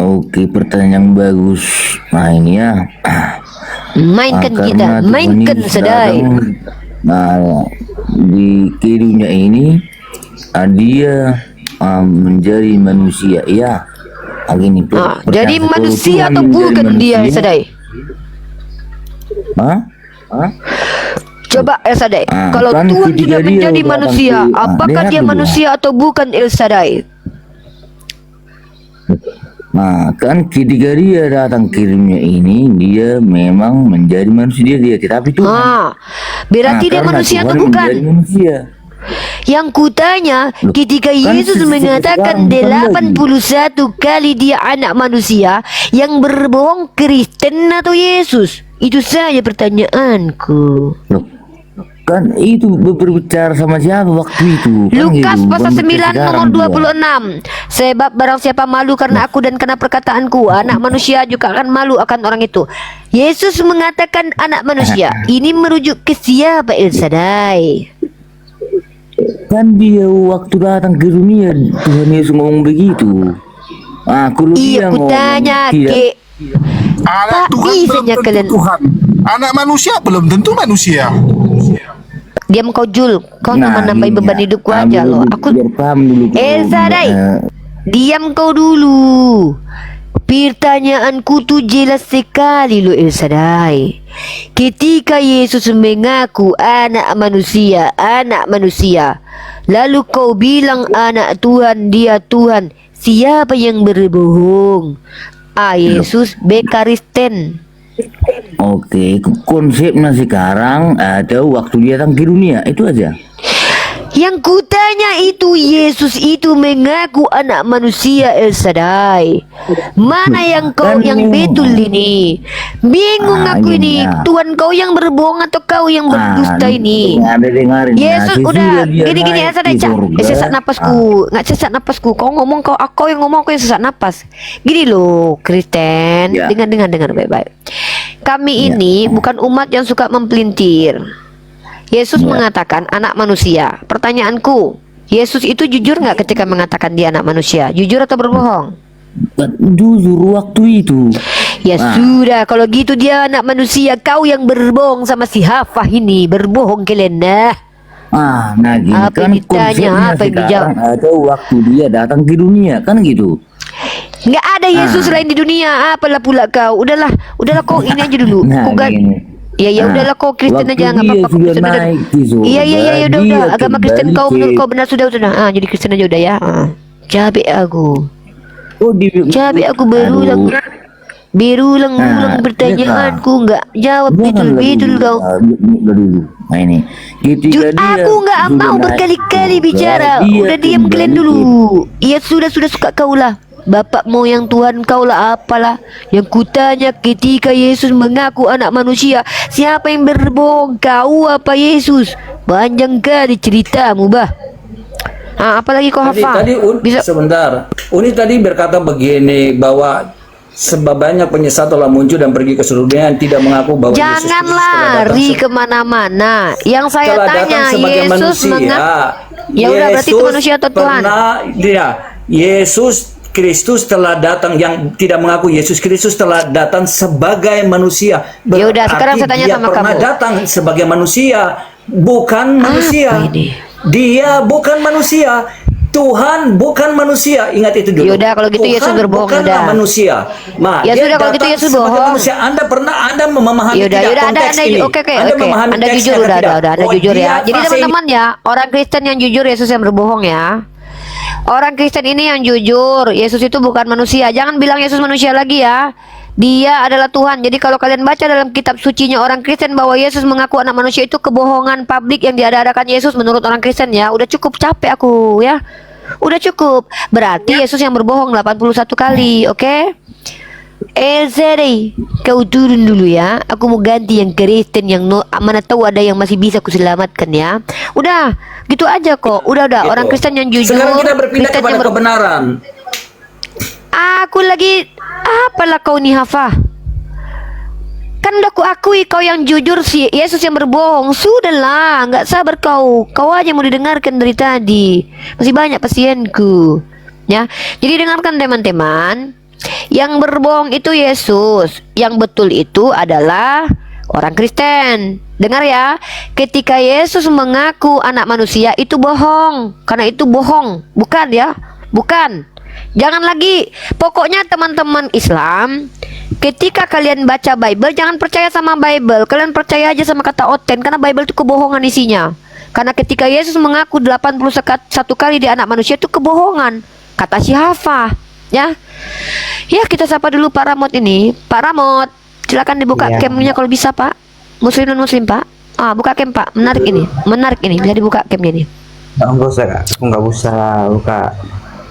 Oke, pertanyaan yang bagus. Nah ini ya. Mainkan kita, mainkan Shaddai. Nah, di dunia ini dia menjadi manusia, ya. Gini, jadi manusia atau bukan dia El Shaddai? Coba El Shaddai, kalau kan Tuhan sudah menjadi dia manusia, apakah dia manusia atau bukan El Shaddai? Nah, kan ketika dia datang ke dunia ini, dia memang menjadi manusia dia, tetapi Tuhan. Berarti dia manusia atau bukan? Yang kutanya, ketika Yesus mengatakan 81 kali dia anak manusia, yang berbohong Kristen atau Yesus? Itu saja pertanyaanku. Kan itu berbicara sama siapa waktu itu? Lukas pasal 9 nomor 26. Sebab barang siapa malu karena aku dan karena perkataanku, anak manusia juga akan malu akan orang itu. Yesus mengatakan anak manusia. Ini merujuk ke siapa El Shaddai? Kan dia waktu datang ke dunia Tuhan Yesus ngomong begitu. Iya, kutanya ke anak Tuhan belum tentu Tuhan. Anak manusia belum tentu manusia. Diam kau Jul, kau nambah-nambahin beban hidupku aja loh. Aku El Shaddai, diam kau dulu. Pertanyaanku tuh jelas sekali loh El Shaddai. Ketika Yesus mengaku anak manusia, lalu kau bilang anak Tuhan, dia Tuhan, siapa yang berbohong? Yesus B. Kristen. Oke, konsepnya sekarang ada waktu dia datang ke dunia, itu aja. Yang kutanya itu Yesus itu mengaku anak manusia El Shaddai. Mana yang kau yang betul ini? Bingung aku ini. Tuhan kau yang berbohong atau kau yang berdusta ini? Yesus udah gini-gini El Shaddai. Sesak napasku, nggak sesak napasku. Kau ngomong kau yang ngomong, aku yang sesak napas. Gini loh Kristen, dengar baik-baik. Kami ini bukan umat yang suka mempelintir. Yesus mengatakan anak manusia. Pertanyaanku, Yesus itu jujur nggak ketika mengatakan dia anak manusia? Jujur atau berbohong? Jujur waktu itu. Ya sudah, kalau gitu dia anak manusia. Kau yang berbohong sama si Hafah ini, berbohong kalian nah. Nah gini apa kan ditanya, apa yang dijawab? Ada waktu dia datang ke dunia, kan gitu. Nggak ada Yesus lain di dunia. Apalah pula kau? Udahlah kau ini aja dulu. Ya udahlah kau Kristen aja, nggak apa-apa kau Kristen aja. Iya udah agama Kristen kau menurut kau benar sudah. Jadi Kristen aja udah ya. Cabe aku. Cabe aku baru Nah, Berulang-ulang pertanyaanku nggak jawab betul-betul kau. Dulu. Nah ini, ketika dia Aku nggak sudah mau naik berkali-kali surga, bicara. dia Udah diam kalian kembali dulu. Iya sudah suka kau lah. Bapakmu yang Tuhan kau lah apalah. Yang kutanya ketika Yesus mengaku anak manusia, siapa yang berbohong, kau apa Yesus? Panjang kali ceritamu bah. Apalagi kau hafal. Tadi sebentar. Uni tadi berkata begini bahwa sebab banyak penyesat telah muncul dan pergi ke seluruh dunia yang tidak mengaku bahwa Jangan Yesus Kristus telah lari datang kemana-mana. Yang saya telah tanya datang sebagai Yesus manusia. Ya udah berarti itu manusia atau Tuhan? Yesus Kristus telah datang, yang tidak mengaku Yesus Kristus telah datang sebagai manusia. Ya udah, sekarang saya tanya dia sama pernah kamu. datang sebagai manusia, bukan manusia. Dia bukan manusia. Tuhan bukan manusia. Ingat itu dulu. Yaudah kalau gitu Yesus berbohong bukanlah udah. manusia. Nah, Ya dia sudah kalau gitu datang Yesus sebagai bohong. manusia. Anda memahami Yaudah, tidak Anda konteks ini? oke. Anda memahami Anda teksnya jujur atau udah, tidak? Anda Oh, jujur dia ya. Jadi fase ini- teman-teman ya, orang Kristen yang jujur Yesus yang berbohong ya. Orang Kristen ini yang jujur, Yesus itu bukan manusia. Jangan bilang Yesus manusia lagi ya. Dia adalah Tuhan. Jadi kalau kalian baca dalam kitab sucinya orang Kristen bahwa Yesus mengaku anak manusia, itu kebohongan publik yang diadakan Yesus menurut orang Kristen ya. Udah cukup capek aku ya. Udah cukup. Berarti Yesus yang berbohong 81 kali, oke? Zeri, kau turun dulu ya. Aku mau ganti yang Kristen yang mana tahu ada yang masih bisa kuselamatkan ya. Udah, gitu aja kok. Udah. Gitu. Orang Kristen yang jujur. Sekarang kita berpindah Kristen kepada yang kebenaran. Aku lagi apalah kau nih Hafa? Kan udah ku akui kau yang jujur sih, Yesus yang berbohong. Sudahlah, nggak sabar kau. Kau aja mau didengarkan dari tadi. Masih banyak pasienku. Ya, jadi dengarkan teman-teman. Yang berbohong itu Yesus. Yang betul itu adalah orang Kristen. Dengar ya, ketika Yesus mengaku anak manusia itu bohong. Karena itu bohong, bukan ya? Bukan. Jangan lagi. Pokoknya teman-teman Islam, ketika kalian baca Bible, jangan percaya sama Bible. Kalian percaya aja sama kata Oten, karena Bible itu kebohongan isinya. Karena ketika Yesus mengaku 81 kali dia anak manusia, itu kebohongan. Kata si Hafa, ya. Ya, kita sapa dulu Pak Ramot ini. Pak Ramot, silakan dibuka camnya kalau bisa, Pak. Muslim non Muslim, Pak. Buka cam, Pak. Menarik ini. Menarik ini. Bisa dibuka camnya ini. Enggak usah, Kak. Aku nggak usah buka.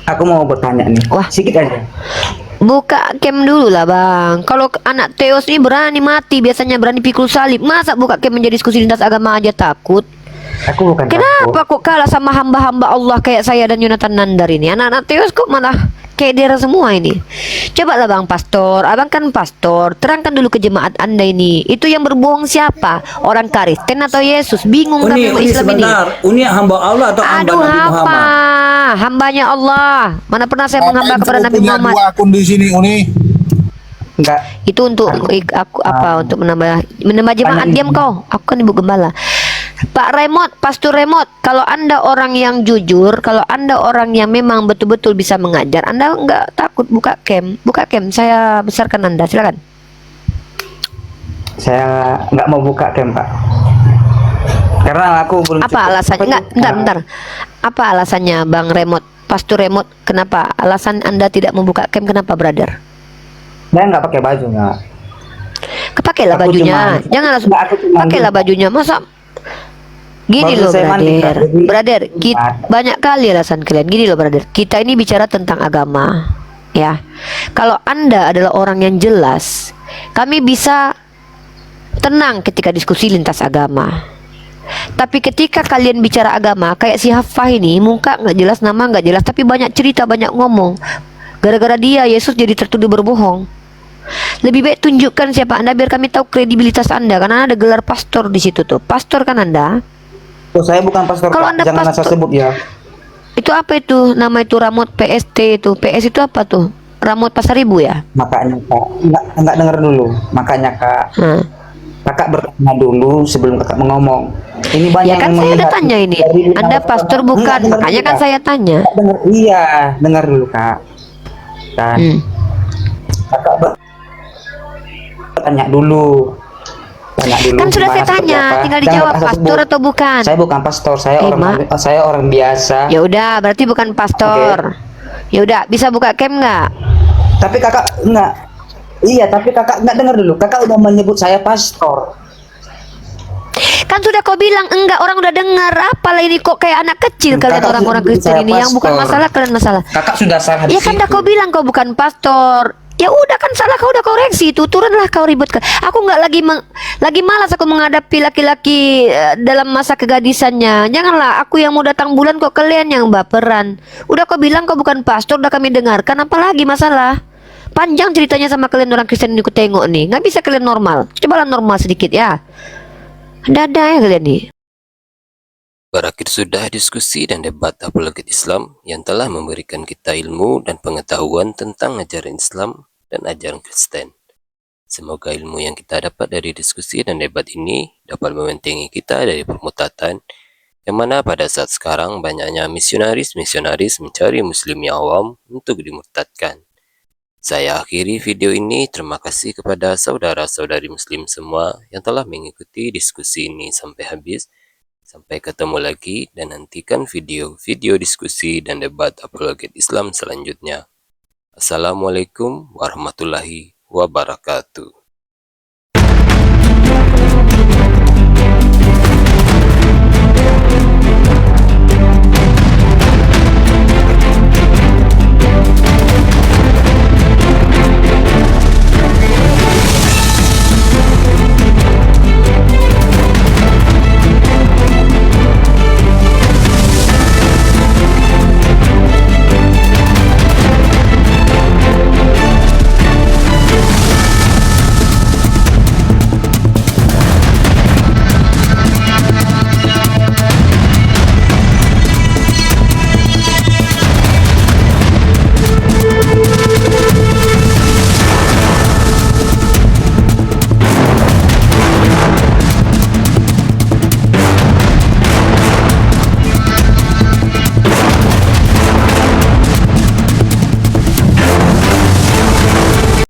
Aku mau bertanya nih. Wah, sedikit aja. Buka cam dulu lah bang. Kalau anak Teos ini berani mati, biasanya berani pikul salib. Masa buka cam menjadi diskusi lintas agama aja takut? Aku bukan Kenapa kok kalah sama hamba-hamba Allah kayak saya dan Yonatan Nandar ini? Anak-anak Teos kok malah kayak dia semua ini. Coba lah bang pastor, abang kan pastor, terangkan dulu ke jemaat anda ini. Itu yang berbohong siapa? Orang Kristen atau Yesus? Bingung kami Uni Islam ini. sebentar. Uni hamba Allah atau hamba Aduh, Nabi Muhammad? Hambanya Allah. Mana pernah saya menghamba kepada Nabi Muhammad? Dua akun di sini, Uni. Enggak. Itu untuk aku apa? Untuk menambah jemaat. Diam kau. Aku kan ibu gembala. Pak Remot, Pastor Remot, kalau anda orang yang jujur, kalau anda orang yang memang betul-betul bisa mengajar, anda nggak takut buka cam, saya besarkan anda, silakan. Saya nggak mau buka cam, Pak. Karena aku belum. Apa alasannya? Bentar. Apa alasannya, Bang Remot, Pastor Remot? Kenapa? Alasan anda tidak membuka cam? Kenapa, brother? Saya nggak pakai baju, nggak. Kepakailah bajunya, jangan langsung pakailah bajunya, masa? Gini loh brother, banyak kali alasan kalian. Gini loh brother, kita ini bicara tentang agama, ya. Kalau anda adalah orang yang jelas, kami bisa tenang ketika diskusi lintas agama. Tapi ketika kalian bicara agama, kayak si Hafah ini, muka nggak jelas, nama nggak jelas, tapi banyak cerita, banyak ngomong. Gara-gara dia, Yesus jadi tertuduh berbohong. Lebih baik tunjukkan siapa anda biar kami tahu kredibilitas anda, karena ada gelar pastor di situ tuh. Pastor kan anda? Oh, saya bukan pastor. Kalau anda jangan asal sebut ya. Itu apa itu? Nama itu Ramot PST itu. PS itu apa tuh? Ramot Pasaribu ya? Makanya Kak, enggak dengar dulu. Makanya Kak, Kakak bertanya dulu sebelum Kakak mengomong. Ini banyak ya kan yang saya udah melihat tanya ini. Anda pastor bukan? Makanya kan saya tanya. Iya, dengar dulu Kak. Kan. Kakak bertanya dulu. Kan sudah saya tanya, tinggal dijawab pastor atau bukan. Saya bukan pastor, saya orang biasa. Ya udah, berarti bukan pastor. Ya udah, bisa buka cam nggak? Tapi Kakak enggak. Iya, tapi kakak nggak dengar dulu. Kakak udah menyebut saya pastor. Kan sudah kau bilang enggak, orang udah dengar. Apalah ini kok kayak anak kecil kalian Kakak orang-orang sudah Kristen saya ini, yang bukan pastor. masalah kalian masalah. Kakak sudah salah di Ya kan dah situ. kau bilang kau bukan pastor. Ya udah kan salah kau, udah koreksi itu, turunlah kau ributkan. Aku nggak lagi malas aku menghadapi laki-laki dalam masa kegadisannya. Janganlah aku yang mau datang bulan kok kalian yang baperan. Udah kau bilang kau bukan pastor, udah kami dengarkan, apalagi masalah. Panjang ceritanya sama kalian orang Kristen ini ku tengok nih. Nggak bisa kalian normal. Cobalah normal sedikit ya. Ada ya kalian nih. Berakhir sudah diskusi dan debat apologet Islam yang telah memberikan kita ilmu dan pengetahuan tentang ajaran Islam dan ajaran Kristen. Semoga ilmu yang kita dapat dari diskusi dan debat ini dapat membentengi kita dari permutatan, yang mana pada saat sekarang banyaknya misionaris-misionaris mencari muslim yang awam untuk dimurtadkan. Saya akhiri video ini. Terima kasih kepada saudara-saudari muslim semua yang telah mengikuti diskusi ini sampai habis. Sampai ketemu lagi dan nantikan video-video diskusi dan debat apologet Islam selanjutnya. Assalamualaikum warahmatullahi wabarakatuh.